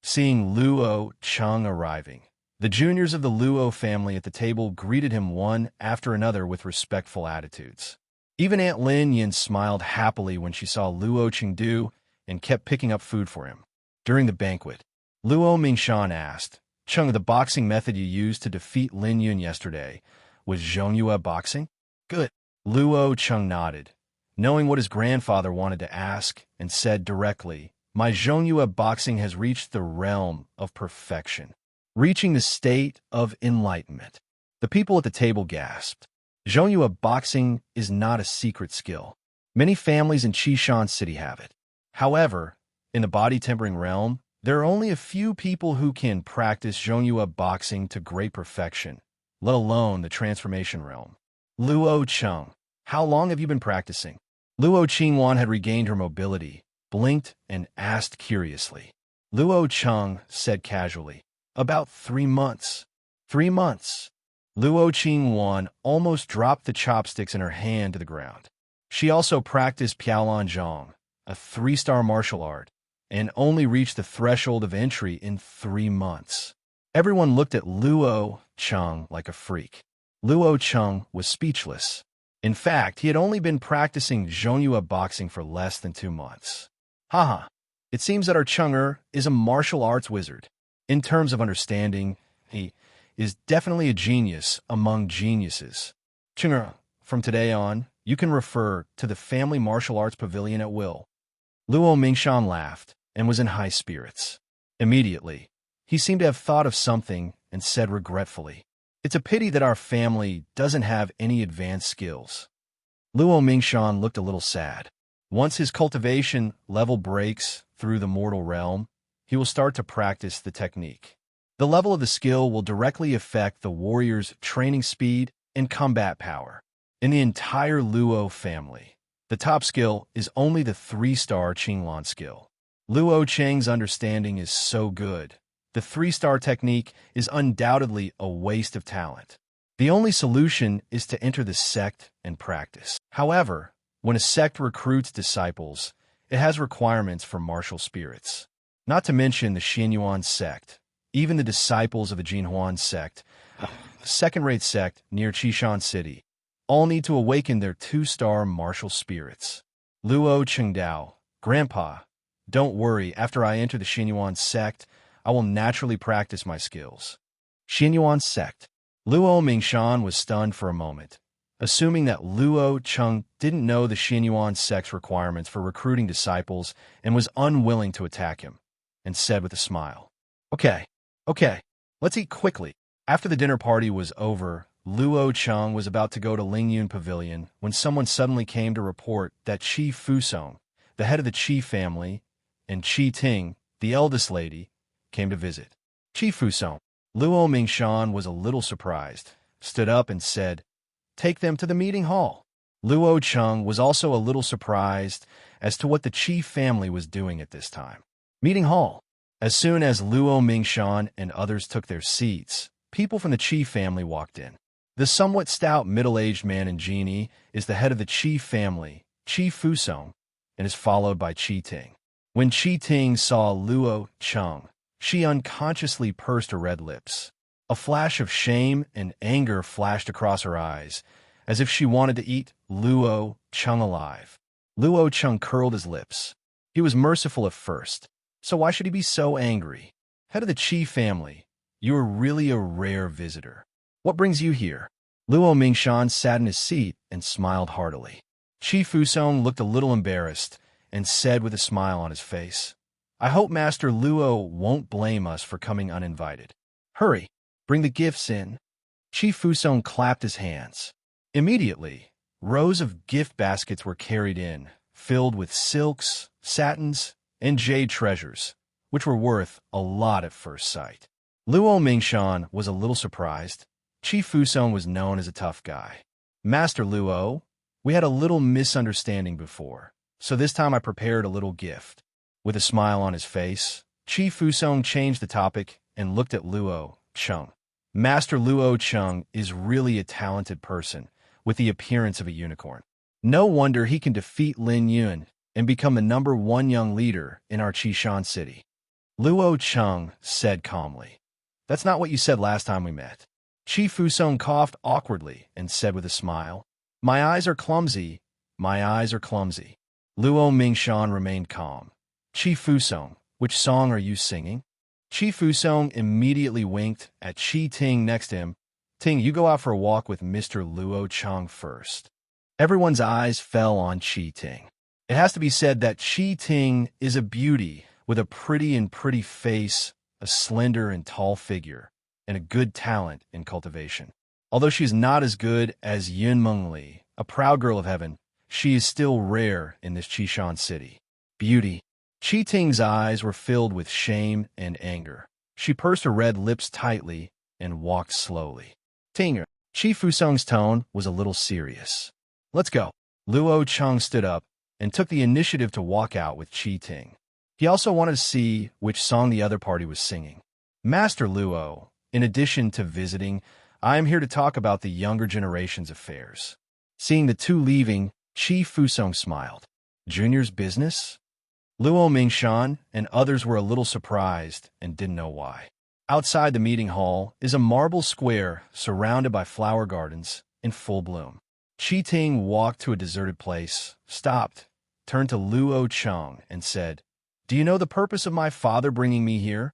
Seeing Luo Cheng arriving, the juniors of the Luo family at the table greeted him one after another with respectful attitudes. Even Aunt Lin Yin smiled happily when she saw Luo Chengdu and kept picking up food for him. During the banquet, Luo Mingshan asked, "Cheng, the boxing method you used to defeat Lin Yun yesterday was Zhongyue boxing?" "Good." Luo Cheng nodded, knowing what his grandfather wanted to ask, and said directly, "My Zhongyue boxing has reached the realm of perfection, reaching the state of enlightenment." The people at the table gasped. Zhongyue boxing is not a secret skill. Many families in Qishan City have it. However, in the body-tempering realm, there are only a few people who can practice Zhongyue boxing to great perfection, let alone the transformation realm. Luo Cheng, how long have you been practicing? Luo Qingwan had regained her mobility, blinked, and asked curiously. Luo Cheng said casually, "About 3 months." 3 months. Luo Qingwan almost dropped the chopsticks in her hand to the ground. She also practiced Piaolan Zhong, a 3-star martial art, and only reached the threshold of entry in 3 months. Everyone looked at Luo Cheng like a freak. Luo Cheng was speechless. In fact, he had only been practicing Zhongyue boxing for less than 2 months. Haha, it seems that our Chenger is a martial arts wizard. In terms of understanding, he is definitely a genius among geniuses. Chenger, from today on, you can refer to the family martial arts pavilion at will. Luo Mingshan laughed and was in high spirits. Immediately, he seemed to have thought of something and said regretfully, "It's a pity that our family doesn't have any advanced skills." Luo Mingshan looked a little sad. Once his cultivation level breaks through the mortal realm, he will start to practice the technique. The level of the skill will directly affect the warrior's training speed and combat power. In the entire Luo family, the top skill is only the 3-star Qinglan skill. Luo Cheng's understanding is so good. The 3-star technique is undoubtedly a waste of talent. The only solution is to enter the sect and practice. However, when a sect recruits disciples, it has requirements for martial spirits. Not to mention the Xianyuan sect. Even the disciples of the Jinhuan sect, a second-rate sect near Qishan City, all need to awaken their 2-star martial spirits. Luo Chengdao, Grandpa, don't worry, after I enter the Xianyuan sect, I will naturally practice my skills. Xianyuan sect. Luo Mingshan was stunned for a moment, assuming that Luo Cheng didn't know the Xianyuan sect's requirements for recruiting disciples and was unwilling to attack him, and said with a smile, Okay, let's eat quickly. After the dinner party was over, Luo Cheng was about to go to Lingyun Pavilion when someone suddenly came to report that Qi Fusong, the head of the Qi family, and Qi Ting, the eldest lady, came to visit. Qi Fusong. Luo Mingshan was a little surprised, stood up and said, Take them to the meeting hall. Luo Cheng was also a little surprised as to what the Qi family was doing at this time. Meeting hall. As soon as Luo Mingshan and others took their seats, people from the Qi family walked in. The somewhat stout middle-aged man in genie is the head of the Qi family, Qi Fusong, and is followed by Qi Ting. When Qi Ting saw Luo Cheng, she unconsciously pursed her red lips. A flash of shame and anger flashed across her eyes, as if she wanted to eat Luo Cheng alive. Luo Cheng curled his lips. He was merciful at first, so why should he be so angry? Head of the Qi family, you are really a rare visitor. What brings you here? Luo Mingshan sat in his seat and smiled heartily. Qi Fusong looked a little embarrassed and said with a smile on his face, I hope Master Luo won't blame us for coming uninvited. Hurry, bring the gifts in. Qi Fusong clapped his hands. Immediately, rows of gift baskets were carried in, filled with silks, satins, and jade treasures, which were worth a lot at first sight. Luo Mingshan was a little surprised. Qi Fusong was known as a tough guy. Master Luo, we had a little misunderstanding before, so this time I prepared a little gift. With a smile on his face, Qi Fusong changed the topic and looked at Luo Cheng. Master Luo Cheng is really a talented person, with the appearance of a unicorn. No wonder he can defeat Lin Yun and become the #1 young leader in our Qishan city. Luo Cheng said calmly, That's not what you said last time we met. Qi Fusong coughed awkwardly and said with a smile, My eyes are clumsy. My eyes are clumsy. Luo Mingshan remained calm. Qi Fusong, which song are you singing? Qi Fusong immediately winked at Qi Ting next to him. Ting, you go out for a walk with Mr. Luo Cheng first. Everyone's eyes fell on Qi Ting. It has to be said that Qi Ting is a beauty with a pretty face, a slender and tall figure, and a good talent in cultivation. Although she is not as good as Yun Mengli, a proud girl of heaven, she is still rare in this Qishan city. Beauty. Qi Ting's eyes were filled with shame and anger. She pursed her red lips tightly and walked slowly. Ting, Qi Fusong's tone was a little serious. Let's go. Luo Cheng stood up and took the initiative to walk out with Qi Ting. He also wanted to see which song the other party was singing. Master Luo, in addition to visiting, I am here to talk about the younger generation's affairs. Seeing the two leaving, Qi Fusong smiled. Junior's business? Luo Mingshan and others were a little surprised and didn't know why. Outside the meeting hall is a marble square surrounded by flower gardens in full bloom. Qi Ting walked to a deserted place, stopped, turned to Luo Cheng and said, Do you know the purpose of my father bringing me here?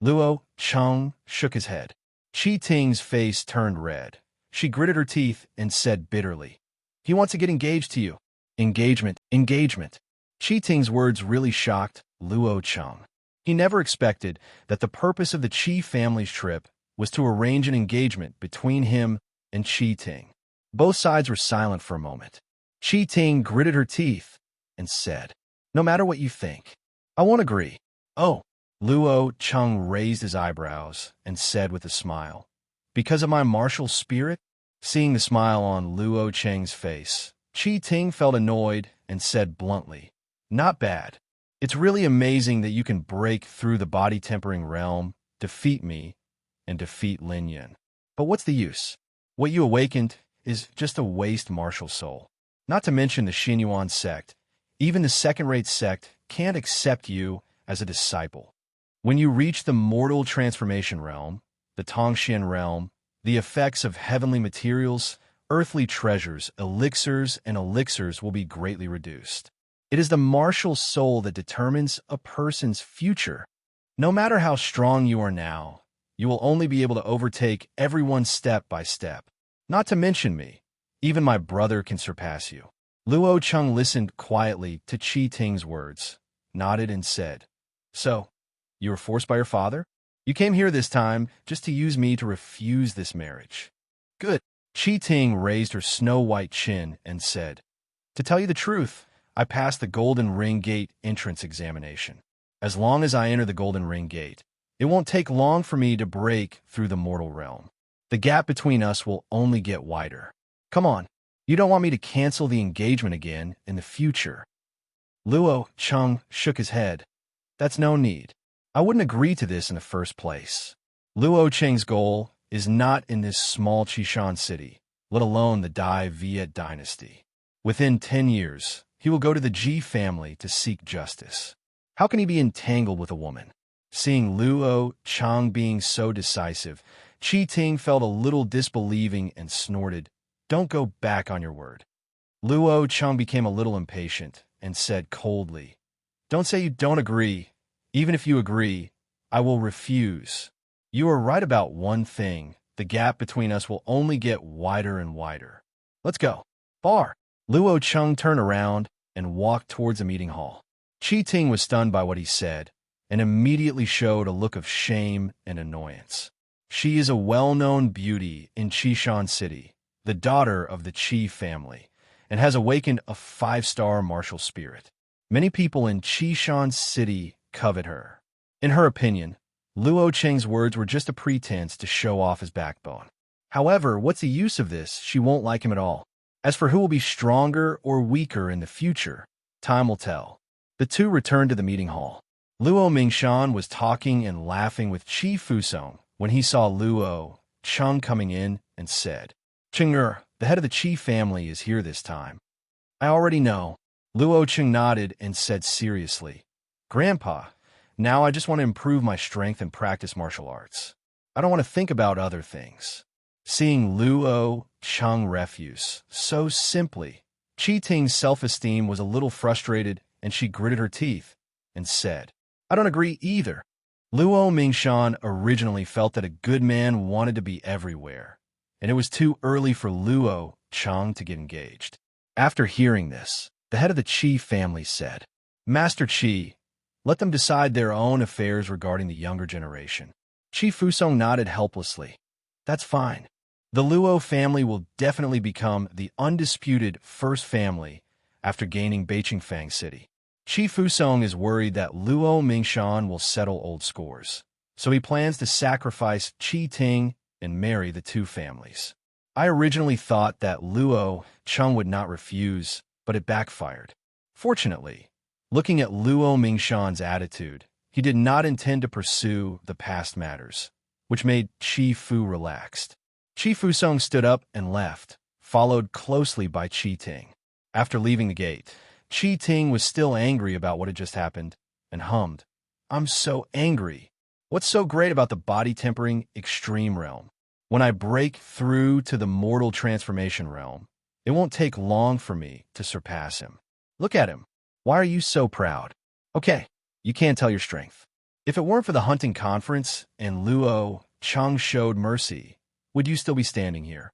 Luo Cheng shook his head. Qi Ting's face turned red. She gritted her teeth and said bitterly, He wants to get engaged to you. Engagement. Qi Ting's words really shocked Luo Cheng. He never expected that the purpose of the Qi family's trip was to arrange an engagement between him and Qi Ting. Both sides were silent for a moment. Qi Ting gritted her teeth and said, No matter what you think, I won't agree. Oh, Luo Cheng raised his eyebrows and said with a smile, "Because of my martial spirit?" Seeing the smile on Luo Cheng's face, Qi Ting felt annoyed and said bluntly, "Not bad. It's really amazing that you can break through the body-tempering realm, defeat me, and defeat Lin Yin. But what's the use? What you awakened is just a waste martial soul. Not to mention the Xinyuan sect. Even the second-rate sect can't accept you as a disciple. When you reach the mortal transformation realm, the Tongxian realm, the effects of heavenly materials, earthly treasures, elixirs, and elixirs will be greatly reduced. It is the martial soul that determines a person's future. No matter how strong you are now, you will only be able to overtake everyone step by step. Not to mention me. Even my brother can surpass you." Luo Cheng listened quietly to Qi Ting's words, nodded and said, "So, you were forced by your father? You came here this time just to use me to refuse this marriage." "Good." Qi Ting raised her snow-white chin and said, "To tell you the truth, I passed the Golden Ring Gate entrance examination. As long as I enter the Golden Ring Gate, it won't take long for me to break through the mortal realm. The gap between us will only get wider. Come on, you don't want me to cancel the engagement again in the future." Luo Cheng shook his head. "That's no need. I wouldn't agree to this in the first place. Luo Cheng's goal is not in this small Qishan city, let alone the Dai Viet dynasty. Within 10 years, he will go to the Ji family to seek justice. How can he be entangled with a woman?" Seeing Luo Cheng being so decisive, Qi Ting felt a little disbelieving and snorted, "Don't go back on your word." Luo Cheng became a little impatient and said coldly, "Don't say you don't agree. Even if you agree, I will refuse. You are right about one thing. The gap between us will only get wider and wider. Let's go." "Bar." Luo Cheng turned around and walked towards the meeting hall. Qi Ting was stunned by what he said and immediately showed a look of shame and annoyance. She is a well-known beauty in Qishan City, the daughter of the Qi family, and has awakened a 5-star martial spirit. Many people in Qishan City covet her. In her opinion, Luo Cheng's words were just a pretense to show off his backbone. However, what's the use of this? She won't like him at all. As for who will be stronger or weaker in the future, time will tell. The two returned to the meeting hall. Luo Mingshan was talking and laughing with Qi Fusong when he saw Luo Cheng coming in and said, "Cheng'er, the head of the Qi family is here this time." "I already know." Luo Cheng nodded and said seriously, "Grandpa, now I just want to improve my strength and practice martial arts. I don't want to think about other things." Seeing Luo Cheng refuse so simply, Qi Ting's self-esteem was a little frustrated and she gritted her teeth and said, "I don't agree either." Luo Mingshan originally felt that a good man wanted to be everywhere, and it was too early for Luo Cheng to get engaged. After hearing this, the head of the Qi family said, "Master Qi, let them decide their own affairs regarding the younger generation." Qi Fusong nodded helplessly. "That's fine. The Luo family will definitely become the undisputed first family after gaining Beiqingfang City." Qi Fusong is worried that Luo Mingshan will settle old scores, so he plans to sacrifice Qi Ting and marry the two families. I originally thought that Luo Cheng would not refuse, but it backfired. Fortunately, looking at Luo Mingshan's attitude, he did not intend to pursue the past matters, which made Qi Fu relaxed. Qi Fusong stood up and left, followed closely by Qi Ting. After leaving the gate, Qi Ting was still angry about what had just happened and hummed, "I'm so angry. What's so great about the body-tempering extreme realm? When I break through to the mortal transformation realm, it won't take long for me to surpass him. Look at him. Why are you so proud? Okay, you can't tell your strength. If it weren't for the hunting conference and Luo Cheng showed mercy, would you still be standing here?"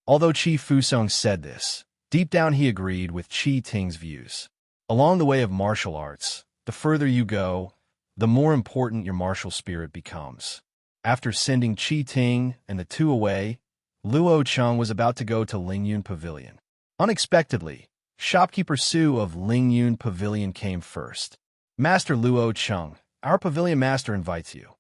Although Qi Fusong said this, deep down he agreed with Qi Ting's views. Along the way of martial arts, the further you go, the more important your martial spirit becomes. After sending Qi Ting and the two away, Luo Cheng was about to go to Lingyun Pavilion. Unexpectedly, shopkeeper Su of Lingyun Pavilion came first. "Master Luo Cheng, our pavilion master invites you."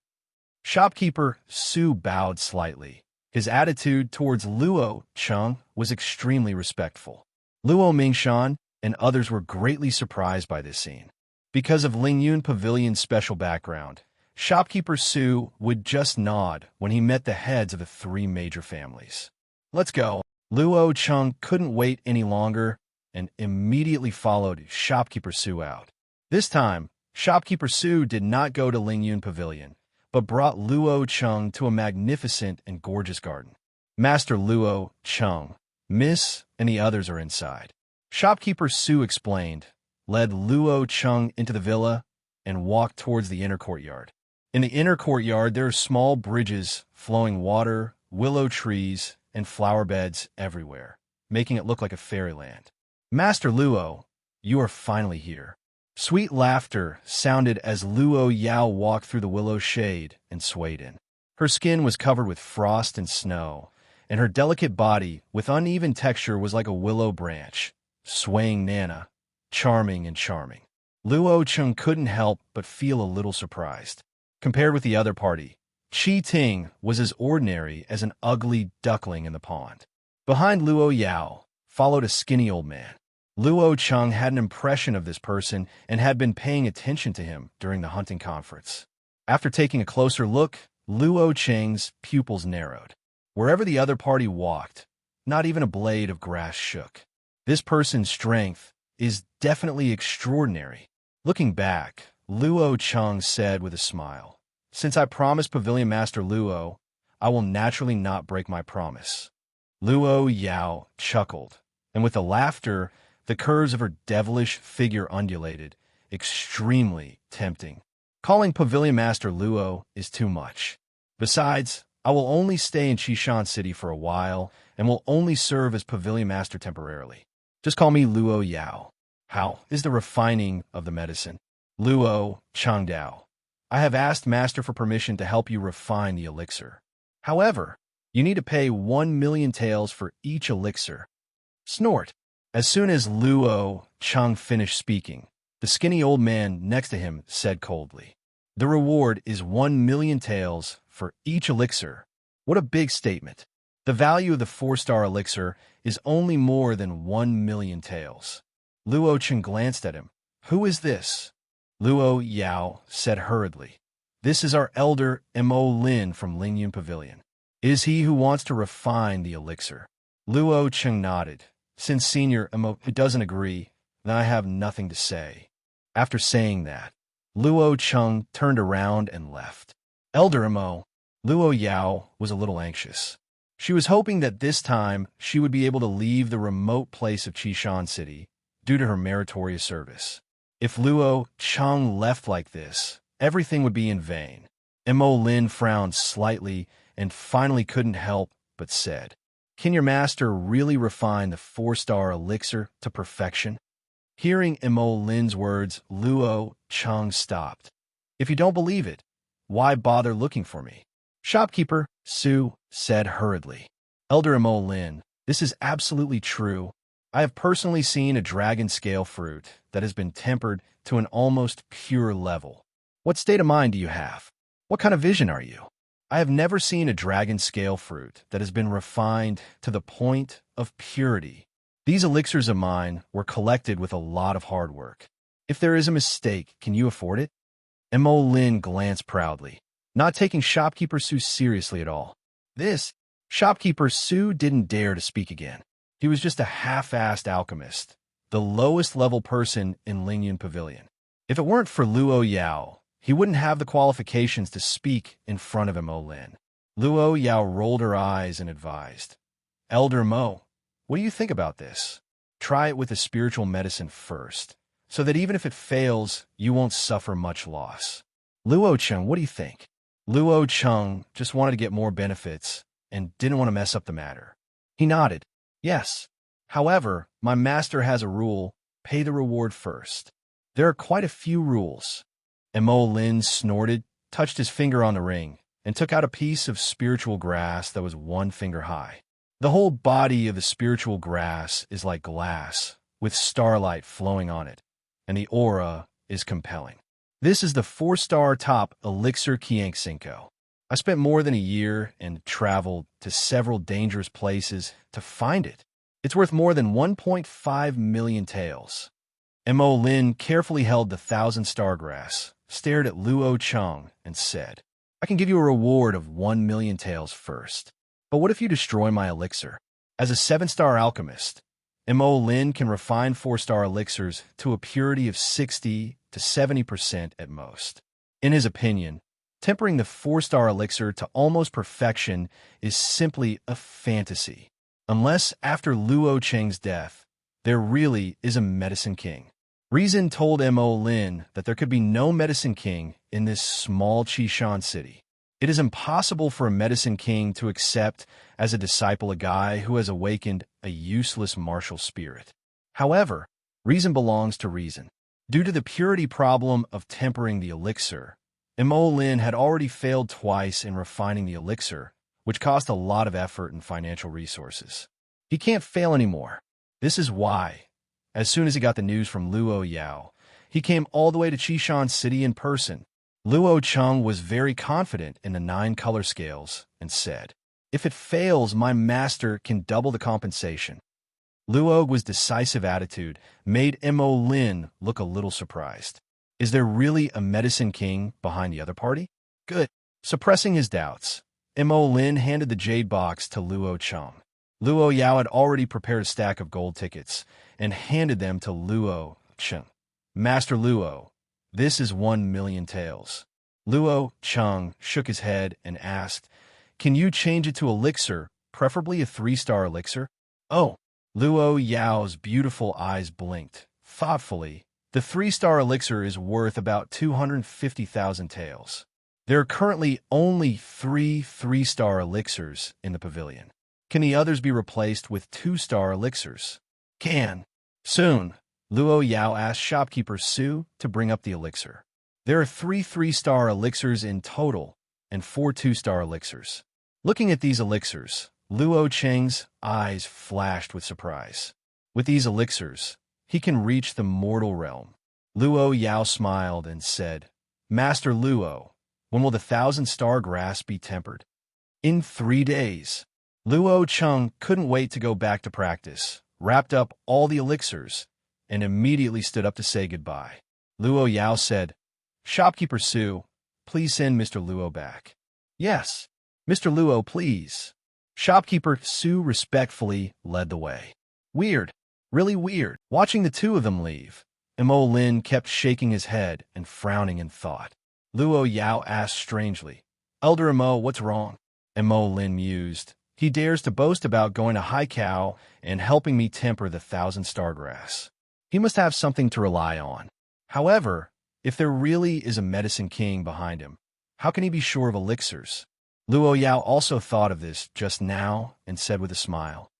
Shopkeeper Su bowed slightly. His attitude towards Luo Cheng was extremely respectful. Luo Mingshan and others were greatly surprised by this scene. Because of Lingyun Pavilion's special background, Shopkeeper Su would just nod when he met the heads of the three major families. "Let's go." Luo Cheng couldn't wait any longer and immediately followed Shopkeeper Su out. This time, Shopkeeper Su did not go to Lingyun Pavilion, but brought Luo Cheng to a magnificent and gorgeous garden. "Master Luo Cheng, Miss, and the others are inside," Shopkeeper Su explained, led Luo Cheng into the villa, and walked towards the inner courtyard. In the inner courtyard, there are small bridges, flowing water, willow trees, and flower beds everywhere, making it look like a fairyland. "Master Luo, you are finally here." Sweet laughter sounded as Luo Yao walked through the willow shade and swayed in. Her skin was covered with frost and snow, and her delicate body, with uneven texture, was like a willow branch, swaying Nana, charming and charming. Luo Cheng couldn't help but feel a little surprised. Compared with the other party, Chi Ting was as ordinary as an ugly duckling in the pond. Behind Luo Yao followed a skinny old man. Luo Cheng had an impression of this person and had been paying attention to him during the hunting conference. After taking a closer look, Luo Cheng's pupils narrowed. Wherever the other party walked, not even a blade of grass shook. This person's strength is definitely extraordinary. Looking back, Luo Cheng said with a smile, "Since I promised Pavilion Master Luo, I will naturally not break my promise." Luo Yao chuckled, and with the laughter, the curves of her devilish figure undulated, extremely tempting. "Calling Pavilion Master Luo is too much. Besides, I will only stay in Qishan City for a while and will only serve as Pavilion Master temporarily. Just call me Luo Yao." "How is the refining of the medicine?" "Luo Changdao. I have asked Master for permission to help you refine the elixir. However, you need to pay 1,000,000 taels for each elixir." Snort. As soon as Luo Cheng finished speaking, the skinny old man next to him said coldly, "The reward is 1,000,000 taels for each elixir." What a big statement. The value of the 4-star elixir is only more than 1,000,000 taels. Luo Cheng glanced at him. "Who is this?" Luo Yao said hurriedly, "This is our elder Mo Lin from Lingyun Pavilion. It is he who wants to refine the elixir." Luo Cheng nodded. "Since Senior Mo doesn't agree, then I have nothing to say." After saying that, Luo Cheng turned around and left. Elder Mo, Luo Yao was a little anxious. She was hoping that this time she would be able to leave the remote place of Qishan City due to her meritorious service. If Luo Cheng left like this, everything would be in vain. Mo Lin frowned slightly and finally couldn't help but said, "Can your master really refine the 4-star elixir to perfection?" Hearing Mo Lin's words, Luo Cheng stopped. "If you don't believe it, why bother looking for me?" Shopkeeper Su said hurriedly, "Elder Mo Lin, this is absolutely true. I have personally seen a dragon scale fruit that has been tempered to an almost pure level. What state of mind do you have? What kind of vision are you? I have never seen a dragon scale fruit that has been refined to the point of purity. These elixirs of mine were collected with a lot of hard work. If there is a mistake, can you afford it?" Mo Lin glanced proudly, not taking Shopkeeper Su seriously at all. Shopkeeper Su didn't dare to speak again. He was just a half-assed alchemist, the lowest level person in Lingyun Pavilion. If it weren't for Luo Yao, he wouldn't have the qualifications to speak in front of Mo Lin. Luo Yao rolled her eyes and advised, "Elder Mo, what do you think about this? Try it with a spiritual medicine first, so that even if it fails, you won't suffer much loss." "Luo Cheng, what do you think?" Luo Cheng just wanted to get more benefits and didn't want to mess up the matter. He nodded. "Yes. However, my master has a rule, pay the reward first." "There are quite a few rules." Mo Lin snorted, touched his finger on the ring, and took out a piece of spiritual grass that was 1 finger high. The whole body of the spiritual grass is like glass, with starlight flowing on it, and the aura is compelling. This is the 4-star top elixir Qiang Cinco. I spent more than a year and traveled to several dangerous places to find it. It's worth more than 1.5 million taels. Mo Lin carefully held the 1,000-star grass, stared at Luo Cheng, and said, I can give you a reward of 1 million taels first. But what if you destroy my elixir? As a 7-star alchemist, Mo Lin can refine 4-star elixirs to a purity of 60 to 70% at most. In his opinion, tempering the 4-star elixir to almost perfection is simply a fantasy. Unless after Luo Cheng's death, there really is a medicine king. Reason told Mo Lin that there could be no medicine king in this small Qishan city. It is impossible for a medicine king to accept as a disciple a guy who has awakened a useless martial spirit. However, reason belongs to reason. Due to the purity problem of tempering the elixir, Mo Lin had already failed twice in refining the elixir, which cost a lot of effort and financial resources. He can't fail anymore. This is why, as soon as he got the news from Luo Yao, he came all the way to Qishan City in person. Luo Cheng was very confident in the 9 color scales and said, If it fails, my master can double the compensation. Luo's decisive attitude made Mo Lin look a little surprised. Is there really a medicine king behind the other party? Good. Suppressing his doubts, Mo Lin handed the jade box to Luo Cheng. Luo Yao had already prepared a stack of gold tickets and handed them to Luo Cheng. Master Luo, this is 1 million taels. Luo Cheng shook his head and asked, Can you change it to elixir, preferably a 3-star elixir? Oh, Luo Yao's beautiful eyes blinked. Thoughtfully, the 3-star elixir is worth about 250,000 taels. There are currently only 3-star elixirs in the pavilion. Can the others be replaced with 2-star elixirs? Can. Soon, Luo Yao asked shopkeeper Su to bring up the elixir. There are 3-star elixirs in total and 4 2-star elixirs. Looking at these elixirs, Luo Cheng's eyes flashed with surprise. With these elixirs, he can reach the mortal realm. Luo Yao smiled and said, Master Luo, when will the 1,000-star grass be tempered? In 3 days. Luo Cheng couldn't wait to go back to practice, wrapped up all the elixirs, and immediately stood up to say goodbye. Luo Yao said, Shopkeeper Su, please send Mr. Luo back. Yes, Mr. Luo, please. Shopkeeper Su respectfully led the way. Weird, really weird. Watching the two of them leave, Mo Lin kept shaking his head and frowning in thought. Luo Yao asked strangely, Elder Mo, what's wrong? Mo Lin mused. He dares to boast about going to Haikao and helping me temper the 1,000-star grass. He must have something to rely on. However, if there really is a medicine king behind him, how can he be sure of elixirs? Luo Yao also thought of this just now and said with a smile,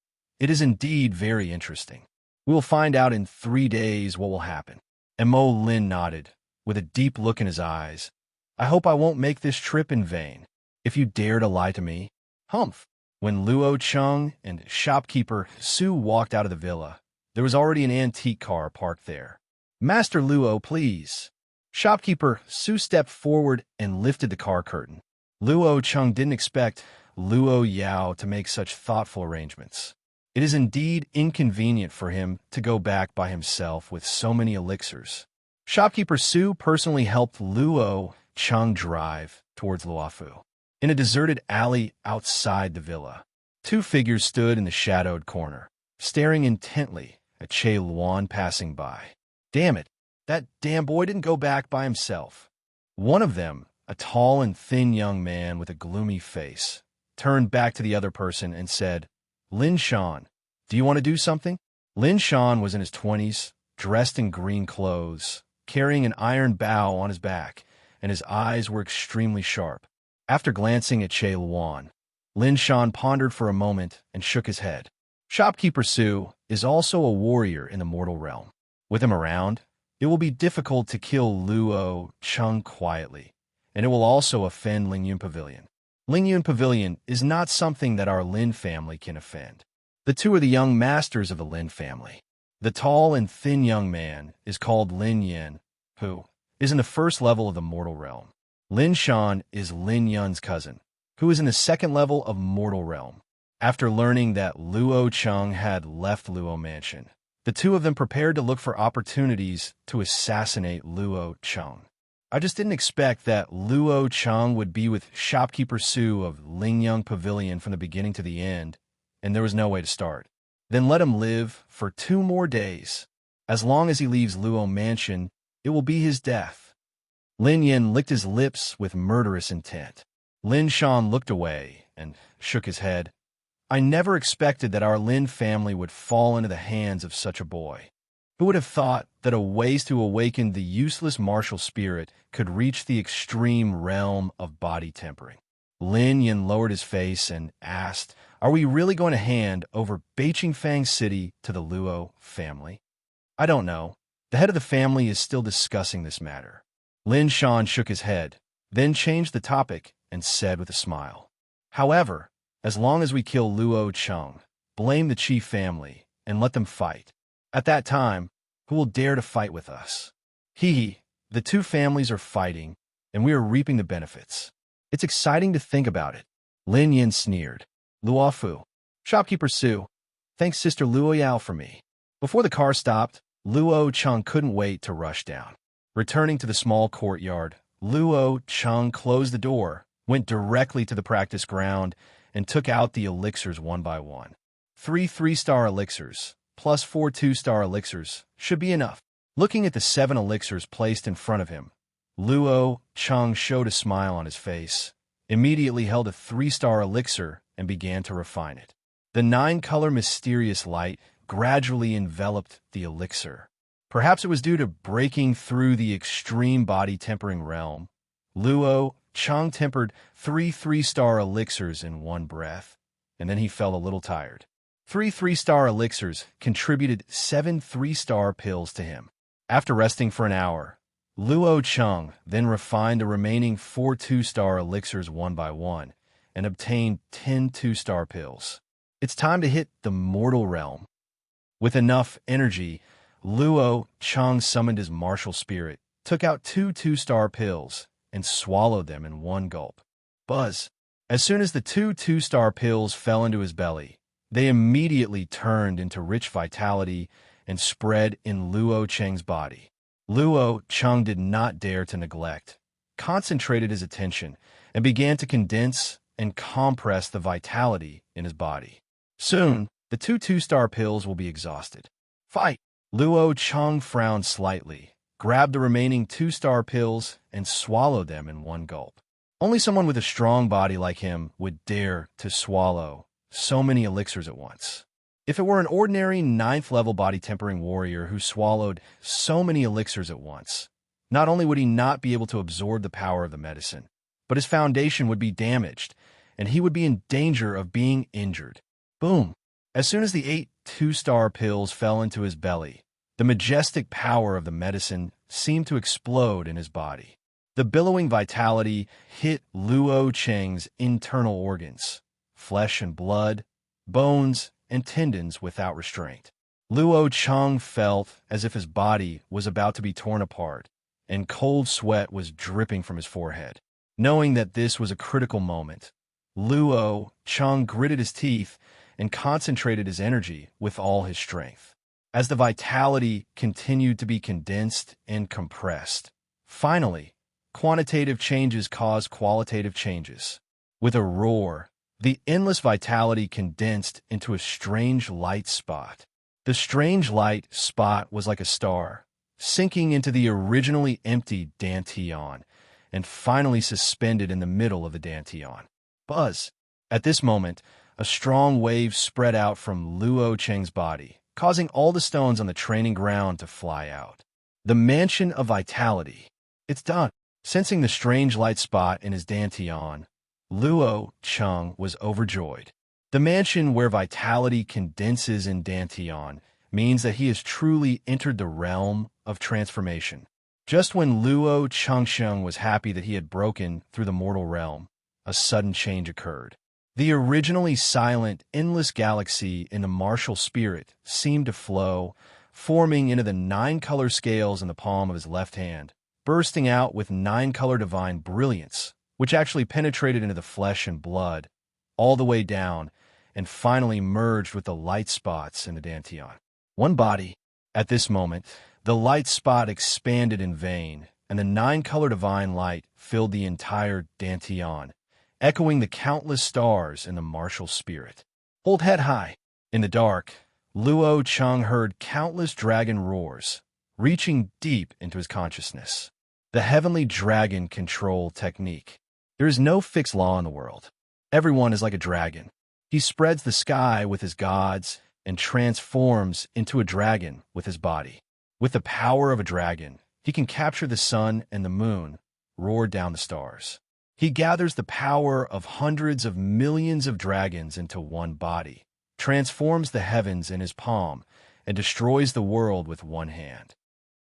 It is indeed very interesting. We will find out in 3 days what will happen. Mo Lin nodded, with a deep look in his eyes. I hope I won't make this trip in vain. If you dare to lie to me, humph. When Luo Cheng and shopkeeper Su walked out of the villa, there was already an antique car parked there. Master Luo, please. Shopkeeper Su stepped forward and lifted the car curtain. Luo Cheng didn't expect Luo Yao to make such thoughtful arrangements. It is indeed inconvenient for him to go back by himself with so many elixirs. Shopkeeper Su personally helped Luo Cheng drive towards Luofu. In a deserted alley outside the villa, 2 figures stood in the shadowed corner, staring intently at Che Luan passing by. Damn it, that damn boy didn't go back by himself. One of them, a tall and thin young man with a gloomy face, turned back to the other person and said, Lin Shan, do you want to do something? Lin Shan was in his 20s, dressed in green clothes, carrying an iron bow on his back, and his eyes were extremely sharp. After glancing at Che Luan, Lin Shan pondered for a moment and shook his head. Shopkeeper Su is also a warrior in the mortal realm. With him around, it will be difficult to kill Luo Cheng quietly, and it will also offend Lingyun Pavilion. Lingyun Pavilion is not something that our Lin family can offend. The 2 are the young masters of the Lin family. The tall and thin young man is called Lin Yin, who is in the first level of the mortal realm. Lin Shan is Lin Yun's cousin, who is in the second level of mortal realm. After learning that Luo Cheng had left Luo Mansion, the two of them prepared to look for opportunities to assassinate Luo Cheng. I just didn't expect that Luo Cheng would be with shopkeeper Su of Lingyang Pavilion from the beginning to the end, and there was no way to start. Then let him live for 2 more days. As long as he leaves Luo Mansion, it will be his death. Lin Yin licked his lips with murderous intent. Lin Shan looked away and shook his head. I never expected that our Lin family would fall into the hands of such a boy. Who would have thought that a ways to awaken the useless martial spirit could reach the extreme realm of body tempering? Lin Yin lowered his face and asked, are we really going to hand over Beiqingfang City to the Luo family? I don't know. The head of the family is still discussing this matter. Lin Shan shook his head, then changed the topic and said with a smile. However, as long as we kill Luo Cheng, blame the chief family and let them fight. At that time, who will dare to fight with us? The 2 families are fighting, and we are reaping the benefits. It's exciting to think about it. Lin Yin sneered. Luofu, shopkeeper Su, thanks Sister Luo Yao for me. Before the car stopped, Luo Cheng couldn't wait to rush down. Returning to the small courtyard, Luo Cheng closed the door, went directly to the practice ground, and took out the elixirs one by one. 3 3-star elixirs, plus 4 2-star elixirs, should be enough. Looking at the 7 elixirs placed in front of him, Luo Cheng showed a smile on his face, immediately held a 3-star elixir, and began to refine it. The 9-color mysterious light gradually enveloped the elixir. Perhaps it was due to breaking through the extreme body tempering realm. Luo Cheng tempered 3 3-star elixirs in one breath, and then he felt a little tired. 3 3-star elixirs contributed 7 3-star pills to him. After resting for an hour, Luo Cheng then refined the remaining 4 2-star elixirs one by one and obtained 10 2-star pills. It's time to hit the mortal realm. With enough energy, Luo Cheng summoned his martial spirit, took out 2 2-star pills, and swallowed them in one gulp. Buzz! As soon as the 2 2-star pills fell into his belly, they immediately turned into rich vitality and spread in Luo Cheng's body. Luo Cheng did not dare to neglect, concentrated his attention, and began to condense and compress the vitality in his body. Soon, the 2 2-star pills will be exhausted. Fight! Luo Cheng frowned slightly, grabbed the remaining 2-star pills, and swallowed them in one gulp. Only someone with a strong body like him would dare to swallow so many elixirs at once. If it were an ordinary 9th-level body-tempering warrior who swallowed so many elixirs at once, not only would he not be able to absorb the power of the medicine, but his foundation would be damaged, and he would be in danger of being injured. Boom! As soon as the 8 2-star pills fell into his belly, the majestic power of the medicine seemed to explode in his body. The billowing vitality hit Luo Cheng's internal organs, flesh and blood, bones, and tendons without restraint. Luo Cheng felt as if his body was about to be torn apart, and cold sweat was dripping from his forehead. Knowing that this was a critical moment, Luo Cheng gritted his teeth and concentrated his energy with all his strength. As the vitality continued to be condensed and compressed, finally, quantitative changes caused qualitative changes. With a roar, the endless vitality condensed into a strange light spot. The strange light spot was like a star, sinking into the originally empty Dantian, and finally suspended in the middle of the Dantian. Buzz! At this moment, a strong wave spread out from Luo Cheng's body, causing all the stones on the training ground to fly out. The Mansion of Vitality. It's done. Sensing the strange light spot in his Dantian, Luo Cheng was overjoyed. The mansion where vitality condenses in Dantian means that he has truly entered the realm of transformation. Just when Luo Chengsheng was happy that he had broken through the mortal realm, a sudden change occurred. The originally silent, endless galaxy in the martial spirit seemed to flow, forming into the 9-color scales in the palm of his left hand, bursting out with nine-color divine brilliance, which actually penetrated into the flesh and blood, all the way down, and finally merged with the light spots in the dantian. One body. At this moment, the light spot expanded in vain, and the nine-color divine light filled the entire dantian, echoing the countless stars in the martial spirit. Hold head high. In the dark, Luo Cheng heard countless dragon roars, reaching deep into his consciousness. The heavenly dragon control technique. There is no fixed law in the world. Everyone is like a dragon. He spreads the sky with his gods and transforms into a dragon with his body. With the power of a dragon, he can capture the sun and the moon, roar down the stars. He gathers the power of hundreds of millions of dragons into one body, transforms the heavens in his palm, and destroys the world with one hand.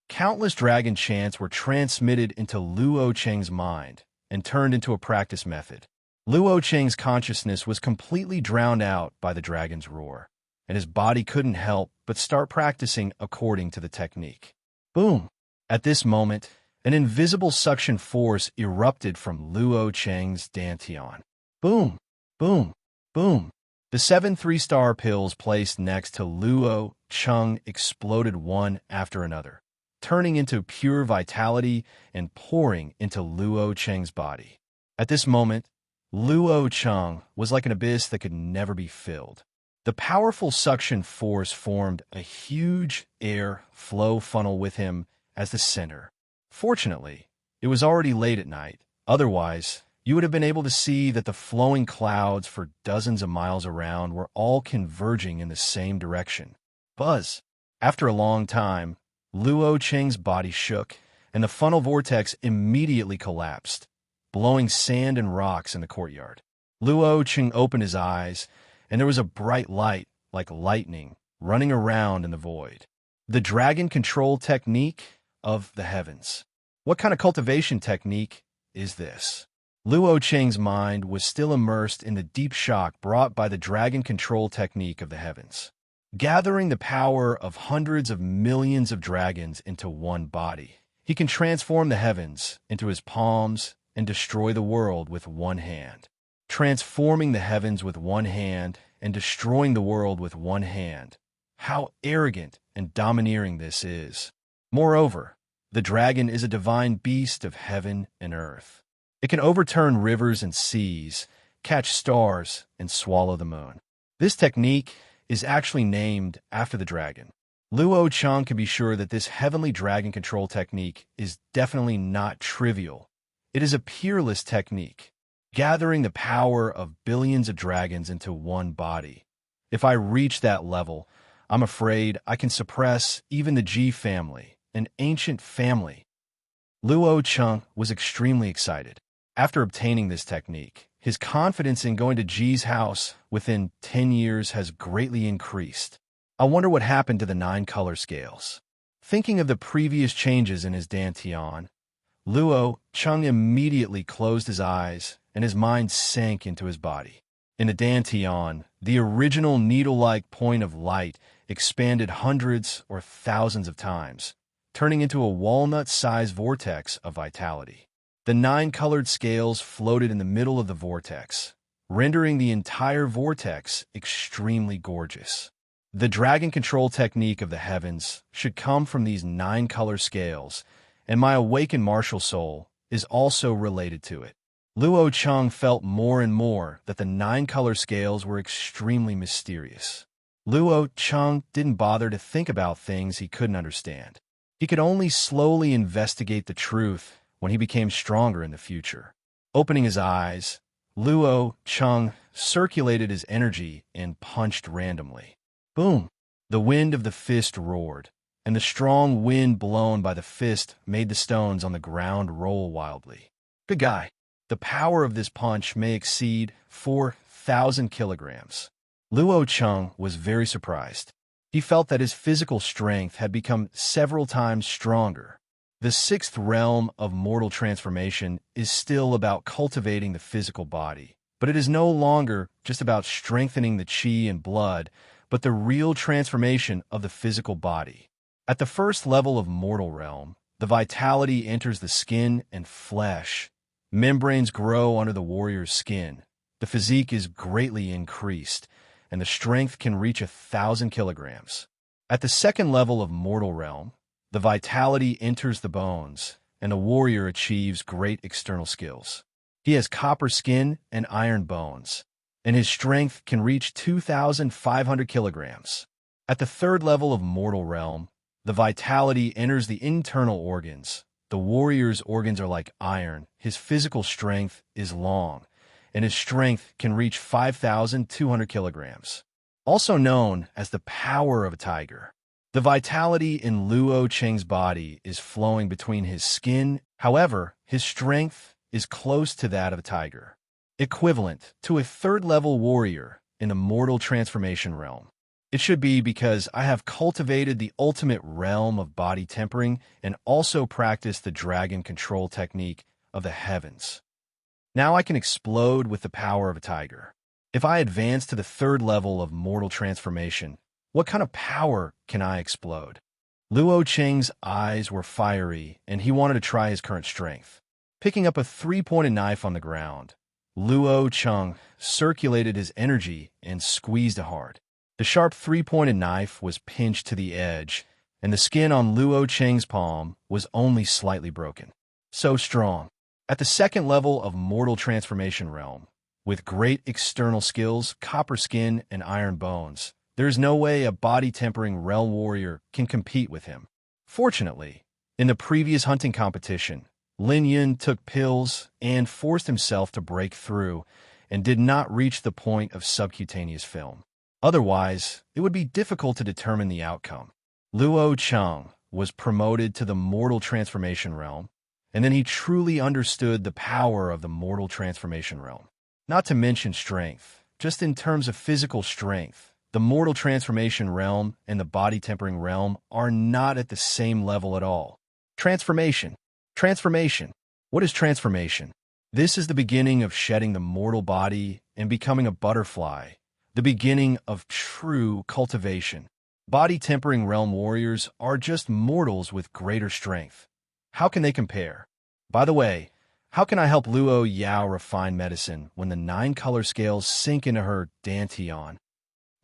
Countless dragon chants were transmitted into Luo Cheng's mind and turned into a practice method. Luo Cheng's consciousness was completely drowned out by the dragon's roar, and his body couldn't help but start practicing according to the technique. Boom! At this moment, an invisible suction force erupted from Luo Cheng's dantian. Boom! Boom! Boom! The 7 3-star pills placed next to Luo Cheng exploded one after another, turning into pure vitality and pouring into Luo Cheng's body. At this moment, Luo Cheng was like an abyss that could never be filled. The powerful suction force formed a huge air flow funnel with him as the center. Fortunately, it was already late at night. Otherwise, you would have been able to see that the flowing clouds for dozens of miles around were all converging in the same direction. Buzz! After a long time, Luo Cheng's body shook, and the funnel vortex immediately collapsed, blowing sand and rocks in the courtyard. Luo Cheng opened his eyes, and there was a bright light, like lightning, running around in the void. The dragon control technique of the heavens. What kind of cultivation technique is this? Luo Cheng's mind was still immersed in the deep shock brought by the dragon control technique of the heavens. Gathering the power of hundreds of millions of dragons into one body, he can transform the heavens into his palms and destroy the world with one hand. Transforming the heavens with one hand and destroying the world with one hand. How arrogant and domineering this is. Moreover, the dragon is a divine beast of heaven and earth. It can overturn rivers and seas, catch stars, and swallow the moon. This technique is actually named after the dragon. Luo Cheng can be sure that this heavenly dragon control technique is definitely not trivial. It is a peerless technique, gathering the power of billions of dragons into one body. If I reach that level, I'm afraid I can suppress even the Ji family, an ancient family. Luo Cheng was extremely excited. After obtaining this technique, his confidence in going to Ji's house within 10 years has greatly increased. I wonder what happened to the 9 color scales. Thinking of the previous changes in his dantian, Luo Cheng immediately closed his eyes and his mind sank into his body. In the dantian, the original needle-like point of light expanded hundreds or thousands of times, turning into a walnut-sized vortex of vitality. The 9 colored scales floated in the middle of the vortex, rendering the entire vortex extremely gorgeous. The dragon control technique of the heavens should come from these 9 color scales, and my awakened martial soul is also related to it. Luo Cheng felt more and more that the 9 color scales were extremely mysterious. Luo Cheng didn't bother to think about things he couldn't understand. He could only slowly investigate the truth when he became stronger in the future. Opening his eyes, Luo Cheng circulated his energy and punched randomly. Boom! The wind of the fist roared, and the strong wind blown by the fist made the stones on the ground roll wildly. Good guy. The power of this punch may exceed 4,000 kilograms. Luo Cheng was very surprised. He felt that his physical strength had become several times stronger. The 6th realm of mortal transformation is still about cultivating the physical body, but it is no longer just about strengthening the qi and blood, but the real transformation of the physical body. At the first level of mortal realm, The vitality enters the skin and flesh. Membranes grow under the warrior's skin. The physique is greatly increased, and the strength can reach 1,000 kilograms. At the second level of mortal realm, the vitality enters the bones, and the warrior achieves great external skills. He has copper skin and iron bones, and his strength can reach 2,500 kilograms. At the third level of mortal realm, the vitality enters the internal organs. The warrior's organs are like iron. His physical strength is long, and his strength can reach 5,200 kilograms. Also known as the power of a tiger. The vitality in Luo Cheng's body is flowing between his skin. However, his strength is close to that of a tiger, equivalent to a third-level warrior in the mortal transformation realm. It should be because I have cultivated the ultimate realm of body tempering and also practiced the dragon control technique of the heavens. Now I can explode with the power of a tiger. If I advance to the third level of mortal transformation, what kind of power can I explode? Luo Cheng's eyes were fiery, and he wanted to try his current strength. Picking up a three-pointed knife on the ground, Luo Cheng circulated his energy and squeezed it hard. The sharp three-pointed knife was pinched to the edge, and the skin on Luo Cheng's palm was only slightly broken. So strong. At the second level of mortal transformation realm, with great external skills, copper skin, and iron bones, there is no way a body-tempering realm warrior can compete with him. Fortunately, in the previous hunting competition, Lin Yun took pills and forced himself to break through and did not reach the point of subcutaneous film. Otherwise, it would be difficult to determine the outcome. Luo Cheng was promoted to the mortal transformation realm, and then he truly understood the power of the mortal transformation realm. Not to mention strength, just in terms of physical strength, the mortal transformation realm and the body tempering realm are not at the same level at all. Transformation. Transformation. What is transformation? This is the beginning of shedding the mortal body and becoming a butterfly, the beginning of true cultivation. Body-tempering realm warriors are just mortals with greater strength. How can they compare? By the way, how can I help Luo Yao refine medicine when the 9 color scales sink into her dantian?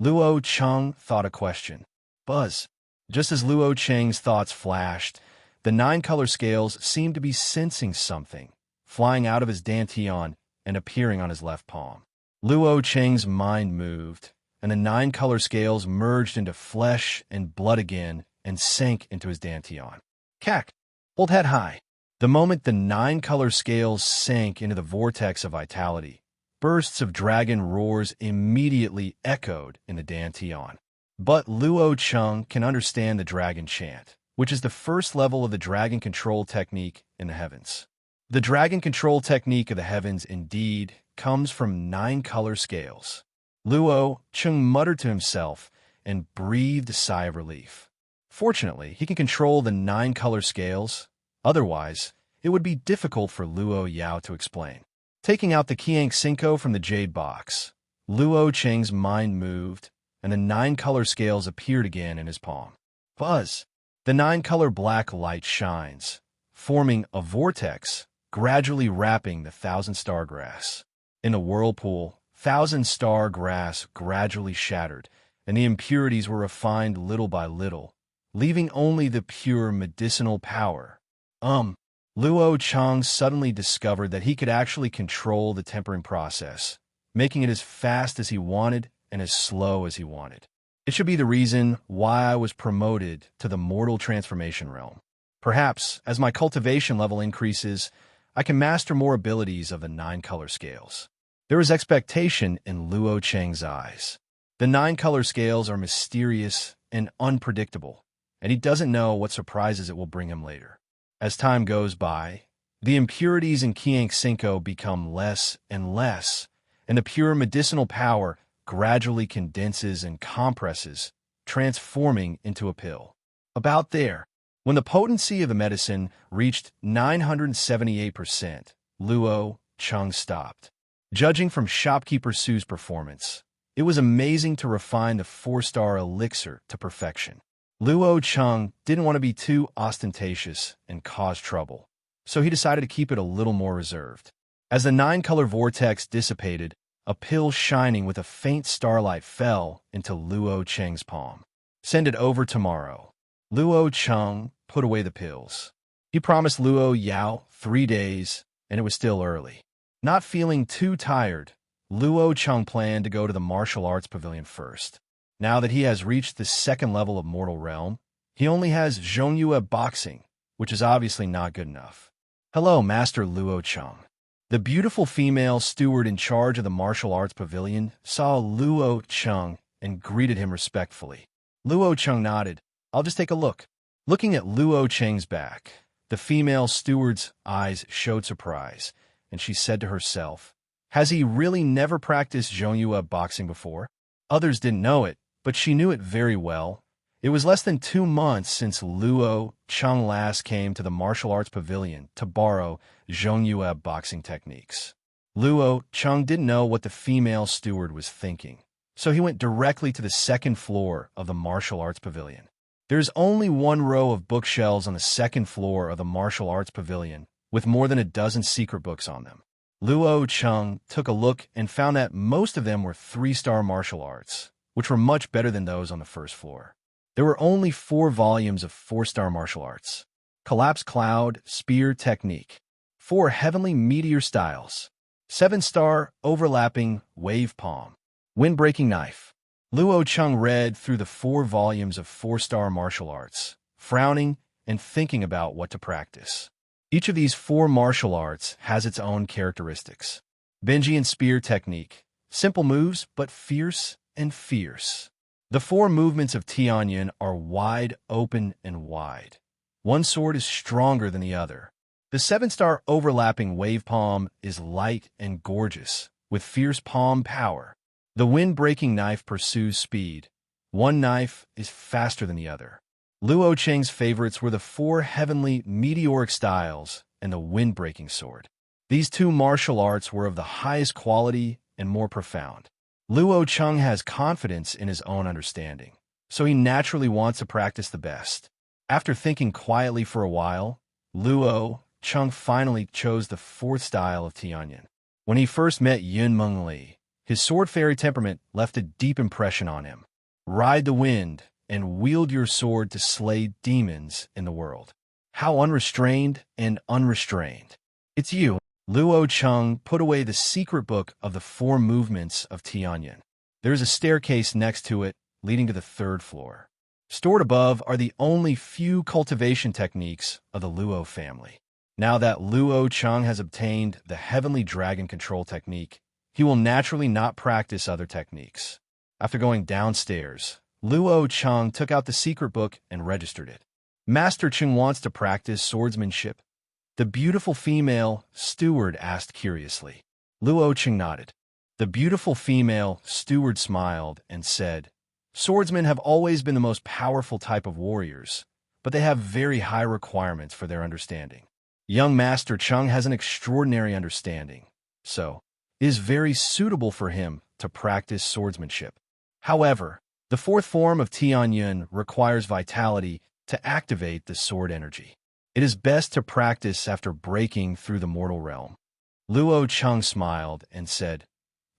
Luo Cheng thought a question. Buzz. Just as Luo Cheng's thoughts flashed, the 9 color scales seemed to be sensing something, flying out of his dantian and appearing on his left palm. Luo Cheng's mind moved, and the 9 color scales merged into flesh and blood again and sank into his dantian. Cack! Hold head high. The moment the 9 color scales sank into the vortex of vitality, bursts of dragon roars immediately echoed in the dantian. But Luo Cheng can understand the dragon chant, which is the first level of the dragon control technique in the heavens. The dragon control technique of the heavens indeed comes from 9 color scales. Luo Cheng muttered to himself and breathed a sigh of relief. Fortunately, he can control the 9 color scales. Otherwise, it would be difficult for Luo Yao to explain. Taking out the Qiang Cinco from the jade box, Luo Cheng's mind moved, and the 9 color scales appeared again in his palm. Buzz! The 9 color black light shines, forming a vortex, gradually wrapping the 1,000-star grass. In the whirlpool, 1,000-star grass gradually shattered, and the impurities were refined little by little, leaving only the pure medicinal power. Luo Cheng suddenly discovered that he could actually control the tempering process, making it as fast as he wanted and as slow as he wanted. It should be the reason why I was promoted to the mortal transformation realm. Perhaps, as my cultivation level increases, I can master more abilities of the 9 color scales. There was expectation in Luo Cheng's eyes. The 9 color scales are mysterious and unpredictable, and he doesn't know what surprises it will bring him later. As time goes by, the impurities in Qiang Cinco become less and less, and the pure medicinal power gradually condenses and compresses, transforming into a pill. About there, when the potency of the medicine reached 978%, Luo Cheng stopped. Judging from shopkeeper Su's performance, it was amazing to refine the 4-star elixir to perfection. Luo Cheng didn't want to be too ostentatious and cause trouble, so he decided to keep it a little more reserved. As the nine-color vortex dissipated, a pill shining with a faint starlight fell into Luo Cheng's palm. "Send it over tomorrow." Luo Cheng put away the pills. He promised Luo Yao 3 days, and it was still early. Not feeling too tired, Luo Cheng planned to go to the martial arts pavilion first. Now that he has reached the second level of Mortal Realm, he only has Zhongyue boxing, which is obviously not good enough. "Hello, Master Luo Cheng." The beautiful female steward in charge of the martial arts pavilion saw Luo Cheng and greeted him respectfully. Luo Cheng nodded. "I'll just take a look." Looking at Luo Cheng's back, the female steward's eyes showed surprise, and she said to herself, "Has he really never practiced Zhongyue boxing before?" Others didn't know it, but she knew it very well. It was less than 2 months since Luo Cheng last came to the martial arts pavilion to borrow Zhongyue boxing techniques. Luo Cheng didn't know what the female steward was thinking, so he went directly to the second floor of the martial arts pavilion. There's only one row of bookshelves on the second floor of the martial arts pavilion, with more than a dozen secret books on them. Luo Cheng took a look and found that most of them were 3-star martial arts, which were much better than those on the first floor. There were only 4 volumes of 4-star martial arts: Collapse Cloud, Spear Technique; 4 Heavenly Meteor Styles; 7-star Overlapping Wave Palm; Wind-Breaking Knife. Luo Cheng read through the 4 volumes of 4-star martial arts, frowning and thinking about what to practice. Each of these 4 martial arts has its own characteristics. Benji and Spear Technique. Simple moves, but fierce and fierce. The 4 movements of Tianyin are wide, open, and wide. One sword is stronger than the other. The 7-star Overlapping Wave Palm is light and gorgeous, with fierce palm power. The Wind-Breaking Knife pursues speed. One knife is faster than the other. Luo Cheng's favorites were the 4 Heavenly Meteoric Styles and the Wind-Breaking Sword. These 2 martial arts were of the highest quality and more profound. Luo Cheng has confidence in his own understanding, so he naturally wants to practice the best. After thinking quietly for a while, Luo Cheng finally chose the 4th style of Tianyin. When he first met Yunmeng Li, his sword fairy temperament left a deep impression on him. Ride the wind and wield your sword to slay demons in the world. How unrestrained and unrestrained. "It's you." Luo Cheng put away the secret book of the 4 movements of Tianyin. There is a staircase next to it, leading to the 3rd floor. Stored above are the only few cultivation techniques of the Luo family. Now that Luo Cheng has obtained the Heavenly Dragon Control technique, he will naturally not practice other techniques. After going downstairs, Luo Cheng took out the secret book and registered it. "Master Cheng wants to practice swordsmanship?" the beautiful female steward asked curiously. Luo Cheng nodded. The beautiful female steward smiled and said, "Swordsmen have always been the most powerful type of warriors, but they have very high requirements for their understanding. Young Master Cheng has an extraordinary understanding, so it is very suitable for him to practice swordsmanship. However, the 4th form of Tianyin requires vitality to activate the sword energy. It is best to practice after breaking through the mortal realm." Luo Cheng smiled and said,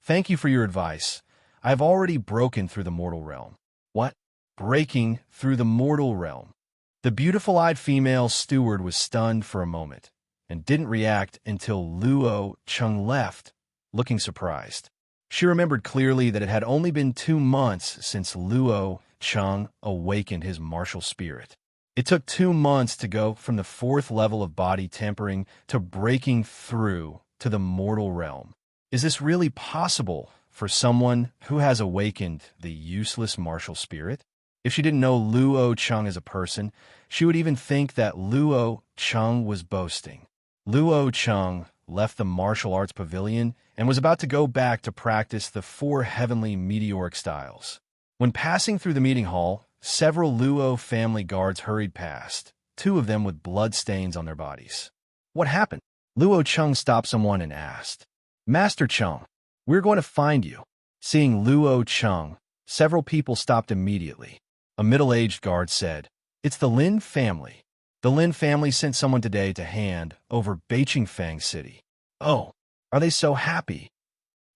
"Thank you for your advice. I have already broken through the mortal realm." "What? Breaking through the mortal realm?" The beautiful-eyed female steward was stunned for a moment and didn't react until Luo Cheng left, looking surprised. She remembered clearly that it had only been 2 months since Luo Cheng awakened his martial spirit. It took 2 months to go from the 4th level of body tempering to breaking through to the mortal realm. Is this really possible for someone who has awakened the useless martial spirit? If she didn't know Luo Cheng as a person, she would even think that Luo Cheng was boasting. Luo Cheng left the martial arts pavilion and was about to go back to practice the 4 Heavenly Meteoric Styles. When passing through the meeting hall, several Luo family guards hurried past, 2 of them with blood stains on their bodies. "What happened?" Luo Cheng stopped someone and asked. "Master Cheng, we're going to find you." Seeing Luo Cheng, several people stopped immediately. A middle-aged guard said, "It's the Lin family. The Lin family sent someone today to hand over Beijingfang City." "Oh, are they so happy?"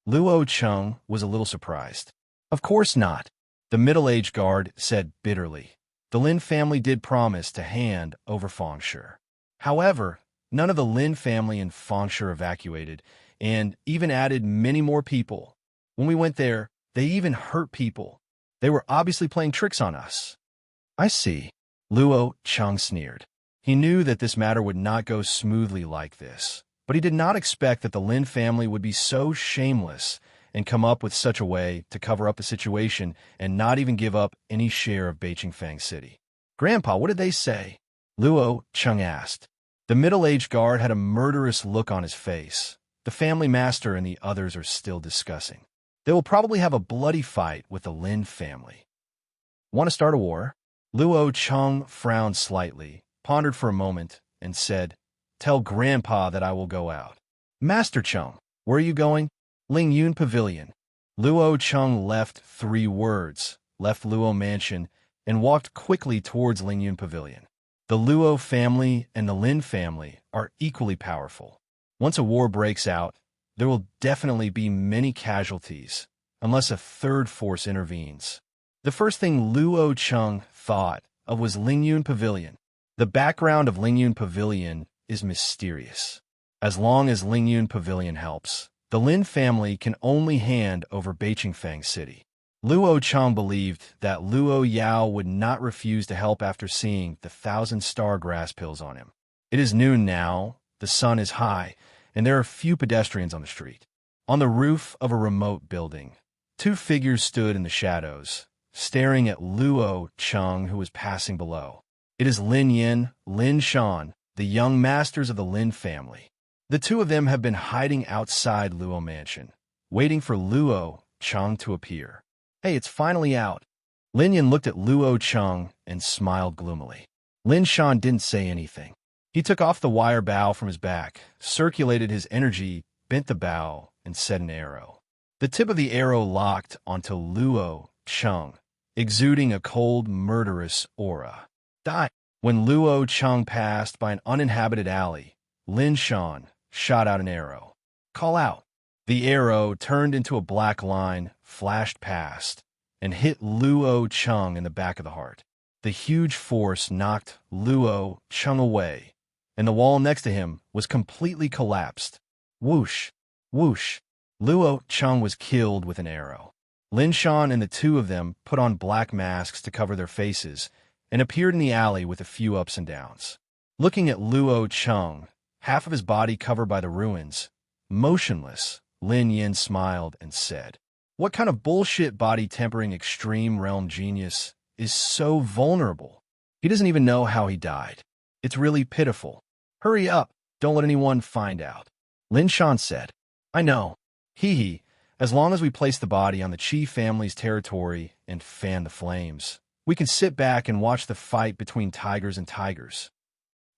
Luo Cheng was a little surprised. "Of course not," the middle-aged guard said bitterly. "The Lin family did promise to hand over Fengshe. However, none of the Lin family in Fengshe evacuated, and even added many more people. When we went there, they even hurt people. They were obviously playing tricks on us." "I see," Luo Cheng sneered. He knew that this matter would not go smoothly like this, but he did not expect that the Lin family would be so shameless and come up with such a way to cover up the situation and not even give up any share of Beijingfang City. "Grandpa, what did they say?" Luo Cheng asked. The middle-aged guard had a murderous look on his face. "The family master and the others are still discussing. They will probably have a bloody fight with the Lin family." "Want to start a war?" Luo Cheng frowned slightly, pondered for a moment, and said, "Tell Grandpa that I will go out." "Master Cheng, where are you going?" "Ling Yun Pavilion." Luo Cheng left 3 words, left Luo Mansion, and walked quickly towards Ling Yun Pavilion. The Luo family and the Lin family are equally powerful. Once a war breaks out, there will definitely be many casualties, unless a third force intervenes. The first thing Luo Cheng thought of was Ling Yun Pavilion. The background of Ling Yun Pavilion is mysterious. As long as Ling Yun Pavilion helps, the Lin family can only hand over Beijingfang City. Luo Cheng believed that Luo Yao would not refuse to help after seeing the 1,000-star grass pills on him. It is noon now, the sun is high, and there are few pedestrians on the street. On the roof of a remote building, 2 figures stood in the shadows, staring at Luo Cheng, who was passing below. It is Lin Yin, Lin Shan, the young masters of the Lin family. The 2 of them have been hiding outside Luo Mansion, waiting for Luo Cheng to appear. "Hey, it's finally out." Lin Yin looked at Luo Cheng and smiled gloomily. Lin Shan didn't say anything. He took off the wire bow from his back, circulated his energy, bent the bow, and set an arrow. The tip of the arrow locked onto Luo Cheng, exuding a cold, murderous aura. "Die!" When Luo Cheng passed by an uninhabited alley, Lin Shan shot out an arrow. "Call out." The arrow turned into a black line, flashed past, and hit Luo Cheng in the back of the heart. The huge force knocked Luo Cheng away, and the wall next to him was completely collapsed. Whoosh! Whoosh! Luo Cheng was killed with an arrow. Lin Shan and the 2 of them put on black masks to cover their faces and appeared in the alley with a few ups and downs. Looking at Luo Cheng, half of his body covered by the ruins, motionless, Lin Yin smiled and said, "What kind of bullshit body-tempering extreme realm genius is so vulnerable? He doesn't even know how he died. It's really pitiful. Hurry up, don't let anyone find out." Lin Shan said, "I know. Hee. As long as we place the body on the Qi family's territory and fan the flames, we can sit back and watch the fight between tigers and tigers."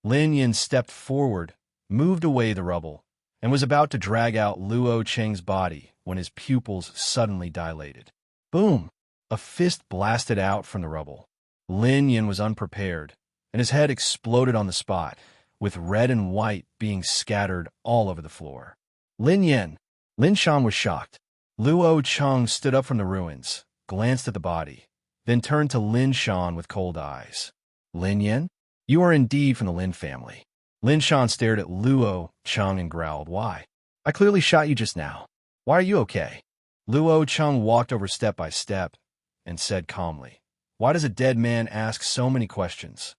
Lin Yin stepped forward, moved away the rubble, and was about to drag out Luo Cheng's body when his pupils suddenly dilated. Boom! A fist blasted out from the rubble. Lin Yin was unprepared, and his head exploded on the spot, with red and white being scattered all over the floor. "Lin Yin!" Lin Shan was shocked. Luo Cheng stood up from the ruins, glanced at the body, then turned to Lin Shan with cold eyes. "Lin Yin, you are indeed from the Lin family." Lin Shan stared at Luo Cheng and growled, "Why? I clearly shot you just now. Why are you okay?" Luo Cheng walked over step by step and said calmly, "Why does a dead man ask so many questions?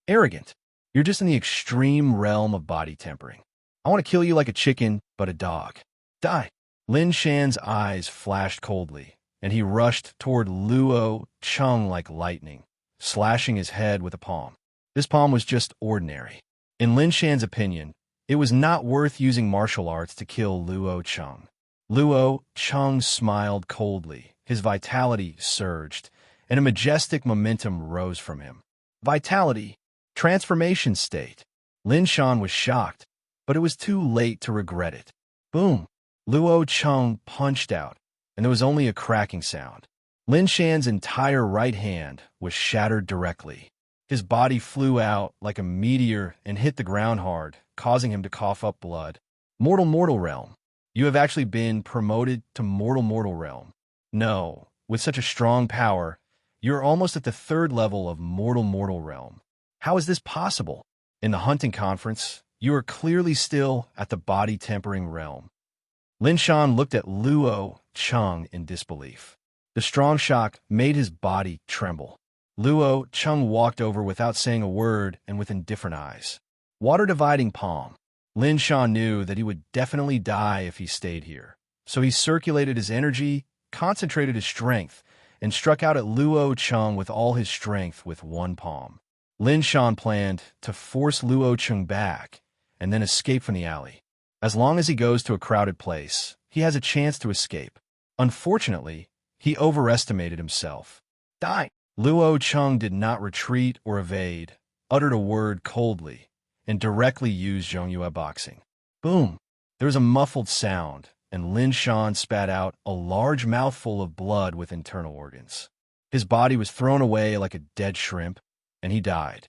Arrogant. You're just in the extreme realm of body tempering. I want to kill you like a chicken, but a dog. Die." Lin Shan's eyes flashed coldly, and he rushed toward Luo Cheng like lightning, slashing his head with a palm. This palm was just ordinary. In Lin Shan's opinion, it was not worth using martial arts to kill Luo Cheng. Luo Cheng smiled coldly, his vitality surged, and a majestic momentum rose from him. Vitality, transformation state. Lin Shan was shocked, but it was too late to regret it. Boom! Luo Cheng punched out, and there was only a cracking sound. Lin Shan's entire right hand was shattered directly. His body flew out like a meteor and hit the ground hard, causing him to cough up blood. Mortal realm. You have actually been promoted to mortal realm. No, with such a strong power, you're almost at the third level of mortal realm. How is this possible? In the hunting conference, you are clearly still at the body-tempering realm. Lin Shan looked at Luo Cheng in disbelief. The strong shock made his body tremble. Luo Cheng walked over without saying a word and with indifferent eyes. Water dividing palm. Lin Shan knew that he would definitely die if he stayed here. So he circulated his energy, concentrated his strength, and struck out at Luo Cheng with all his strength with one palm. Lin Shan planned to force Luo Cheng back and then escape from the alley. As long as he goes to a crowded place, he has a chance to escape. Unfortunately, he overestimated himself. Die! Luo Cheng did not retreat or evade, uttered a word coldly, and directly used Zhongyue boxing. Boom! There was a muffled sound, and Lin Shan spat out a large mouthful of blood with internal organs. His body was thrown away like a dead shrimp, and he died.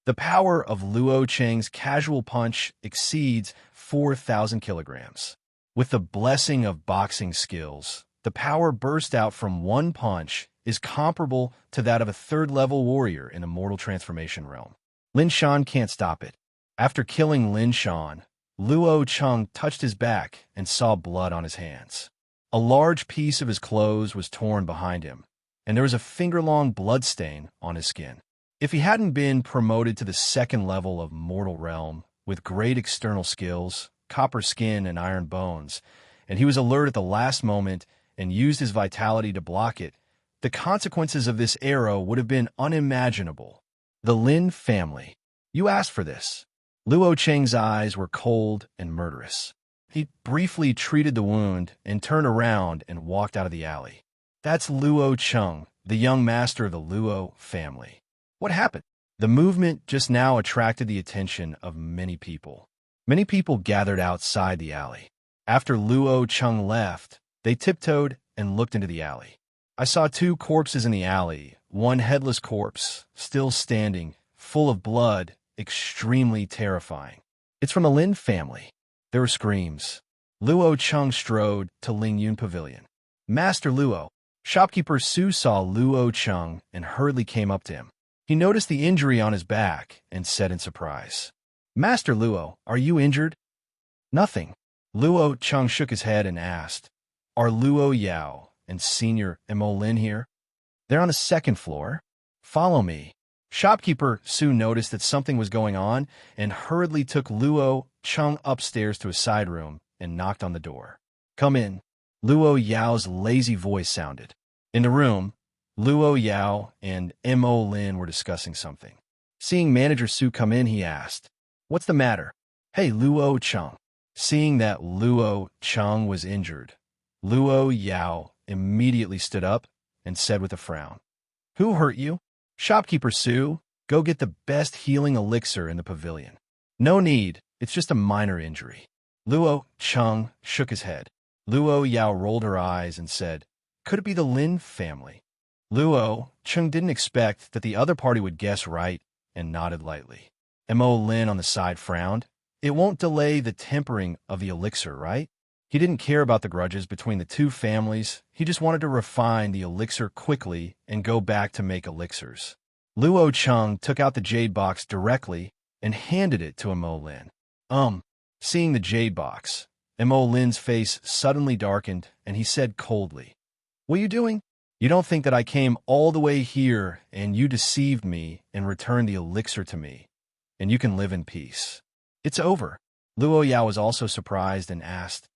The power of Luo Cheng's casual punch exceeds 4,000 kilograms. With the blessing of boxing skills, the power burst out from one punch is comparable to that of a third-level warrior in the mortal transformation realm. Lin Shan can't stop it. After killing Lin Shan, Luo Cheng touched his back and saw blood on his hands. A large piece of his clothes was torn behind him, and there was a finger-long blood stain on his skin. If he hadn't been promoted to the second level of mortal realm with great external skills, copper skin and iron bones, and he was alert at the last moment and used his vitality to block it, the consequences of this arrow would have been unimaginable. The Lin family. You asked for this. Luo Cheng's eyes were cold and murderous. He briefly treated the wound and turned around and walked out of the alley. That's Luo Cheng, the young master of the Luo family. What happened? The movement just now attracted the attention of many people. Many people gathered outside the alley. After Luo Cheng left, they tiptoed and looked into the alley. I saw two corpses in the alley, one headless corpse, still standing, full of blood, extremely terrifying. It's from the Lin family. There were screams. Luo Cheng strode to Ling Yun Pavilion. Master Luo. Shopkeeper Su saw Luo Cheng and hurriedly came up to him. He noticed the injury on his back and said in surprise, Master Luo, are you injured? Nothing. Luo Cheng shook his head and asked, Are Luo Yao and Senior Mo Lin here? They're on the second floor. Follow me. Shopkeeper Su noticed that something was going on and hurriedly took Luo Cheng upstairs to a side room and knocked on the door. Come in. Luo Yao's lazy voice sounded. In the room, Luo Yao and Mo Lin were discussing something. Seeing Manager Su come in, he asked, What's the matter? Hey, Luo Cheng. Seeing that Luo Cheng was injured, Luo Yao immediately stood up and said with a frown, Who hurt you? Shopkeeper Su, go get the best healing elixir in the pavilion. No need, it's just a minor injury. Luo Cheng shook his head. Luo Yao rolled her eyes and said, Could it be the Lin family? Luo Cheng didn't expect that the other party would guess right and nodded lightly. Mo Lin on the side frowned. It won't delay the tempering of the elixir, right? He didn't care about the grudges between the two families. He just wanted to refine the elixir quickly and go back to make elixirs. Luo Cheng took out the jade box directly and handed it to Mo Lin. Seeing the jade box, Mo Lin's face suddenly darkened and he said coldly, What are you doing? You don't think that I came all the way here and you deceived me and returned the elixir to me, and you can live in peace. It's over. Luo Yao was also surprised and asked,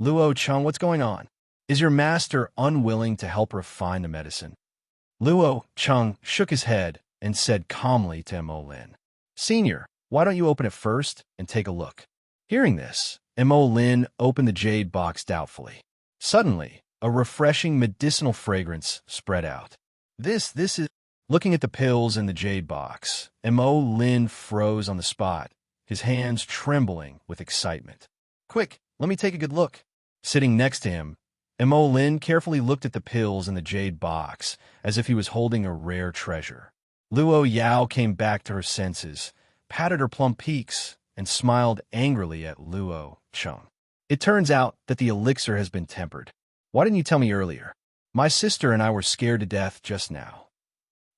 Luo Cheng, what's going on? Is your master unwilling to help refine the medicine? Luo Cheng shook his head and said calmly to Mo Lin, Senior, why don't you open it first and take a look? Hearing this, Mo Lin opened the jade box doubtfully. Suddenly, a refreshing medicinal fragrance spread out. This is... Looking at the pills in the jade box, Mo Lin froze on the spot, his hands trembling with excitement. Quick, let me take a good look. Sitting next to him, Mo Lin carefully looked at the pills in the jade box, as if he was holding a rare treasure. Luo Yao came back to her senses, patted her plump cheeks, and smiled angrily at Luo Cheng. It turns out that the elixir has been tempered. Why didn't you tell me earlier? My sister and I were scared to death just now.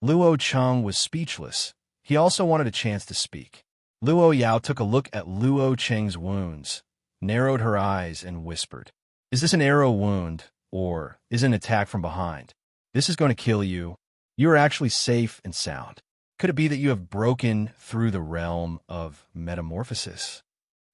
Luo Cheng was speechless. He also wanted a chance to speak. Luo Yao took a look at Luo Cheng's wounds, narrowed her eyes, and whispered, "Is this an arrow wound, or is it an attack from behind? This is going to kill you. You are actually safe and sound. Could it be that you have broken through the realm of metamorphosis?"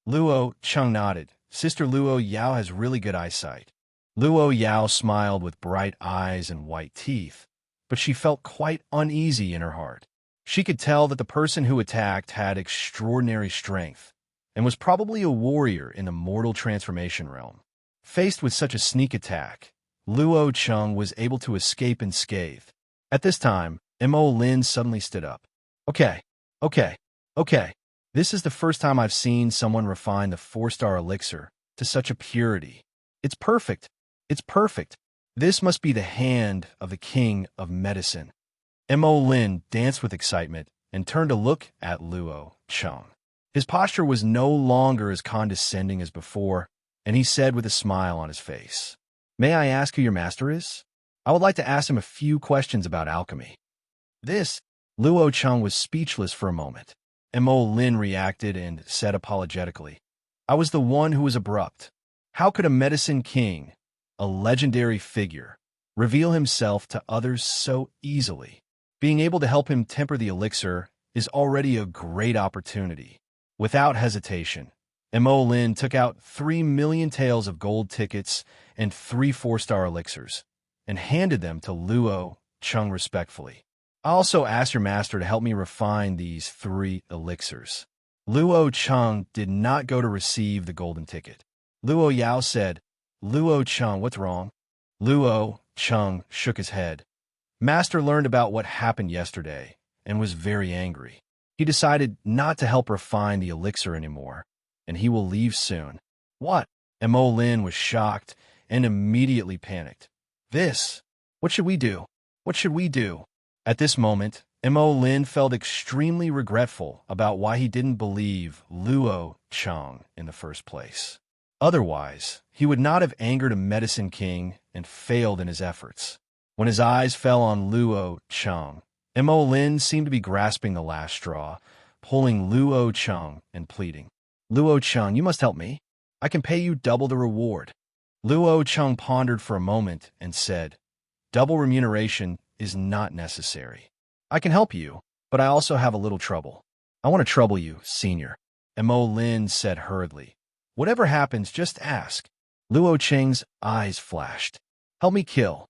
Luo Cheng nodded. Sister Luo Yao has really good eyesight. Luo Yao smiled with bright eyes and white teeth, but she felt quite uneasy in her heart. She could tell that the person who attacked had extraordinary strength and was probably a warrior in the mortal transformation realm. Faced with such a sneak attack, Luo Cheng was able to escape unscathed. At this time, Mo Lin suddenly stood up. Okay. This is the first time I've seen someone refine the 4-star elixir to such a purity. It's perfect. This must be the hand of the king of medicine. Mo Lin danced with excitement and turned to look at Luo Cheng. His posture was no longer as condescending as before, and he said with a smile on his face, "May I ask who your master is? I would like to ask him a few questions about alchemy." Luo Cheng was speechless for a moment. Mo Lin reacted and said apologetically, "I was the one who was abrupt. How could a medicine king, a legendary figure, reveal himself to others so easily? Being able to help him temper the elixir is already a great opportunity." Without hesitation, Mo Lin took out 3 million taels of gold tickets and 3 4-star elixirs, and handed them to Luo Cheng respectfully. "I also asked your master to help me refine these 3 elixirs." Luo Cheng did not go to receive the golden ticket. Luo Yao said, "Luo Cheng, what's wrong?" Luo Cheng shook his head. Master learned about what happened yesterday and was very angry. He decided not to help refine the elixir anymore, and he will leave soon. What? Mo Lin was shocked and immediately panicked. What should we do? At this moment, Mo Lin felt extremely regretful about why he didn't believe Luo Cheng in the first place. Otherwise, he would not have angered a medicine king and failed in his efforts. When his eyes fell on Luo Cheng, Mo Lin seemed to be grasping the last straw, pulling Luo Cheng and pleading, "Luo Cheng, you must help me. I can pay you double the reward." Luo Cheng pondered for a moment and said, "Double remuneration is not necessary. I can help you, but I also have a little trouble." "I want to trouble you, senior," Mo Lin said hurriedly. "Whatever happens, just ask." Luo Cheng's eyes flashed. "Help me kill